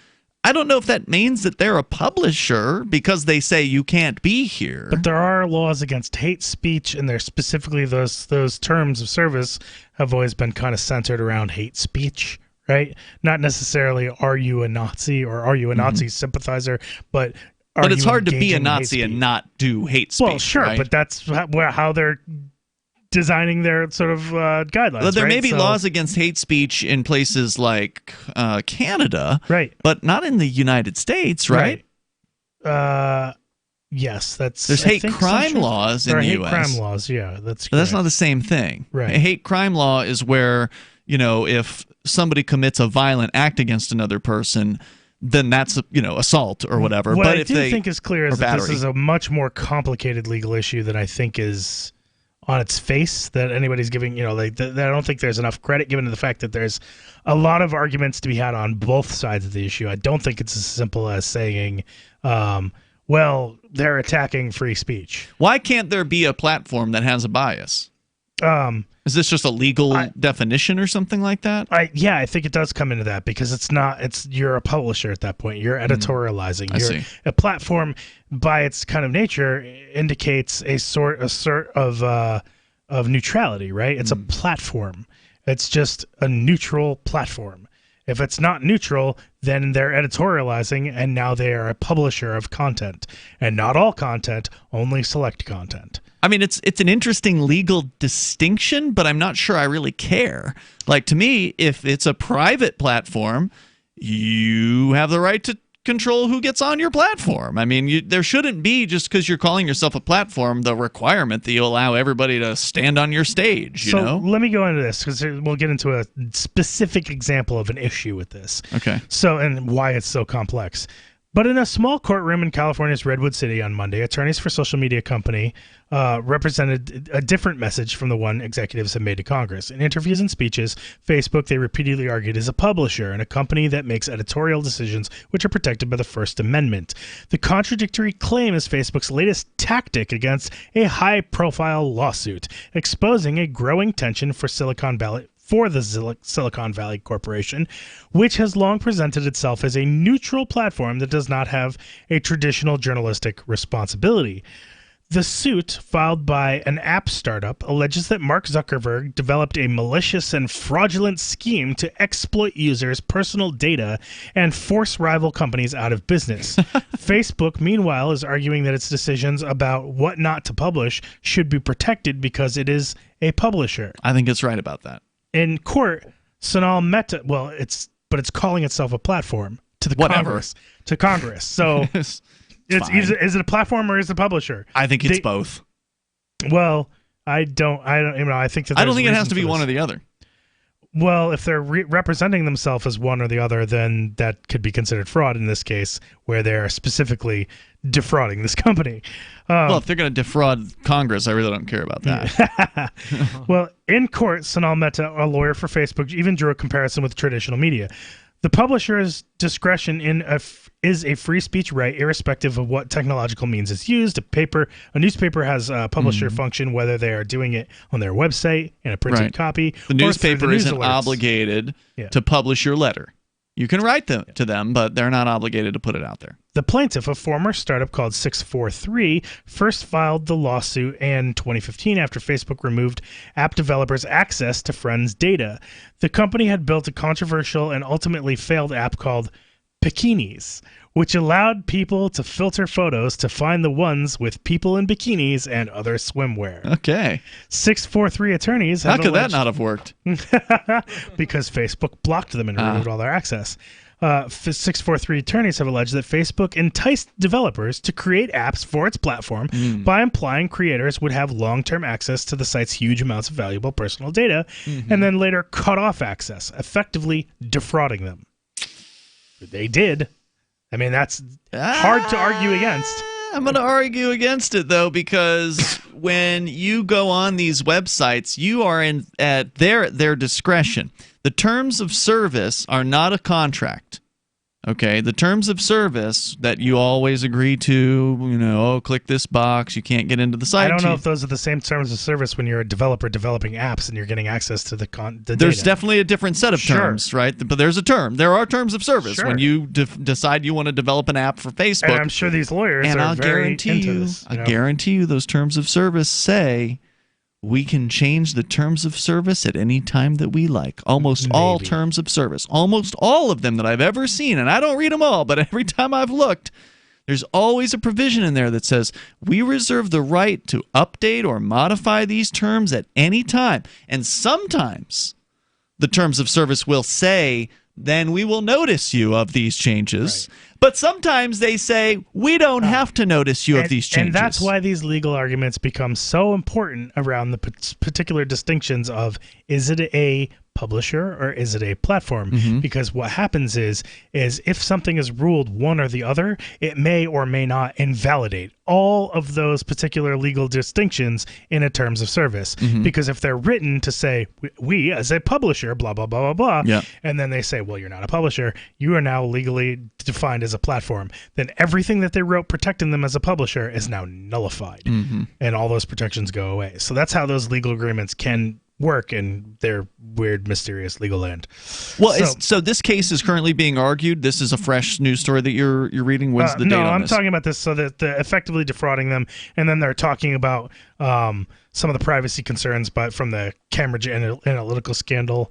I don't know if that means that they're a publisher because they say you can't be here. But there are laws against hate speech, and they're specifically those terms of service have always been kind of centered around hate speech, right? Not necessarily are you a Nazi or are you a Nazi sympathizer, but it's hard to be a Nazi and not do hate speech. Well, sure, right? but that's how they're designing their sort of guidelines. Well, there right? may be laws against hate speech in places like Canada, right? But not in the United States, right? Yes, there's hate crime laws in the U.S. Hate crime laws, yeah, that's not the same thing. Right. A hate crime law is where if somebody commits a violent act against another person, then that's assault or whatever. What but I if do they think is clear is that battery. this is a much more complicated legal issue than I think is on its face that anybody's giving, I don't think there's enough credit given to the fact that there's a lot of arguments to be had on both sides of the issue. I don't think it's as simple as saying, well, they're attacking free speech. Why can't there be a platform that has a bias? Is this just a legal definition or something like that? I think it does come into that because you're a publisher at that point. You're editorializing. I see. A platform by its kind of nature indicates a sort of neutrality, right? It's a platform. It's just a neutral platform. If it's not neutral, then they're editorializing, and now they are a publisher of content. And not all content, only select content. I mean, it's an interesting legal distinction, but I'm not sure I really care. Like, to me, if it's a private platform, you have the right to control who gets on your platform. I mean, there shouldn't be, just because you're calling yourself a platform, the requirement that you allow everybody to stand on your stage, Let me go into this, because we'll get into a specific example of an issue with this. Okay. And why it's so complex. But in a small courtroom in California's Redwood City on Monday, attorneys for social media company represented a different message from the one executives have made to Congress. In interviews and speeches, Facebook, they repeatedly argued, is a publisher and a company that makes editorial decisions which are protected by the First Amendment. The contradictory claim is Facebook's latest tactic against a high-profile lawsuit, exposing a growing tension for the Silicon Valley Corporation, which has long presented itself as a neutral platform that does not have a traditional journalistic responsibility. The suit, filed by an app startup, alleges that Mark Zuckerberg developed a malicious and fraudulent scheme to exploit users' personal data and force rival companies out of business. Facebook, meanwhile, is arguing that its decisions about what not to publish should be protected because it is a publisher. I think it's right about that. In court, Sonal Mehta, it's calling itself a platform to Congress. So is it a platform or is it a publisher? I think it's both. Well, I don't I think that I don't think it has to be one or the other. Well, if they're representing themselves as one or the other, then that could be considered fraud in this case, where they're specifically defrauding this company. Well, if they're going to defraud Congress, I really don't care about that. Well, in court, Sonal Mehta, a lawyer for Facebook, even drew a comparison with traditional media. The publisher's discretion is a free speech right, irrespective of what technological means is used. A newspaper has a publisher function, whether they are doing it on their website in a printed copy. The newspaper isn't obligated to publish your letter. You can write to them, but they're not obligated to put it out there. The plaintiff, a former startup called 643, first filed the lawsuit in 2015 after Facebook removed app developers' access to friends' data. The company had built a controversial and ultimately failed app called Bikinis, which allowed people to filter photos to find the ones with people in bikinis and other swimwear. Okay. 643 attorneys have How could that not have worked? Because Facebook blocked them and removed all their access. 643 attorneys have alleged that Facebook enticed developers to create apps for its platform by implying creators would have long-term access to the site's huge amounts of valuable personal data and then later cut off access, effectively defrauding them. They did. I mean, that's hard to argue against. I'm going to argue against it, though, because when you go on these websites, you are at their discretion. The terms of service are not a contract. Okay, the terms of service that you always agree to, click this box, you can't get into the site. I don't know if those are the same terms of service when you're a developer developing apps and you're getting access to the data. There's definitely a different set of terms, right? But there's a term. There are terms of service when you decide you want to develop an app for Facebook. And I'm sure these lawyers are very into this. I guarantee you those terms of service say we can change the terms of service at any time that we like. Almost all terms of service. Almost all of them that I've ever seen, and I don't read them all, but every time I've looked, there's always a provision in there that says we reserve the right to update or modify these terms at any time. And sometimes the terms of service will say, then we will notice you of these changes. Right. But sometimes they say, we don't have to notice you of these changes. And that's why these legal arguments become so important around the particular distinctions of, is it a publisher or is it a platform? Because what happens is if something is ruled one or the other, it may or may not invalidate all of those particular legal distinctions in a terms of service. Because if they're written to say, we as a publisher, blah, blah, blah, blah, blah, and then they say, well, you're not a publisher, you are now legally defined as a platform, then everything that they wrote protecting them as a publisher is now nullified. And all those protections go away. So that's how those legal agreements can work in their weird, mysterious legal land. Well, so this case is currently being argued. This is a fresh news story that you're reading. What's the date on this? No, I'm talking about this so that they're effectively defrauding them, and then they're talking about some of the privacy concerns from the Cambridge Analytica scandal,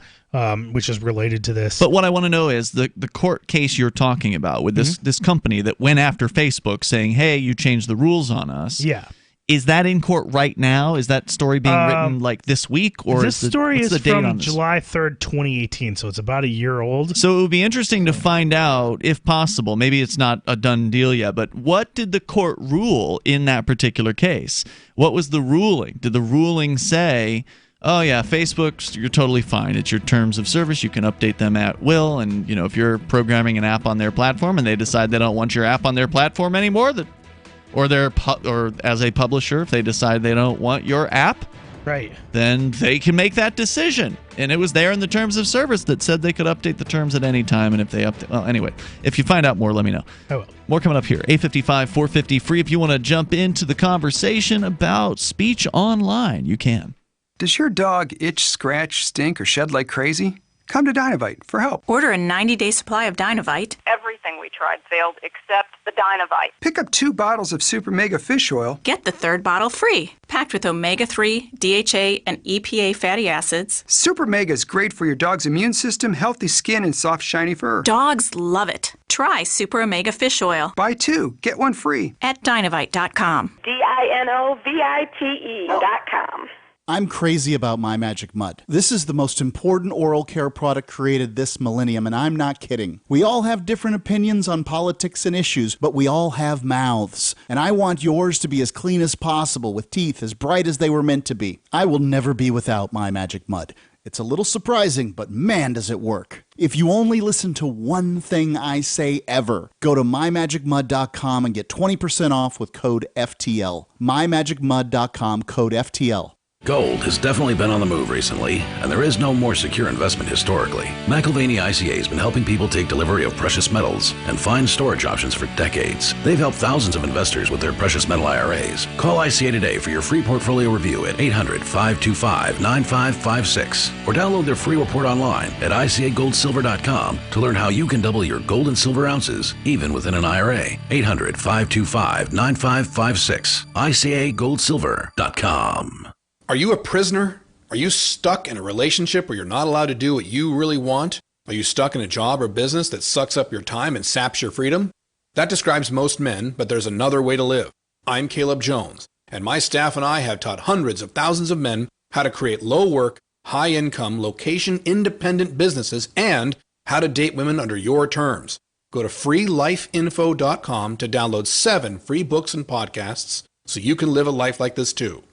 which is related to this. But what I want to know is the court case you're talking about with this company that went after Facebook saying, hey, you changed the rules on us. Yeah. Is that in court right now? Is that story being written like this week? Or this story is from July 3rd, 2018, so it's about a year old. So it would be interesting to find out, if possible, maybe it's not a done deal yet, but what did the court rule in that particular case? What was the ruling? Did the ruling say, oh yeah, Facebook, you're totally fine. It's your terms of service. You can update them at will. And if you're programming an app on their platform and they decide they don't want your app on their platform anymore, or as a publisher, if they decide they don't want your app, right, then they can make that decision. And it was there in the terms of service that said they could update the terms at any time. And if they update, well, anyway, if you find out more, let me know. I will. More coming up here. 855-450 free. If you want to jump into the conversation about speech online, you can. Does your dog itch, scratch, stink, or shed like crazy? Come to Dynovite for help. Order a 90-day supply of Dynovite. Everything we tried failed except the Dynovite. Pick up 2 bottles of Super Mega Fish Oil. Get the 3rd bottle free. Packed with omega-3, DHA, and EPA fatty acids. Super Mega is great for your dog's immune system, healthy skin, and soft, shiny fur. Dogs love it. Try Super Omega Fish Oil. Buy 2, get 1 free. At Dynovite.com. DINOVITE.com. I'm crazy about My Magic Mud. This is the most important oral care product created this millennium, and I'm not kidding. We all have different opinions on politics and issues, but we all have mouths. And I want yours to be as clean as possible, with teeth as bright as they were meant to be. I will never be without My Magic Mud. It's a little surprising, but man, does it work. If you only listen to one thing I say ever, go to mymagicmud.com and get 20% off with code FTL. mymagicmud.com, code FTL. Gold has definitely been on the move recently, and there is no more secure investment historically. McIlvaney ICA has been helping people take delivery of precious metals and find storage options for decades. They've helped thousands of investors with their precious metal IRAs. Call ICA today for your free portfolio review at 800-525-9556 or download their free report online at ICAGoldSilver.com to learn how you can double your gold and silver ounces even within an IRA. 800-525-9556. ICAGoldSilver.com. Are you a prisoner? Are you stuck in a relationship where you're not allowed to do what you really want? Are you stuck in a job or business that sucks up your time and saps your freedom? That describes most men, but there's another way to live. I'm Caleb Jones, and my staff and I have taught hundreds of thousands of men how to create low-work, high-income, location-independent businesses and how to date women under your terms. Go to freelifeinfo.com to download 7 free books and podcasts so you can live a life like this too.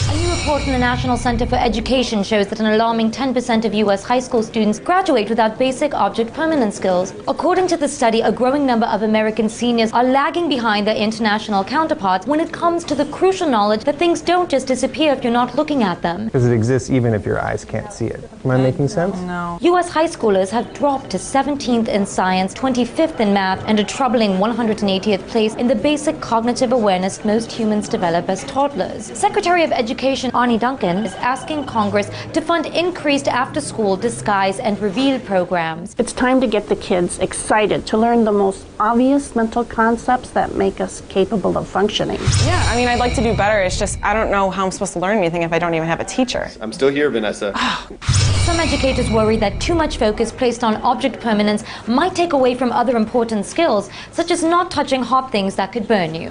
A new report from the National Center for Education shows that an alarming 10% of U.S. high school students graduate without basic object permanence skills. According to the study, a growing number of American seniors are lagging behind their international counterparts when it comes to the crucial knowledge that things don't just disappear if you're not looking at them. Because it exists even if your eyes can't see it. Am I making sense? No. U.S. high schoolers have dropped to 17th in science, 25th in math, and a troubling 180th place in the basic cognitive awareness most humans develop as toddlers. Secretary of Education Arne Duncan is asking Congress to fund increased after-school disguise and reveal programs. It's time to get the kids excited to learn the most obvious mental concepts that make us capable of functioning. Yeah, I mean, I'd like to do better. It's just I don't know how I'm supposed to learn anything if I don't even have a teacher. I'm still here, Vanessa. Some educators worry that too much focus placed on object permanence might take away from other important skills, such as not touching hot things that could burn you.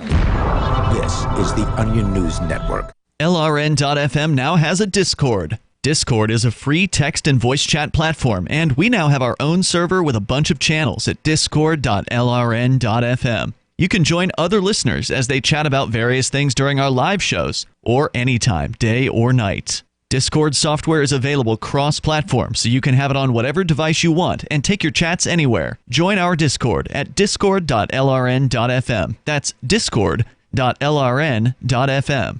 This is the Onion News Network. LRN.FM now has a Discord. Discord is a free text and voice chat platform, and we now have our own server with a bunch of channels at discord.lrn.fm. You can join other listeners as they chat about various things during our live shows, or anytime, day or night. Discord software is available cross-platform, so you can have it on whatever device you want and take your chats anywhere. Join our Discord at discord.lrn.fm. That's discord.lrn.fm.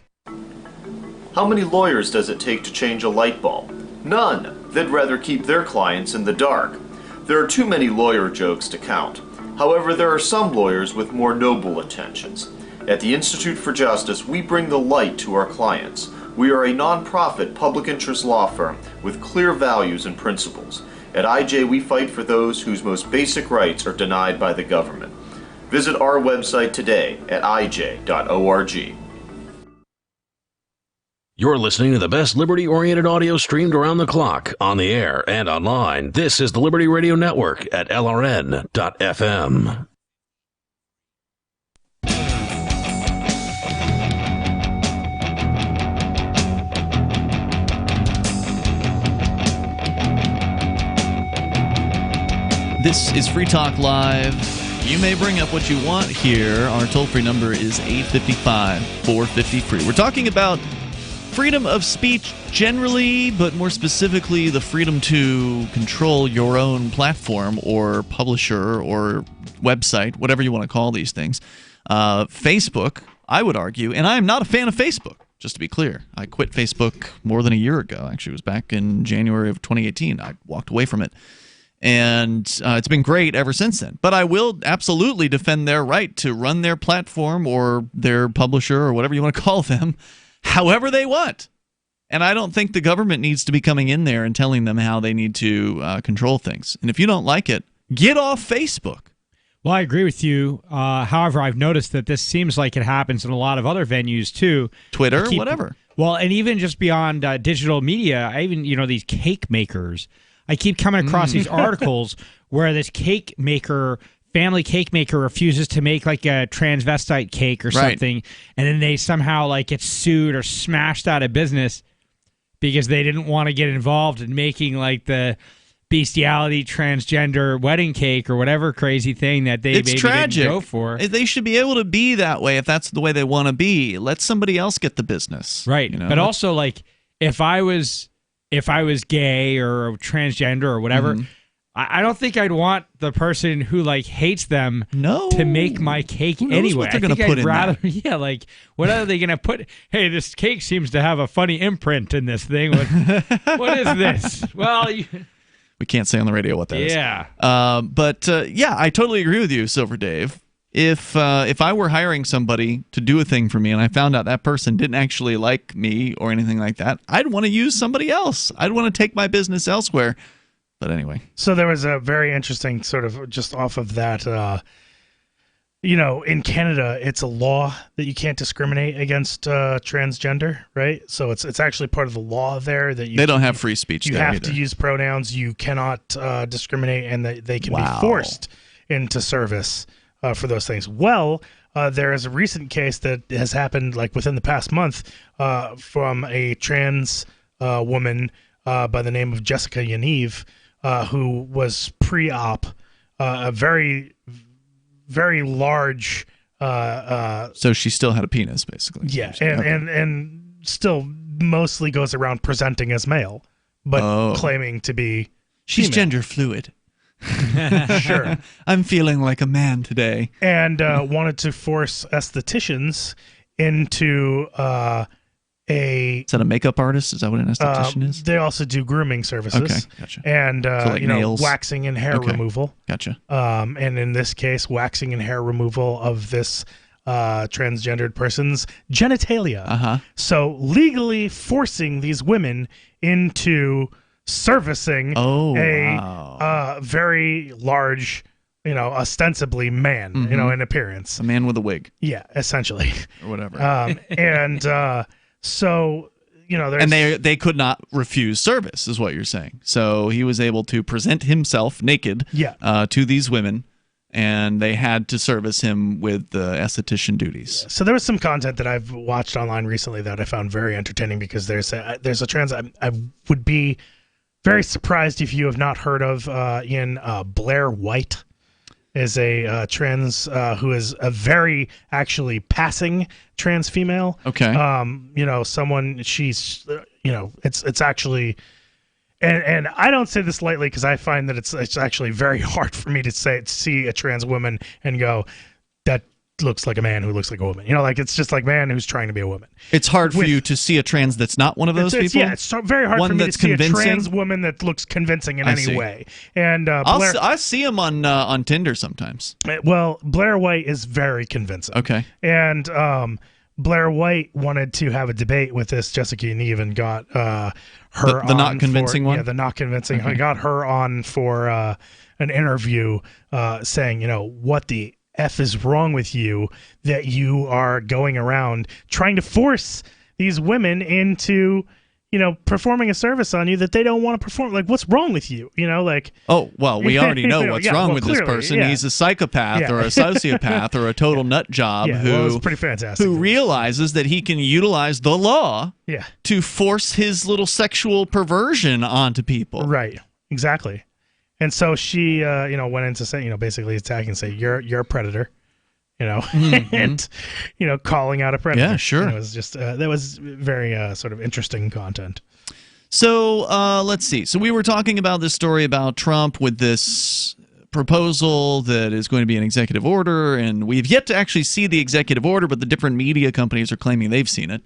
How many lawyers does it take to change a light bulb? None. They'd rather keep their clients in the dark. There are too many lawyer jokes to count. However, there are some lawyers with more noble intentions. At the Institute for Justice, we bring the light to our clients. We are a non-profit public interest law firm with clear values and principles. At IJ, we fight for those whose most basic rights are denied by the government. Visit our website today at ij.org. You're listening to the best liberty-oriented audio streamed around the clock, on the air, and online. This is the Liberty Radio Network at LRN.FM. This is Free Talk Live. You may bring up what you want here. Our toll-free number is 855-450-FREE. We're talking about freedom of speech generally, but more specifically the freedom to control your own platform or publisher or website, whatever you want to call these things. Facebook, I would argue, and I am not a fan of Facebook, just to be clear. I quit Facebook more than a year ago. Actually, it was back in January of 2018. I walked away from it. And it's been great ever since then. But I will absolutely defend their right to run their platform or their publisher or whatever you want to call them however they want. And I don't think the government needs to be coming in there and telling them how they need to control things. And if you don't like it, get off Facebook. Well, I agree with you. However, I've noticed that this seems like it happens in a lot of other venues too. Twitter, whatever. Well, and even just beyond digital media, these cake makers. I keep coming across these articles where this family cake maker refuses to make like a transvestite cake or something, and then they somehow get sued or smashed out of business because they didn't want to get involved in making like the bestiality transgender wedding cake or whatever crazy thing that they maybe didn't go for. They should be able to be that way if that's the way they want to be. Let somebody else get the business. Right. But also if I was gay or transgender or whatever, I don't think I'd want the person who like hates them to make my cake Who knows anyway. what they're I gonna think put I'd in rather, that? yeah, like what are they gonna put? Hey, this cake seems to have a funny imprint in this thing. What is this? Well, we can't say on the radio what that is. Yeah. But yeah, I totally agree with you, Silver Dave. If I were hiring somebody to do a thing for me and I found out that person didn't actually like me or anything like that, I'd want to use somebody else. I'd want to take my business elsewhere. But anyway. So there was a very interesting sort of just off of that, in Canada, it's a law that you can't discriminate against transgender, right? So it's actually part of the law there that they don't have free speech. You there have either. to use pronouns. You cannot discriminate, and they can Wow. be forced into service for those things. Well, there is a recent case that has happened like within the past month from a trans woman by the name of Jessica Yaniv, who was pre-op, a very, very large. So she still had a penis, basically. Yeah, Okay. and still mostly goes around presenting as male, but claiming to be. She's female. gender fluid. Sure. I'm feeling like a man today. And wanted to force estheticians into Is that a makeup artist? Is that what an esthetician is? They also do grooming services. Okay, gotcha. And So like nails? waxing and hair Okay, removal. Gotcha. And in this case, waxing and hair removal of this transgendered person's genitalia. Uh-huh. So legally forcing these women into servicing a very large, ostensibly man, Mhm. in appearance. A man with a wig. Yeah, essentially. Or whatever. So, there's... And they could not refuse service, is what you're saying. So he was able to present himself naked to these women, and they had to service him with the esthetician duties. So there was some content that I've watched online recently that I found very entertaining because there's a trans I would be very surprised if you have not heard of Blair White is a trans who is a very actually passing trans female. Okay. Someone she's it's actually and I don't say this lightly because I find that it's actually very hard for me to see a trans woman and go that looks like a man who looks like a woman. It's just like man who's trying to be a woman. It's hard for you to see a trans that's not one of those people? Yeah, it's very hard One for me to that's see convincing? a trans woman that looks convincing in I any see. way. And I see him on Tinder sometimes. Well, Blair White is very convincing. Okay. And Blair White wanted to have a debate with this Jessica Yaniv and got her The not on convincing for, one? Yeah, the not convincing. Okay. I got her on for an interview saying, what the F is wrong with you that you are going around trying to force these women into, performing a service on you that they don't want to perform. Like, what's wrong with you? Oh, well, we already know what's wrong with this clearly, person. yeah. He's a psychopath Yeah. or a sociopath or a total nut job it's pretty fantastic. who realizes that he can utilize the law Yeah. to force his little sexual perversion onto people. Right. Exactly. And so she, went into saying, basically attacking, say, you're a predator, Mhm. and, calling out a predator. Yeah, sure. And it was just, that was very sort of interesting content. So let's see. So we were talking about this story about Trump with this proposal that is going to be an executive order, and we've yet to actually see the executive order, but the different media companies are claiming they've seen it.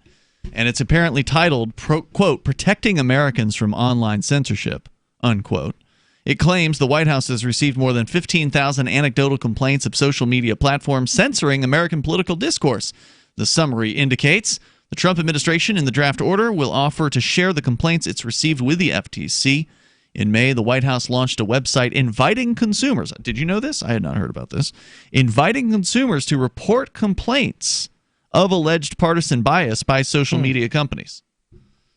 And it's apparently titled, quote, Protecting Americans from Online Censorship, unquote. It claims the White House has received more than 15,000 anecdotal complaints of social media platforms censoring American political discourse. The summary indicates the Trump administration in the draft order will offer to share the complaints it's received with the FTC. In May, the White House launched a website inviting consumers. Did you know this? I had not heard about this. Inviting consumers to report complaints of alleged partisan bias by social media companies.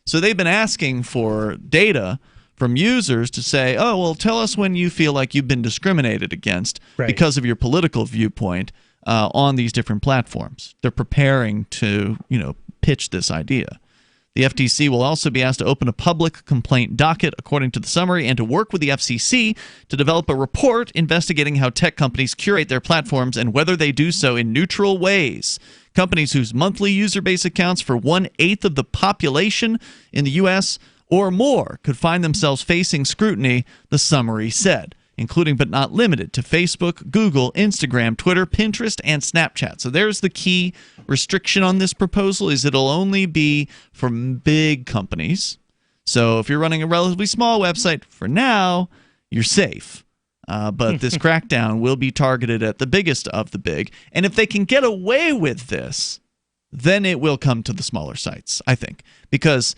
So they've been asking for data from users to say, oh, well, tell us when you feel like you've been discriminated against because of your political viewpoint on these different platforms. They're preparing to, pitch this idea. The FTC will also be asked to open a public complaint docket, according to the summary, and to work with the FCC to develop a report investigating how tech companies curate their platforms and whether they do so in neutral ways. Companies whose monthly user base accounts for 1/8 of the population in the U.S. or more could find themselves facing scrutiny, the summary said. including but not limited to Facebook, Google, Instagram, Twitter, Pinterest, and Snapchat. So there's the key restriction on this proposal, is it'll only be for big companies. So if you're running a relatively small website, for now, you're safe. But this crackdown will be targeted at the biggest of the big. And if they can get away with this, then it will come to the smaller sites, I think. Because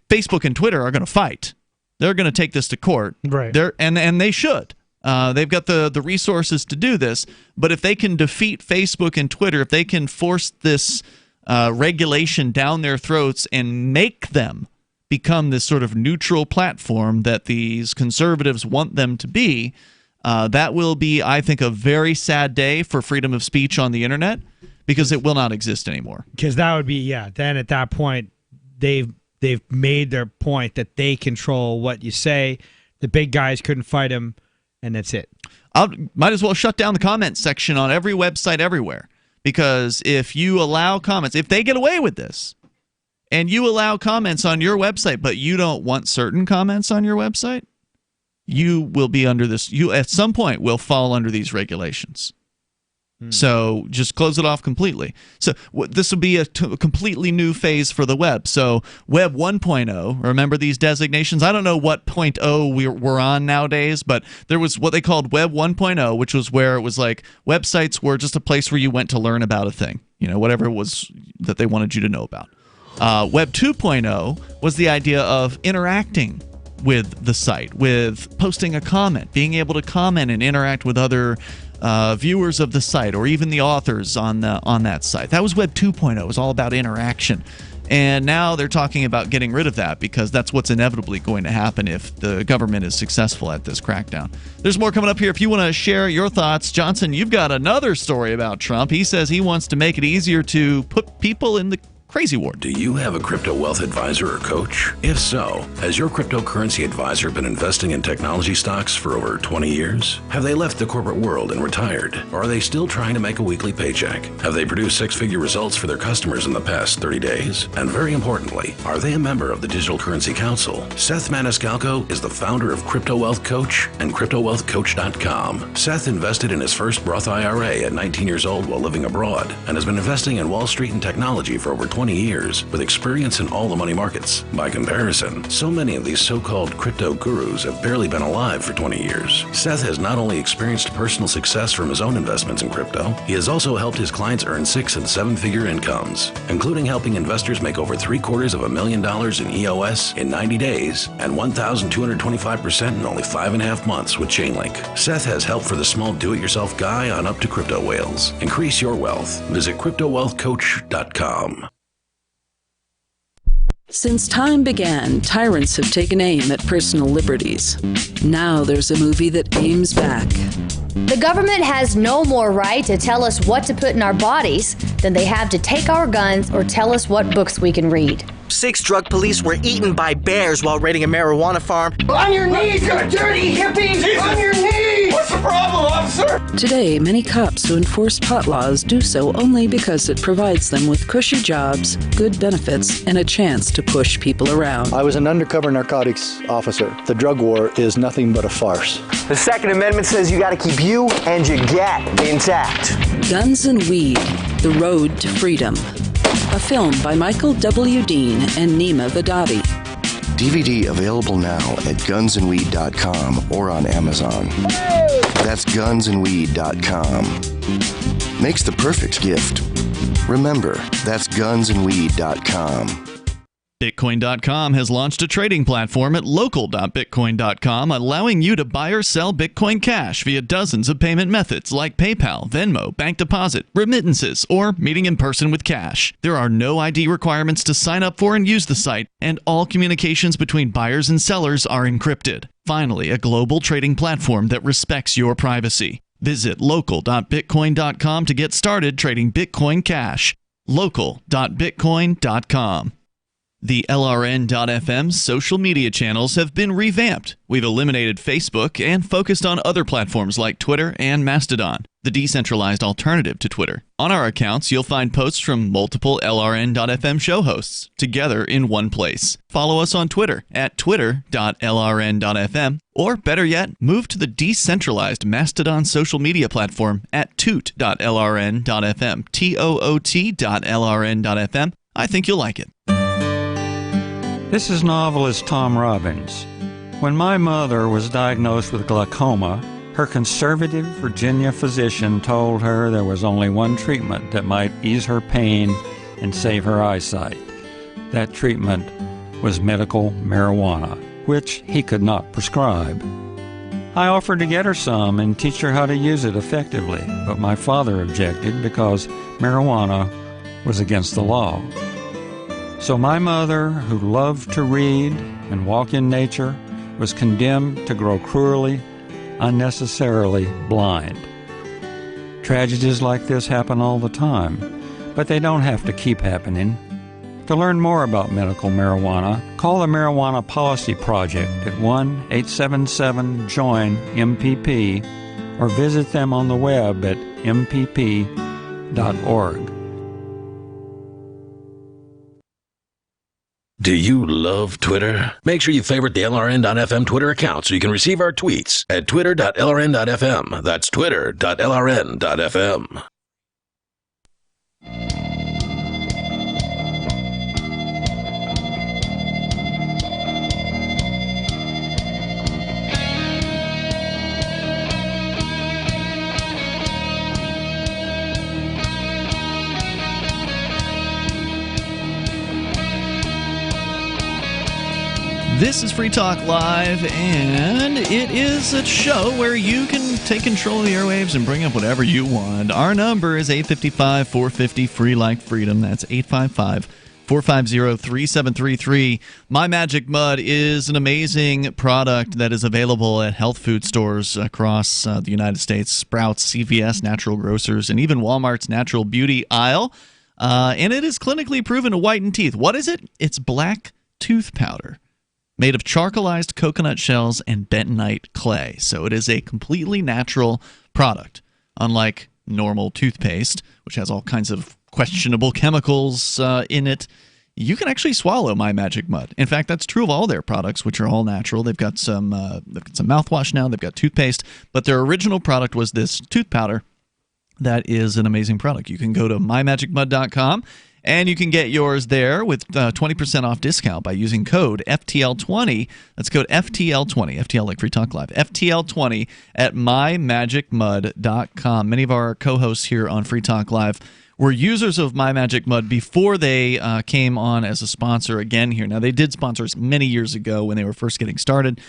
Facebook and Twitter are going to fight. They're going to take this to court. Right. And they should. They've got the resources to do this. But if they can defeat Facebook and Twitter, if they can force this regulation down their throats and make them become this sort of neutral platform that these conservatives want them to be, that will be, I think, a very sad day for freedom of speech on the internet, because it will not exist anymore. Because that would be, then at that point, they've made their point that they control what you say. The big guys couldn't fight them, and that's it. Might as well shut down the comment section on every website everywhere, because if you allow comments, if they get away with this, and you allow comments on your website, but you don't want certain comments on your website, you will be under this. You at some point will fall under these regulations. So just close it off completely. So this will be a completely new phase for the web. So Web 1.0, remember these designations? I don't know what .0 we're on nowadays, but there was what they called Web 1.0, which was where it was like websites were just a place where you went to learn about a thing, whatever it was that they wanted you to know about. Web 2.0 was the idea of interacting with the site, with posting a comment, being able to comment and interact with other viewers of the site, or even the authors on that site. That was Web 2.0. It was all about interaction. And now they're talking about getting rid of that, because that's what's inevitably going to happen if the government is successful at this crackdown. There's more coming up here. If you want to share your thoughts, Johnson, you've got another story about Trump. He says he wants to make it easier to put people in the crazy ward. Do you have a crypto wealth advisor or coach? If so, has your cryptocurrency advisor been investing in technology stocks for over 20 years? Have they left the corporate world and retired? Or are they still trying to make a weekly paycheck? Have they produced six-figure results for their customers in the past 30 days? And very importantly, are they a member of the Digital Currency Council? Seth Maniscalco is the founder of Crypto Wealth Coach and CryptoWealthCoach.com. Seth invested in his first Roth IRA at 19 years old while living abroad, and has been investing in Wall Street and technology for over 20 years, with experience in all the money markets. By comparison, so many of these so-called crypto gurus have barely been alive for 20 years. Seth has not only experienced personal success from his own investments in crypto, he has also helped his clients earn 6- and 7-figure incomes, including helping investors make over $750,000 in EOS in 90 days and 1,225% in only 5.5 months with Chainlink. Seth has help for the small do-it-yourself guy on up to crypto whales. Increase your wealth. Visit CryptoWealthCoach.com. Since time began, tyrants have taken aim at personal liberties. Now there's a movie that aims back. The government has no more right to tell us what to put in our bodies than they have to take our guns or tell us what books we can read. 6 drug police were eaten by bears while raiding a marijuana farm. On your knees, you dirty hippies! Jesus. On your knees! What's the problem, officer? Today, many cops who enforce pot laws do so only because it provides them with cushy jobs, good benefits, and a chance to push people around. I was an undercover narcotics officer. The drug war is nothing but a farce. The Second Amendment says you gotta keep you and your gat intact. Guns and Weed, The Road to Freedom. A film by Michael W. Dean and Nima Vadadi. DVD available now at gunsandweed.com or on Amazon. That's gunsandweed.com. Makes the perfect gift. Remember, that's gunsandweed.com. Bitcoin.com has launched a trading platform at local.bitcoin.com, allowing you to buy or sell Bitcoin Cash via dozens of payment methods like PayPal, Venmo, bank deposit, remittances, or meeting in person with cash. There are no ID requirements to sign up for and use the site, and all communications between buyers and sellers are encrypted. Finally, a global trading platform that respects your privacy. Visit local.bitcoin.com to get started trading Bitcoin Cash. Local.bitcoin.com. The LRN.FM social media channels have been revamped. We've eliminated Facebook and focused on other platforms like Twitter and Mastodon, the decentralized alternative to Twitter. On our accounts, you'll find posts from multiple LRN.FM show hosts together in one place. Follow us on Twitter at twitter.lrn.fm, or better yet, move to the decentralized Mastodon social media platform at toot.lrn.fm, toot.lrn.fm. I think you'll like it. This is novelist Tom Robbins. When my mother was diagnosed with glaucoma, her conservative Virginia physician told her there was only one treatment that might ease her pain and save her eyesight. That treatment was medical marijuana, which he could not prescribe. I offered to get her some and teach her how to use it effectively, but my father objected because marijuana was against the law. So my mother, who loved to read and walk in nature, was condemned to grow cruelly, unnecessarily blind. Tragedies like this happen all the time, but they don't have to keep happening. To learn more about medical marijuana, call the Marijuana Policy Project at 1-877-JOIN-MPP or visit them on the web at mpp.org. Do you love Twitter? Make sure you favorite the LRN.FM Twitter account so you can receive our tweets at twitter.lrn.fm. That's twitter.lrn.fm. This is Free Talk Live, and it is a show where you can take control of the airwaves and bring up whatever you want. Our number is 855-450-FREE like freedom. That's 855-450-3733. My Magic Mud is an amazing product that is available at health food stores across the United States, Sprouts, CVS, Natural Grocers, and even Walmart's Natural Beauty aisle. And it is clinically proven to whiten teeth. What is it? It's black tooth powder, made of charcoalized coconut shells and bentonite clay. So it is a completely natural product, unlike normal toothpaste, which has all kinds of questionable chemicals in it. You can actually swallow My Magic Mud. In fact, that's true of all their products, which are all natural. They've got some mouthwash now. They've got toothpaste. But their original product was this tooth powder that is an amazing product. You can go to mymagicmud.com, and you can get yours there with 20% off discount by using code FTL20. That's code FTL20. FTL like Free Talk Live. FTL20 at mymagicmud.com. Many of our co-hosts here on Free Talk Live were users of My Magic Mud before they came on as a sponsor again here. Now, they did sponsor us many years ago when they were first getting started,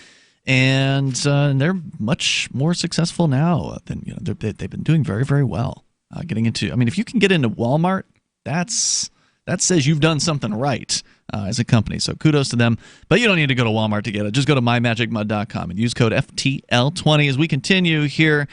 and they're much more successful now than they've been doing very, very well. Getting into, I mean, if you can get into Walmart, that says you've done something right as a company. So kudos to them. But you don't need to go to Walmart to get it. Just go to mymagicmud.com and use code FTL20 as we continue here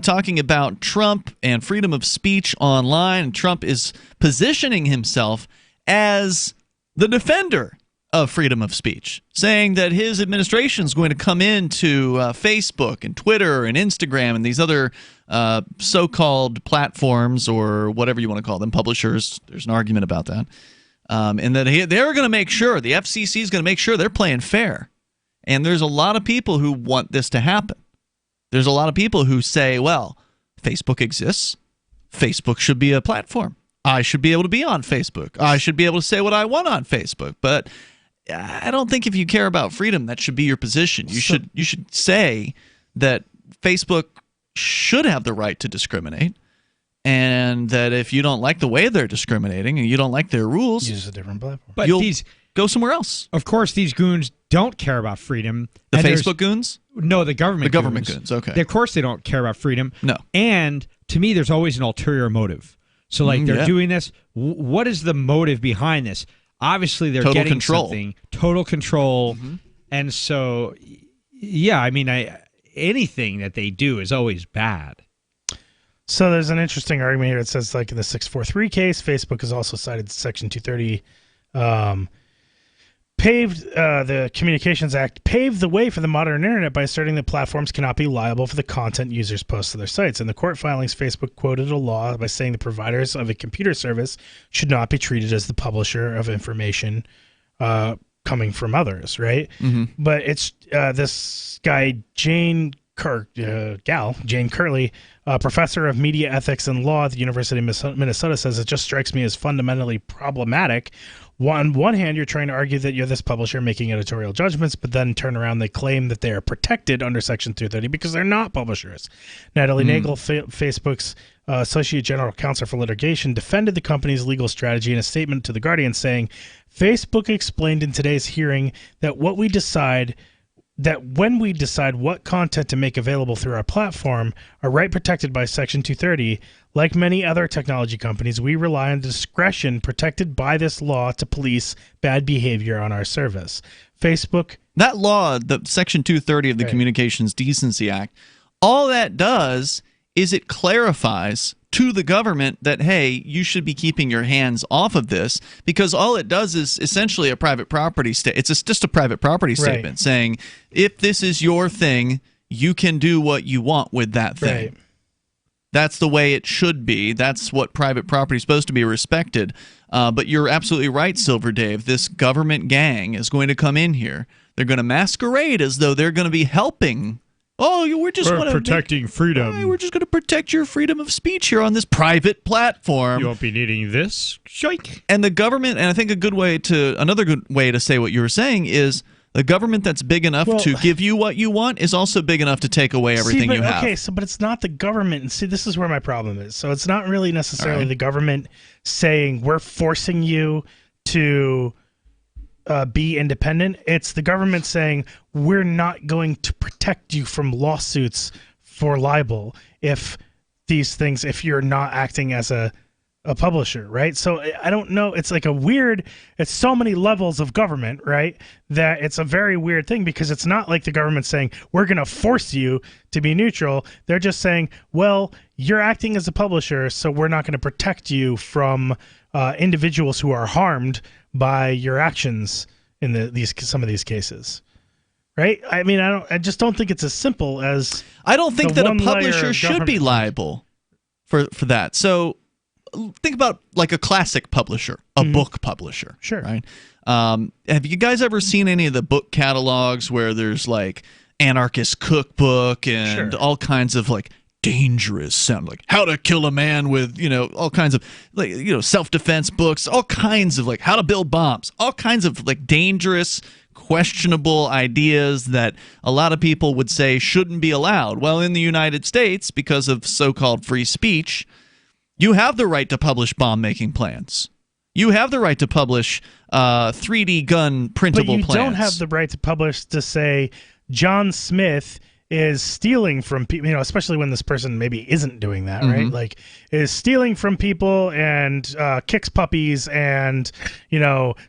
talking about Trump and freedom of speech online. And Trump is positioning himself as the defender of freedom of speech, saying that his administration is going to come into Facebook and Twitter and Instagram and these other so-called platforms, or whatever you want to call them, publishers. There's an argument about that. And that they're going to make sure, the FCC is going to make sure they're playing fair. And there's a lot of people who want this to happen. There's a lot of people who say, well, Facebook exists. Facebook should be a platform. I should be able to be on Facebook. I should be able to say what I want on Facebook. But I don't think if you care about freedom, that should be your position. You should say that Facebook should have the right to discriminate, and that if you don't like the way they're discriminating and you don't like their rules, use a different platform. But you'll go somewhere else. Of course, these goons don't care about freedom. The Facebook goons? No, the government goons. The government goons, okay. Of course they don't care about freedom. No. And to me, there's always an ulterior motive. So, like, they're doing this. What is the motive behind this? Obviously, they're getting control. Something. Total control. Mm-hmm. And so, yeah, I mean, anything that they do is always bad. So there's an interesting argument here. It says, like, in the 643 case, Facebook has also cited Section 230 The Communications Act paved the way for the modern internet by asserting that platforms cannot be liable for the content users post to their sites. In the court filings, Facebook quoted a law by saying the providers of a computer service should not be treated as the publisher of information coming from others, right? Mm-hmm. But it's this guy, Jane Curley, professor of media ethics and law at the University of Minnesota, says it just strikes me as fundamentally problematic. On one hand, you're trying to argue that you're this publisher making editorial judgments, but then turn around, they claim that they are protected under Section 230 because they're not publishers. Natalie Nagel, Facebook's Associate General Counsel for Litigation, defended the company's legal strategy in a statement to The Guardian, saying, Facebook explained in today's hearing that when we decide what content to make available through our platform are right protected by Section 230, like many other technology companies, we rely on discretion protected by this law to police bad behavior on our service. Facebook... That law, the Section 230 of the Communications Decency Act, all that does is it clarifies to the government that, hey, you should be keeping your hands off of this, because all it does is essentially a private property it's just a private property statement saying, if this is your thing, you can do what you want with that thing. Right. That's the way it should be. That's what private property is supposed to be respected. But you're absolutely right, Silver Dave. This government gang is going to come in here. They're going to masquerade as though they're going to be helping. Oh, we're protecting freedom. We're just going to protect your freedom of speech here on this private platform. You won't be needing this. Shike. And the government, and I think another good way to say what you were saying is, the government that's big enough to give you what you want is also big enough to take away everything you have. Okay, but it's not the government. And see, this is where my problem is. So it's not really necessarily the government saying we're forcing you to be independent. It's the government saying we're not going to protect you from lawsuits for libel if you're not acting as a publisher, right? So I don't know. It's like it's so many levels of government, right? That it's a very weird thing, because it's not like the government saying, we're going to force you to be neutral. They're just saying, well, you're acting as a publisher, so we're not going to protect you from individuals who are harmed by your actions in some of these cases. Right? I mean, I just don't think it's as simple as I don't think that a publisher should be liable for that. So think about like a classic publisher, a book publisher. Sure. Right? Have you guys ever seen any of the book catalogs where there's like Anarchist Cookbook and all kinds of like dangerous sound, like How to Kill a Man with, all kinds of like, self-defense books, all kinds of like How to Build Bombs, all kinds of like dangerous, questionable ideas that a lot of people would say shouldn't be allowed. Well, in the United States, because of so-called free speech, you have the right to publish bomb-making plans. You have the right to publish 3D gun printable plans. But you don't have the right to say John Smith is stealing from people, especially when this person maybe isn't doing that, right? Like, is stealing from people and kicks puppies and,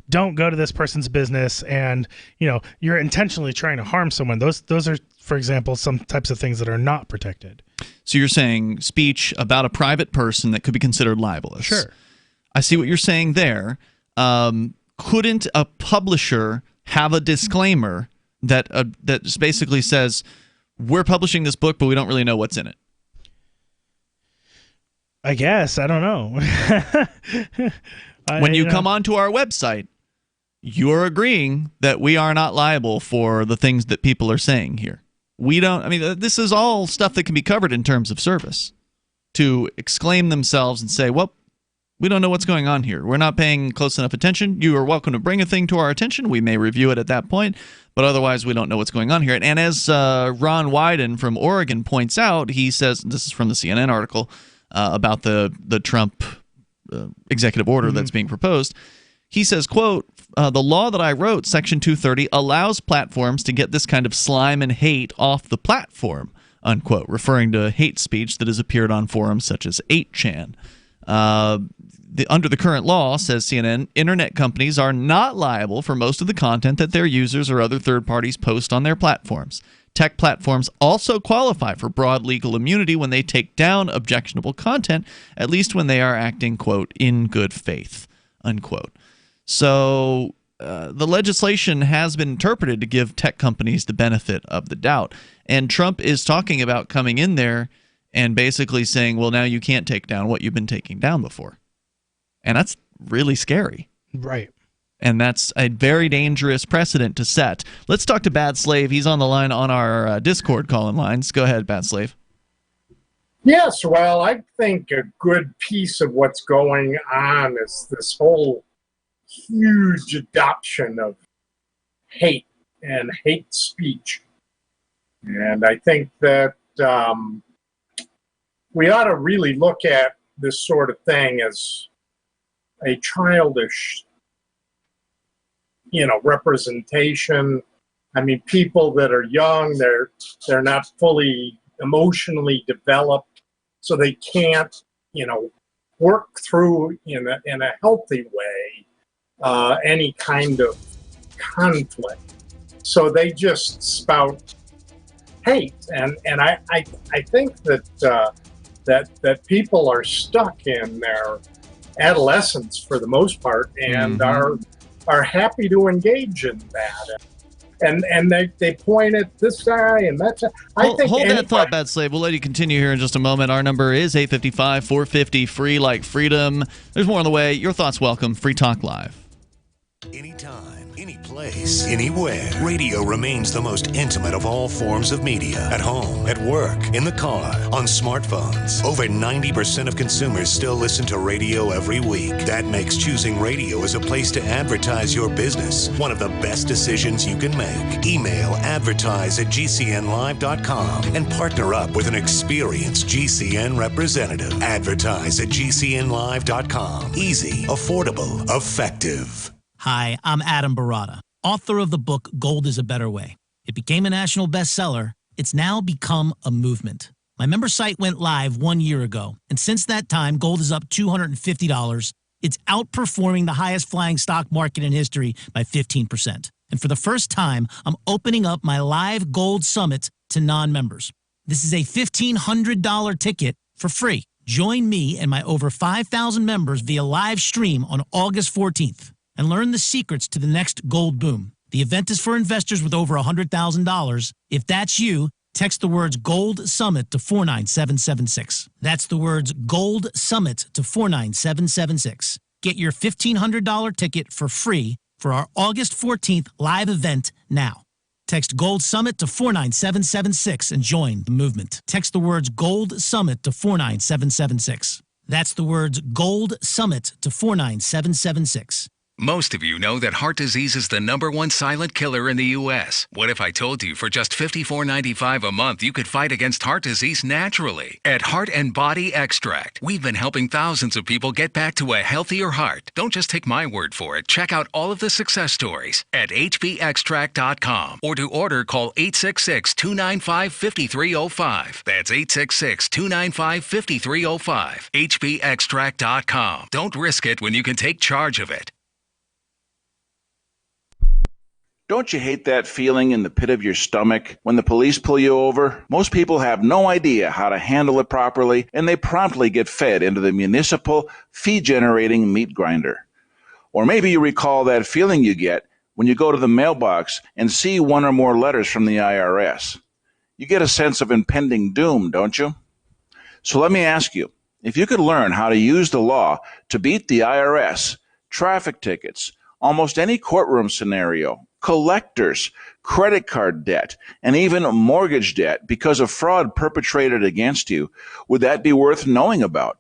don't go to this person's business and, you're intentionally trying to harm someone. Those are, for example, some types of things that are not protected. So you're saying speech about a private person that could be considered libelous. Sure. I see what you're saying there. Couldn't a publisher have a disclaimer that basically says, we're publishing this book, but we don't really know what's in it? I guess. I don't know. When you come onto our website, you're agreeing that we are not liable for the things that people are saying here. This is all stuff that can be covered in terms of service. To exclaim themselves and say, well, we don't know what's going on here. We're not paying close enough attention. You are welcome to bring a thing to our attention. We may review it at that point, but otherwise we don't know what's going on here. And as Ron Wyden from Oregon points out, he says, this is from the CNN article about the Trump executive order that's being proposed. He says, quote, the law that I wrote, Section 230, allows platforms to get this kind of slime and hate off the platform, unquote, referring to hate speech that has appeared on forums such as 8chan. Under the current law, says CNN, internet companies are not liable for most of the content that their users or other third parties post on their platforms. Tech platforms also qualify for broad legal immunity when they take down objectionable content, at least when they are acting, quote, in good faith, unquote. So the legislation has been interpreted to give tech companies the benefit of the doubt. And Trump is talking about coming in there and basically saying, well, now you can't take down what you've been taking down before. And that's really scary. Right. And that's a very dangerous precedent to set. Let's talk to Bad Slave. He's on the line on our Discord call-in lines. Go ahead, Bad Slave. Yes, well, I think a good piece of what's going on is this whole huge adoption of hate and hate speech. And I think that we ought to really look at this sort of thing as a childish, representation. I mean, people that are young, they're not fully emotionally developed, so they can't, work through in a healthy way any kind of conflict. So they just spout hate, and I think that people are stuck in their adolescence for the most part, and are happy to engage in that. And they point at this guy and that's hold that thought, Bad Slave. We'll let you continue here in just a moment. Our number is 855-450-FREE like freedom. There's more on the way. Your thoughts welcome. Free Talk Live. Anytime, any place, anywhere. Radio remains the most intimate of all forms of media. At home, at work, in the car, on smartphones. Over 90% of consumers still listen to radio every week. That makes choosing radio as a place to advertise your business one of the best decisions you can make. Email advertise@gcnlive.com and partner up with an experienced GCN representative. Advertise@gcnlive.com. Easy, affordable, effective. Hi, I'm Adam Barata, author of the book Gold is a Better Way. It became a national bestseller. It's now become a movement. My member site went live 1 year ago, and since that time, gold is up $250. It's outperforming the highest flying stock market in history by 15%. And for the first time, I'm opening up my live gold summit to non-members. This is a $1,500 ticket for free. Join me and my over 5,000 members via live stream on August 14th. And learn the secrets to the next gold boom. The event is for investors with over $100,000. If that's you, text the words Gold Summit to 49776. That's the words Gold Summit to 49776. Get your $1,500 ticket for free for our August 14th live event now. Text Gold Summit to 49776 and join the movement. Text the words Gold Summit to 49776. That's the words Gold Summit to 49776. Most of you know that heart disease is the #1 silent killer in the U.S. What if I told you for just $54.95 a month you could fight against heart disease naturally? At Heart and Body Extract, we've been helping thousands of people get back to a healthier heart. Don't just take my word for it. Check out all of the success stories at hbextract.com, or to order, call 866-295-5305. That's 866-295-5305. hbextract.com. Don't risk it when you can take charge of it. Don't you hate that feeling in the pit of your stomach when the police pull you over? Most people have no idea how to handle it properly, and they promptly get fed into the municipal fee-generating meat grinder. Or maybe you recall that feeling you get when you go to the mailbox and see one or more letters from the IRS. You get a sense of impending doom, don't you? So let me ask you, if you could learn how to use the law to beat the IRS, traffic tickets, almost any courtroom scenario, collectors, credit card debt, and even mortgage debt because of fraud perpetrated against you, would that be worth knowing about?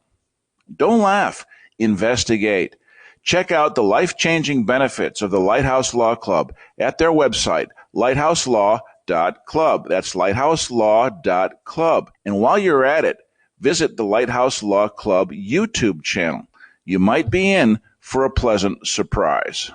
Don't laugh. Investigate. Check out the life-changing benefits of the Lighthouse Law Club at their website, lighthouselaw.club. That's lighthouselaw.club. And while you're at it, visit the Lighthouse Law Club YouTube channel. You might be in for a pleasant surprise.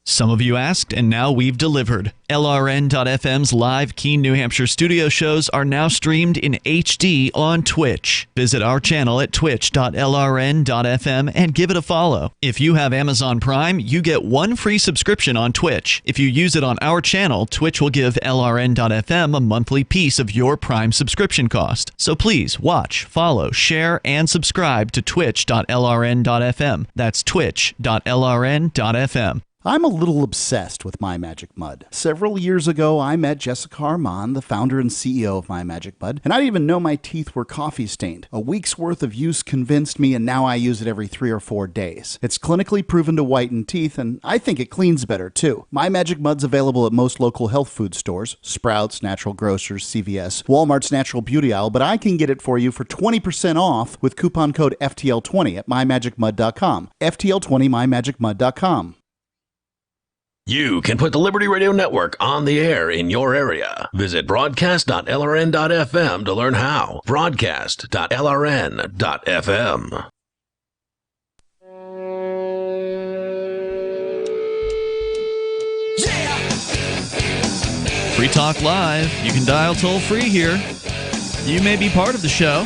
Some of you asked, and now we've delivered. LRN.FM's live Keene, New Hampshire studio shows are now streamed in HD on Twitch. Visit our channel at twitch.lrn.fm and give it a follow. If you have Amazon Prime, you get one free subscription on Twitch. If you use it on our channel, Twitch will give LRN.FM a monthly piece of your Prime subscription cost. So please watch, follow, share, and subscribe to twitch.lrn.fm. That's twitch.lrn.fm. I'm a little obsessed with My Magic Mud. Several years ago, I met Jessica Armand, the founder and CEO of My Magic Mud, and I didn't even know my teeth were coffee stained. A week's worth of use convinced me, and now I use it every 3 or 4 days. It's clinically proven to whiten teeth, and I think it cleans better too. My Magic Mud's available at most local health food stores, Sprouts, Natural Grocers, CVS, Walmart's Natural Beauty Aisle, but I can get it for you for 20% off with coupon code FTL20 at mymagicmud.com. FTL20 mymagicmud.com. You can put the Liberty Radio Network on the air in your area. Visit broadcast.lrn.fm to learn how. Broadcast.lrn.fm. Free Talk Live. You can dial toll free here. You may be part of the show.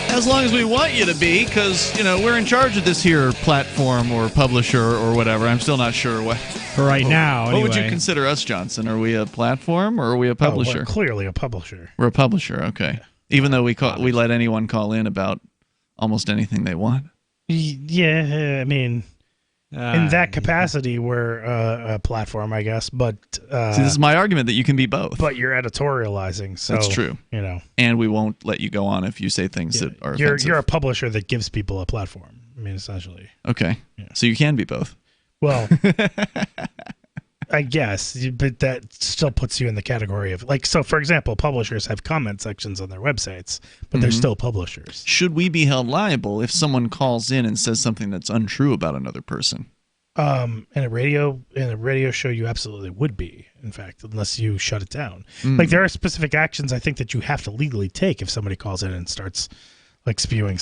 As long as we want you to be, because, we're in charge of this here platform or publisher or whatever. I'm still not sure what. For right now, What would you anyway. consider us, Johnson? Are we a platform or are we a publisher? We're clearly a publisher. We're a publisher, okay. Even though we let anyone call in about almost anything they want. Yeah, I mean, in that capacity, we're a platform, I guess. But See, this is my argument that you can be both. But you're editorializing, so That's true. And we won't let you go on if you say things that are offensive. You're a publisher that gives people a platform. I mean, essentially. Okay. So you can be both. Well, I guess, but that still puts you in the category of, so for example, publishers have comment sections on their websites, but they're still publishers. Should we be held liable if someone calls in and says something that's untrue about another person? In a radio show, you absolutely would be, in fact, unless you shut it down. There are specific actions I think that you have to legally take if somebody calls in and starts spewing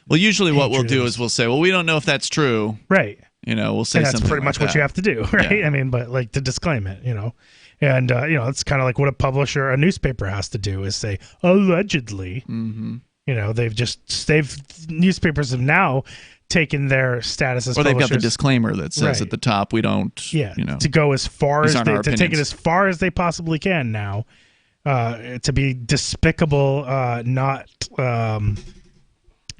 Well, usually what we'll do is we'll say, well, we don't know if that's true. Right. We'll say and something that's pretty much like what you have to do, right? Yeah. I mean, but to disclaim it, and it's kind of like what a publisher, a newspaper has to do is say allegedly. Mm-hmm. Newspapers have now taken their status as or they've publishers. got the disclaimer that says at the top, we don't. To go as far as to take it as far as they possibly can now, to be despicable, not.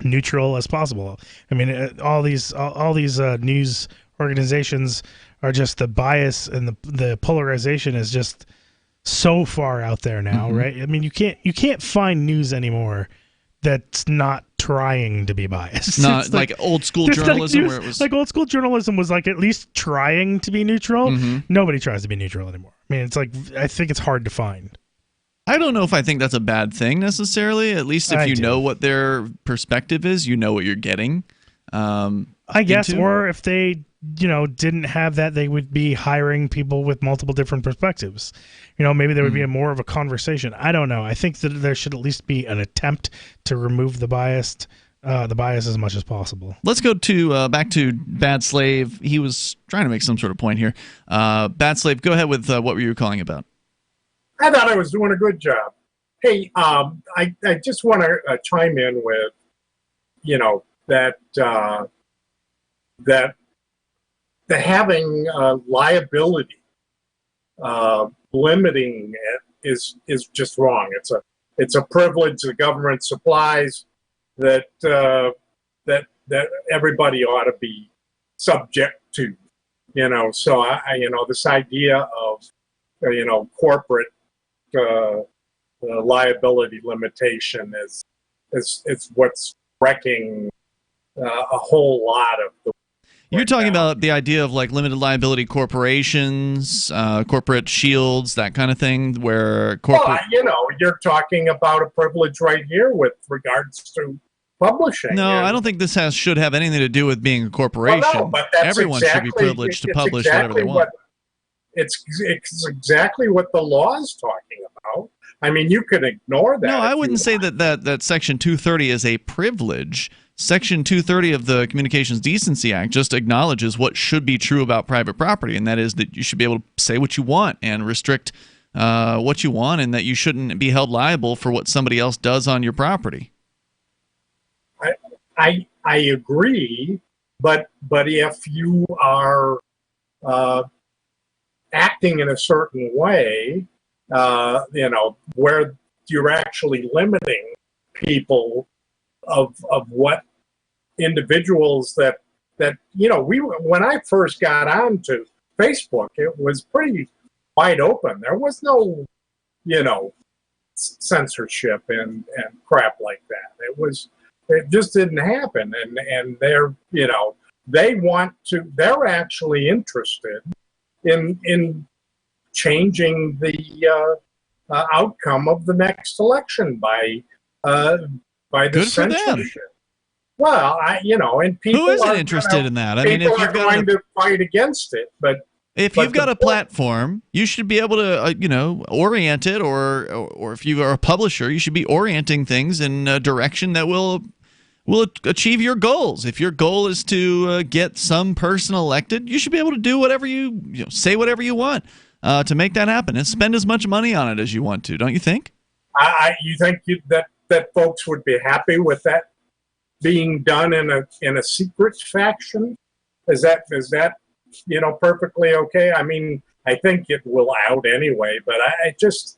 Neutral as possible. I mean, all these news organizations are just the bias and the polarization is just so far out there now, right? I mean, you can't find news anymore that's not trying to be biased. Not like old school journalism where it was old school journalism was at least trying to be neutral. Nobody tries to be neutral anymore. I mean, I think it's hard to find. I don't know if I think that's a bad thing necessarily. At least if you know what their perspective is, you know what you're getting. I guess, or if they, didn't have that, they would be hiring people with multiple different perspectives. Maybe there would be more of a conversation. I don't know. I think that there should at least be an attempt to remove the bias as much as possible. Let's go to back to Bad Slave. He was trying to make some sort of point here. Bad Slave, go ahead with what were you calling about? I thought I was doing a good job. Hey, I just want to chime in with, that the having liability limiting it is just wrong. It's a privilege the government supplies that everybody ought to be subject to. So I this idea of corporate liability limitation is what's wrecking a whole lot of the. You're talking about the idea of limited liability corporations, corporate shields, that kind of thing, where corporate. Well, you're talking about a privilege right here with regards to publishing. No, I don't think this should have anything to do with being a corporation. Well, no, but that's everyone should be privileged to publish whatever they want. It's exactly what the law is talking about. I mean, you could ignore that. No, I wouldn't say that Section 230 is a privilege. Section 230 of the Communications Decency Act just acknowledges what should be true about private property, and that is that you should be able to say what you want and restrict what you want, and that you shouldn't be held liable for what somebody else does on your property. I agree, but if you are acting in a certain way, where you're actually limiting people of what individuals that that when I first got onto Facebook, it was pretty wide open. There was no censorship and crap like that. It just didn't happen. And they're they're actually interested in changing the outcome of the next election by the Good for them. censorship. Well, and people Who isn't interested in that? I mean, if people you've are got going to fight against it, but if you've got a platform, you should be able to, orient it, or if you are a publisher, you should be orienting things in a direction that will achieve your goals. If your goal is to get some person elected, you should be able to do whatever say whatever you want to make that happen, and spend as much money on it as you want to. Don't you think? You think that folks would be happy with that being done in a secret fashion? Is that perfectly okay? I mean, I think it will out anyway, but it just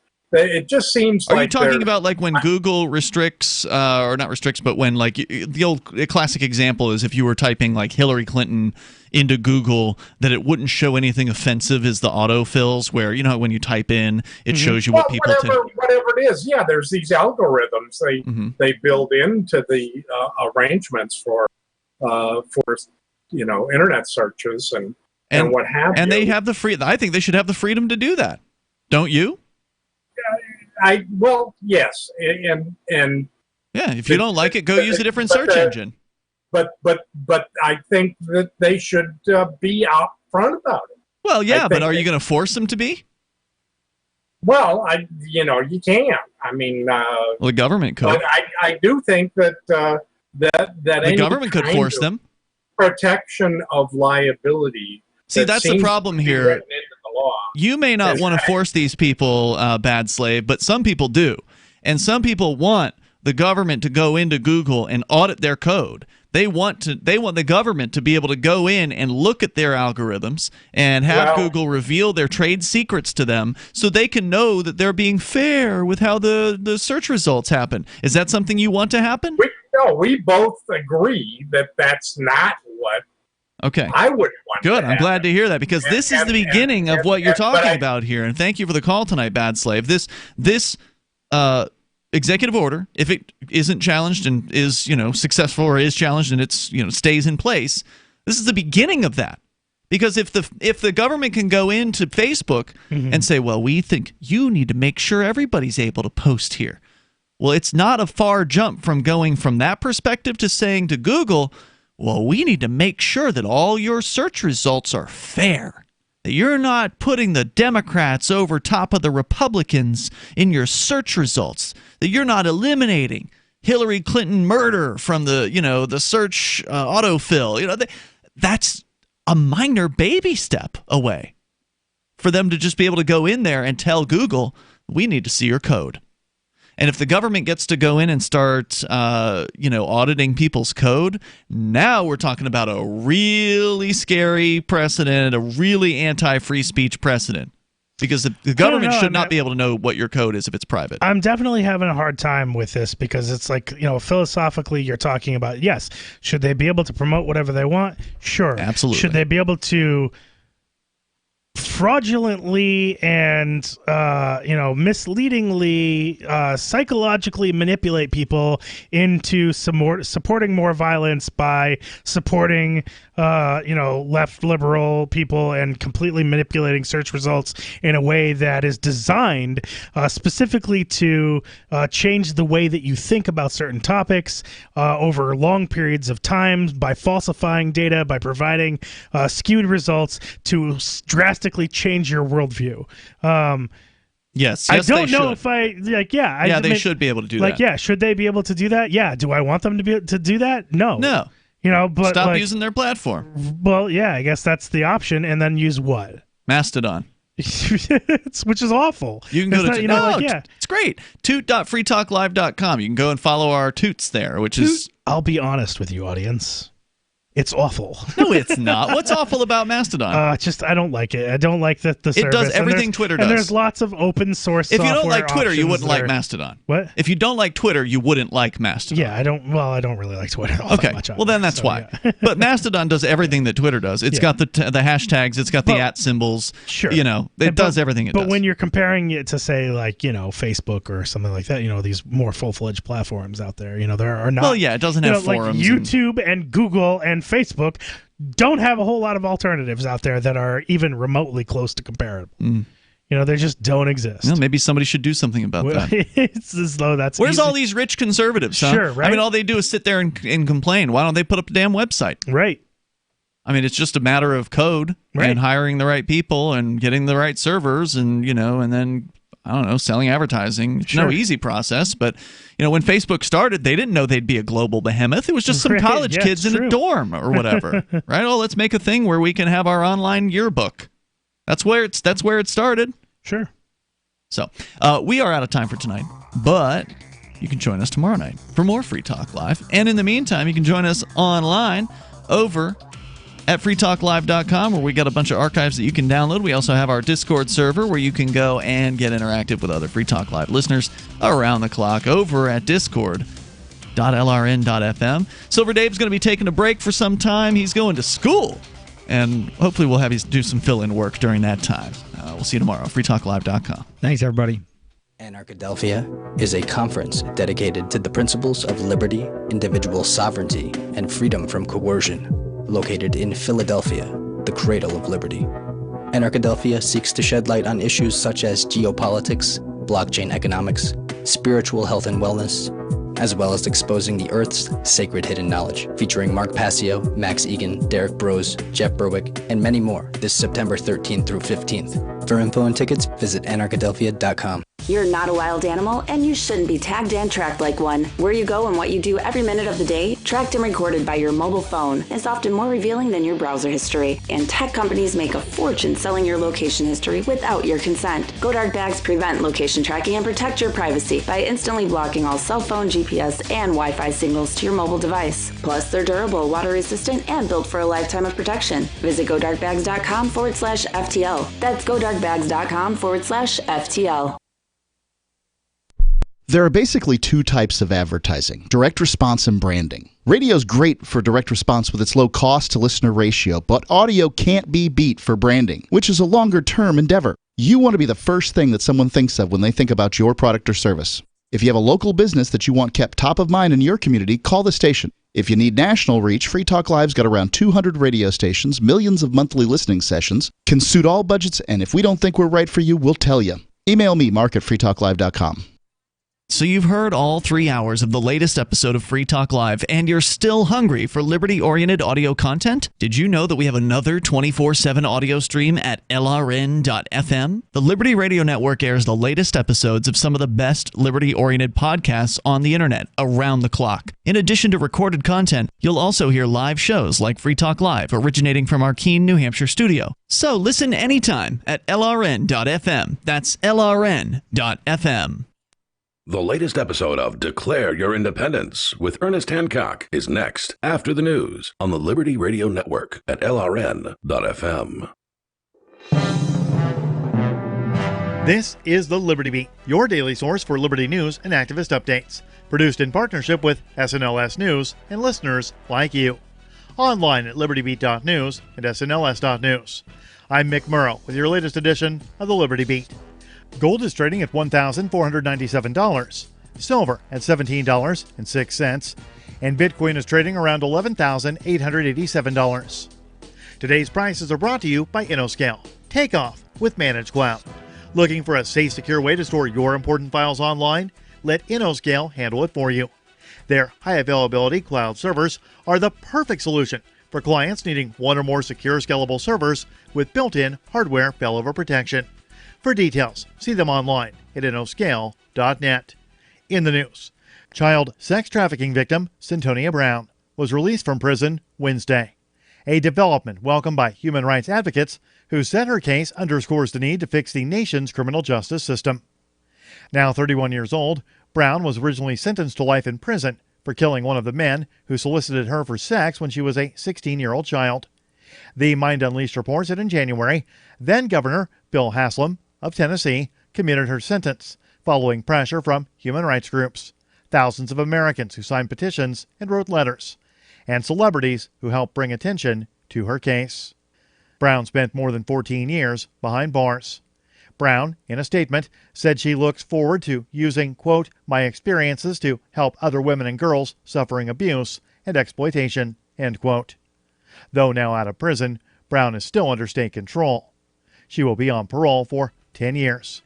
seems like. Are you talking about like when Google restricts, or not restricts, but when like the old classic example is if you were typing like Hillary Clinton into Google, that it wouldn't show anything offensive as the autofills, where when you type in, it shows you what people whatever it is. Yeah, there's these algorithms they build into the arrangements for internet searches and what have you. And they have I think they should have the freedom to do that. Don't you? Yes, and yeah, if you don't like it, go use a different search engine. But I think that they should be out front about it. Well, yeah, but are you going to force them to be? Well, you can't. I mean, well, the government could. But I do think that the government could force them. Protection of liability. See, that's the problem here. You may not want to force these people, Bad Slave, but some people do. And some people want the government to go into Google and audit their code. They want the government to be able to go in and look at their algorithms and have Google reveal their trade secrets to them so they can know that they're being fair with how the search results happen. Is that something you want to happen? We both agree that that's not what I would want. Good. I'm glad to hear that, because this is the beginning of what you're talking about here. And thank you for the call tonight, Bad Slave. This executive order, if it isn't challenged and is successful, or is challenged and it's stays in place, this is the beginning of that. Because if the government can go into Facebook and say, well, we think you need to make sure everybody's able to post here. Well, it's not a far jump from going from that perspective to saying to Google, well, we need to make sure that all your search results are fair, that you're not putting the Democrats over top of the Republicans in your search results, that you're not eliminating Hillary Clinton murder from the search autofill. That's a minor baby step away for them to just be able to go in there and tell Google, we need to see your code. And if the government gets to go in and start, auditing people's code, now we're talking about a really scary precedent, a really anti-free speech precedent. Because the government should not be able to know what your code is if it's private. I'm definitely having a hard time with this, because it's like, philosophically you're talking about, yes, should they be able to promote whatever they want? Sure. Absolutely. Should they be able to fraudulently and misleadingly psychologically manipulate people into supporting more violence by supporting left liberal people and completely manipulating search results in a way that is designed specifically to change the way that you think about certain topics over long periods of time, by falsifying data, by providing skewed results to drastically change your worldview. Yes, I don't know if they should be able to do that. Should they be able to do that? Yeah. Do I want them to do that? No. But stop using their platform. Well, yeah, I guess that's the option, and then use what? Mastodon. Which is awful. You can go to it's great. Toot.freetalklive.com. You can go and follow our toots there, which is. I'll be honest with you, audience. It's awful. No, it's not. What's awful about Mastodon? I don't like it. I don't like the service. It does everything Twitter does. And there's lots of open source If you don't software like Twitter, you options wouldn't like Mastodon. What? If you don't like Twitter, you wouldn't like Mastodon. Yeah, I don't really like Twitter all that much. Well, then that's why. Yeah. But Mastodon does everything that Twitter does. It's got the hashtags. It's got the @ symbols. Sure. It does everything it does. But when you're comparing it to, say, like, Facebook or something like that, these more full-fledged platforms out there, there are not. Well, yeah, it doesn't have forums. Like YouTube and Google and Facebook don't have a whole lot of alternatives out there that are even remotely close to comparable. They just don't exist. Well, maybe somebody should do something about that. It's as though that's Where's easy. all these rich conservatives, huh? Sure, right? I mean, all they do is sit there and complain. Why don't they put up a damn website? Right. I mean, it's just a matter of code and hiring the right people and getting the right servers and then, I don't know, selling advertising. It's no easy process, but when Facebook started, they didn't know they'd be a global behemoth. It was just some college kids in a dorm or whatever, right? Oh, let's make a thing where we can have our online yearbook. That's where it started. Sure. So we are out of time for tonight, but you can join us tomorrow night for more Free Talk Live. And in the meantime, you can join us online over at freetalklive.com, where we got a bunch of archives that you can download. We also have our Discord server where you can go and get interactive with other Free Talk Live listeners around the clock over at discord.lrn.fm. Silver Dave's going to be taking a break for some time. He's going to school, and hopefully we'll have you do some fill-in work during that time. We'll see you tomorrow. freetalklive.com. Thanks, everybody. Anarchadelphia is a conference dedicated to the principles of liberty, individual sovereignty, and freedom from coercion, located in Philadelphia, the cradle of liberty. Anarchadelphia seeks to shed light on issues such as geopolitics, blockchain economics, spiritual health and wellness, as well as exposing the Earth's sacred hidden knowledge, featuring Mark Passio, Max Egan, Derek Brose, Jeff Berwick, and many more this September 13th through 15th. For info and tickets, visit anarchadelphia.com. You're not a wild animal, and you shouldn't be tagged and tracked like one. Where you go and what you do every minute of the day, tracked and recorded by your mobile phone, is often more revealing than your browser history. And tech companies make a fortune selling your location history without your consent. GoDark bags prevent location tracking and protect your privacy by instantly blocking all cell phone, GPS, and Wi-Fi signals to your mobile device. Plus, they're durable, water-resistant, and built for a lifetime of protection. Visit GoDarkbags.com/FTL. That's GoDarkbags.com/FTL. There are basically two types of advertising: direct response and branding. Radio's great for direct response with its low cost to listener ratio, but audio can't be beat for branding, which is a longer term endeavor. You want to be the first thing that someone thinks of when they think about your product or service. If you have a local business that you want kept top of mind in your community, call the station. If you need national reach, Free Talk Live's got around 200 radio stations, millions of monthly listening sessions, can suit all budgets, and if we don't think we're right for you, we'll tell you. Email me, mark@freetalklive.com. So you've heard all 3 hours of the latest episode of Free Talk Live, and you're still hungry for liberty-oriented audio content? Did you know that we have another 24/7 audio stream at LRN.FM? The Liberty Radio Network airs the latest episodes of some of the best liberty-oriented podcasts on the internet around the clock. In addition to recorded content, you'll also hear live shows like Free Talk Live, originating from our Keene, New Hampshire studio. So listen anytime at LRN.FM. That's LRN.FM. The latest episode of Declare Your Independence with Ernest Hancock is next after the news on the Liberty Radio Network at LRN.FM. This is the Liberty Beat, your daily source for liberty news and activist updates. Produced in partnership with SNLS News and listeners like you. Online at libertybeat.news and snls.news. I'm Mick Murrow with your latest edition of the Liberty Beat. Gold is trading at $1,497, silver at $17.06, and Bitcoin is trading around $11,887. Today's prices are brought to you by InnoScale. Take off with Managed Cloud. Looking for a safe, secure way to store your important files online? Let InnoScale handle it for you. Their high availability cloud servers are the perfect solution for clients needing one or more secure, scalable servers with built-in hardware failover protection. For details, see them online at innoscale.net. In the news, child sex trafficking victim Centonia Brown was released from prison Wednesday. A development welcomed by human rights advocates who said her case underscores the need to fix the nation's criminal justice system. Now 31 years old, Brown was originally sentenced to life in prison for killing one of the men who solicited her for sex when she was a 16-year-old child. The Mind Unleashed reports that in January, then-Governor Bill Haslam of Tennessee commuted her sentence following pressure from human rights groups, thousands of Americans who signed petitions and wrote letters, and celebrities who helped bring attention to her case. Brown spent more than 14 years behind bars. Brown, in a statement, said she looks forward to using, quote, my experiences to help other women and girls suffering abuse and exploitation, end quote. Though now out of prison, Brown is still under state control. She will be on parole for 10 years.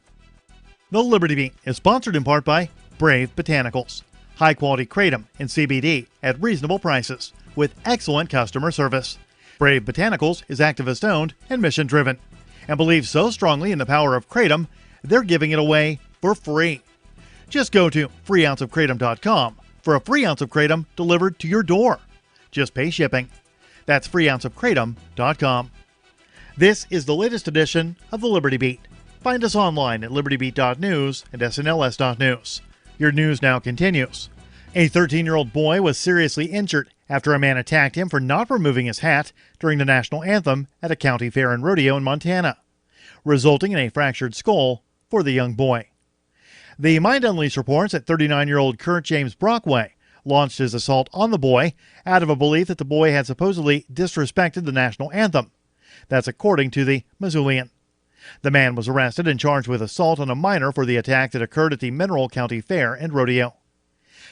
The Liberty Beat is sponsored in part by Brave Botanicals, high-quality kratom and CBD at reasonable prices with excellent customer service. Brave Botanicals is activist-owned and mission-driven, and believes so strongly in the power of kratom, they're giving it away for free. Just go to freeounceofkratom.com for a free ounce of kratom delivered to your door. Just pay shipping. That's freeounceofkratom.com. This is the latest edition of the Liberty Beat. Find us online at libertybeat.news and snls.news. Your news now continues. A 13-year-old boy was seriously injured after a man attacked him for not removing his hat during the national anthem at a county fair and rodeo in Montana, resulting in a fractured skull for the young boy. The Mind Unleashed reports that 39-year-old Kurt James Brockway launched his assault on the boy out of a belief that the boy had supposedly disrespected the national anthem. That's according to the Missoulian. The man was arrested and charged with assault on a minor for the attack that occurred at the Mineral County Fair and Rodeo.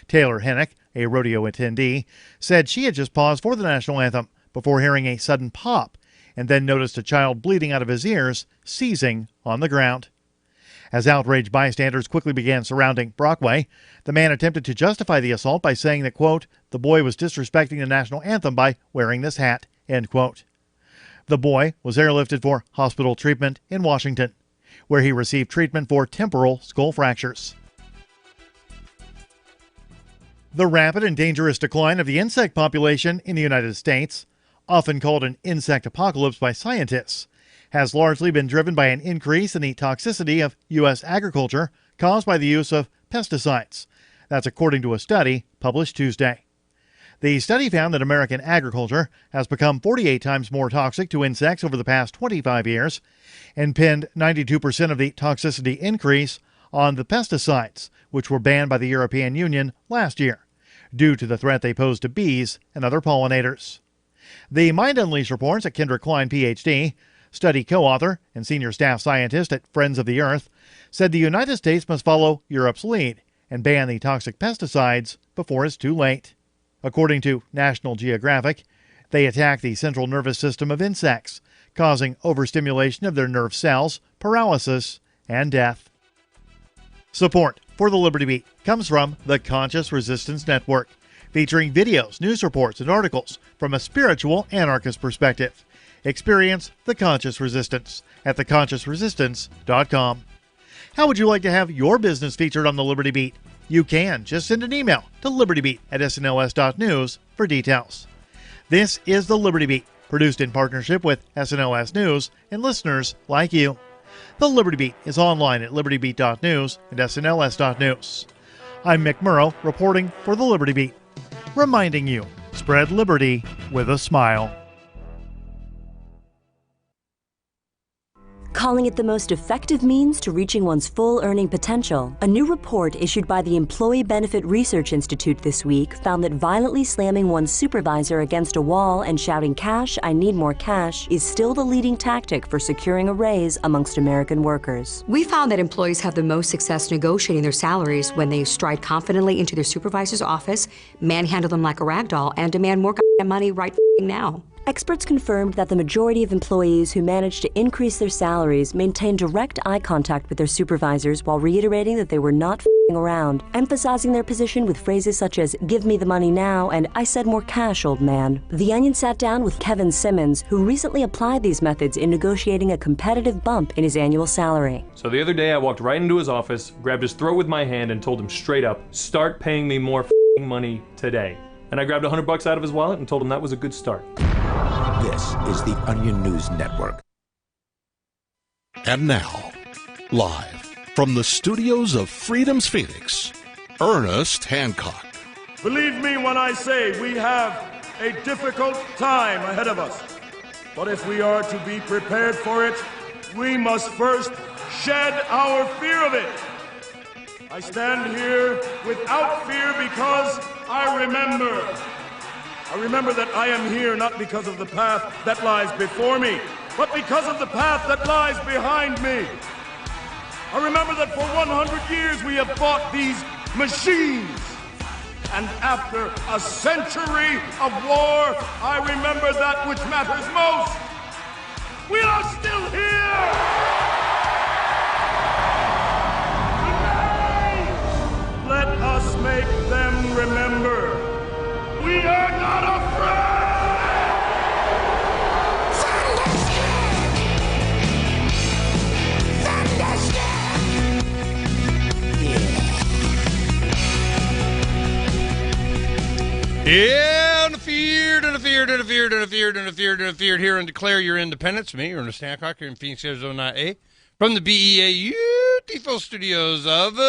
Taylor Hennick, a rodeo attendee, said she had just paused for the national anthem before hearing a sudden pop and then noticed a child bleeding out of his ears, seizing on the ground. As outraged bystanders quickly began surrounding Brockway, the man attempted to justify the assault by saying that, quote, the boy was disrespecting the national anthem by wearing this hat, end quote. The boy was airlifted for hospital treatment in Washington, where he received treatment for temporal skull fractures. The rapid and dangerous decline of the insect population in the United States, often called an insect apocalypse by scientists, has largely been driven by an increase in the toxicity of U.S. agriculture caused by the use of pesticides. That's according to a study published Tuesday. The study found that American agriculture has become 48 times more toxic to insects over the past 25 years and pinned 92% of the toxicity increase on the pesticides, which were banned by the European Union last year, due to the threat they pose to bees and other pollinators. The Mind Unleashed reports that Kendra Klein, Ph.D., study co-author and senior staff scientist at Friends of the Earth, said the United States must follow Europe's lead and ban the toxic pesticides before it's too late. According to National Geographic, they attack the central nervous system of insects, causing overstimulation of their nerve cells, paralysis, and death. Support for the Liberty Beat comes from the Conscious Resistance Network, featuring videos, news reports, and articles from a spiritual anarchist perspective. Experience the Conscious Resistance at theconsciousresistance.com. How would you like to have your business featured on the Liberty Beat? You can. Just send an email to libertybeat@snls.news for details. This is the Liberty Beat, produced in partnership with SNLS News and listeners like you. The Liberty Beat is online at libertybeat.news and snls.news. I'm Mick Murrow, reporting for the Liberty Beat, reminding you, spread liberty with a smile. Calling it the most effective means to reaching one's full earning potential. A new report issued by the Employee Benefit Research Institute this week found that violently slamming one's supervisor against a wall and shouting, "Cash, I need more cash," is still the leading tactic for securing a raise amongst American workers. We found that employees have the most success negotiating their salaries when they stride confidently into their supervisor's office, manhandle them like a rag doll, and demand more money right now. Experts confirmed that the majority of employees who managed to increase their salaries maintained direct eye contact with their supervisors while reiterating that they were not f***ing around, emphasizing their position with phrases such as, "Give me the money now," and "I said more cash, old man." The Onion sat down with Kevin Simmons, who recently applied these methods in negotiating a competitive bump in his annual salary. So the other day I walked right into his office, grabbed his throat with my hand, and told him straight up, "Start paying me more f***ing money today." And I grabbed $100 out of his wallet and told him that was a good start. This is the Onion News Network. And now, live from the studios of Freedom's Phoenix, Ernest Hancock. Believe me when I say we have a difficult time ahead of us. But if we are to be prepared for it, we must first shed our fear of it. I stand here without fear because I remember that I am here not because of the path that lies before me, but because of the path that lies behind me. I remember that for 100 years we have fought these machines. And after a century of war, I remember that which matters most. We are still here! Today, let us make them remember. We are not afraid! Yeah, undefeated here and declare your independence. Me, Ernest Hancock, here in Phoenix, Arizona, from the BEA beautiful studios of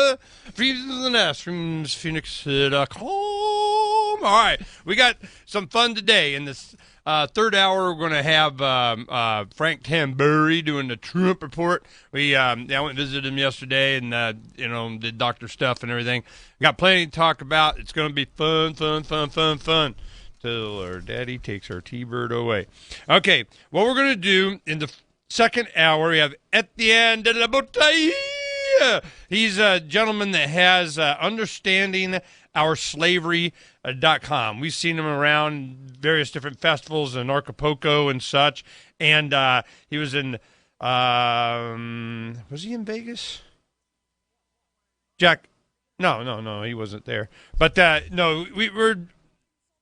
Freedom of the Nest, from Phoenix.com. All right, we got some fun today. In this third hour, we're going to have Frank Tambury doing the Trump report. I went and visited him yesterday and, did doctor stuff and everything. Got plenty to talk about. It's going to be fun. Till our daddy takes our T-Bird away. Okay, what we're going to do in the second hour, we have Etienne de la Bouteille. He's a gentleman that has understandingourslavery.com. We've seen him around various different festivals in Acapulco and such. And he was in, was he in Vegas? Jack? No, he wasn't there. But no,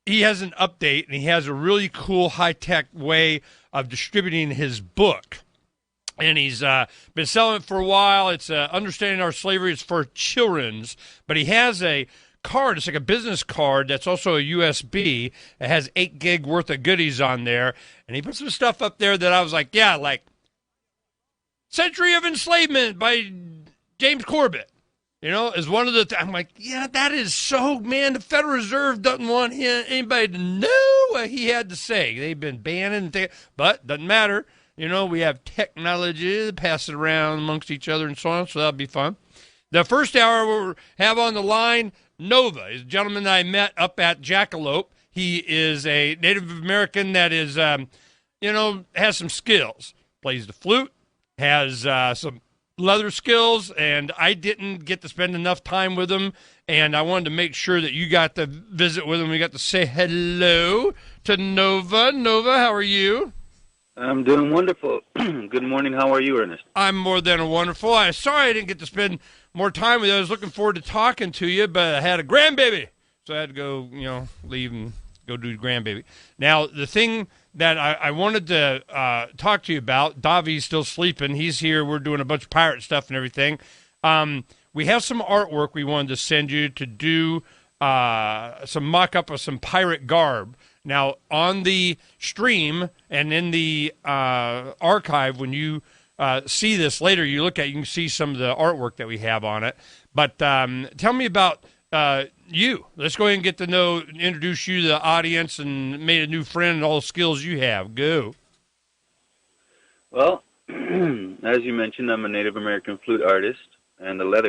he has an update, and he has a really cool high-tech way of distributing his book. And he's been selling it for a while. It's Understanding Our Slavery. It's for children's. But he has a card. It's like a business card that's also a USB. It has 8 gig worth of goodies on there. And he put some stuff up there that I was like, yeah, like Century of Enslavement by James Corbett. Is one of the I'm like, yeah, that is so, man, the Federal Reserve doesn't want anybody to know what he had to say. They've been banning things, but doesn't matter. We have technology to pass it around amongst each other and so on, so that'll be fun. The first hour we'll have on the line Nova. He's a gentleman that I met up at Jackalope. He is a Native American that is, has some skills. Plays the flute, has some leather skills, and I didn't get to spend enough time with him, and I wanted to make sure that you got to visit with him. We got to say hello to Nova. Nova, how are you? I'm doing wonderful. Good morning. How are you, Ernest? I'm more than wonderful. I'm sorry I didn't get to spend more time with you. I was looking forward to talking to you, but I had a grandbaby, so I had to go, leave and go do the grandbaby. Now, the thing that I wanted to talk to you about, Davi's still sleeping. He's here. We're doing a bunch of pirate stuff and everything. We have some artwork we wanted to send you to do some mock-up of some pirate garb. Now, on the stream and in the archive, when you see this later, you can see some of the artwork that we have on it. But tell me about you. Let's go ahead and get to introduce you to the audience and made a new friend and all the skills you have. Go. Well, as you mentioned, I'm a Native American flute artist and a leather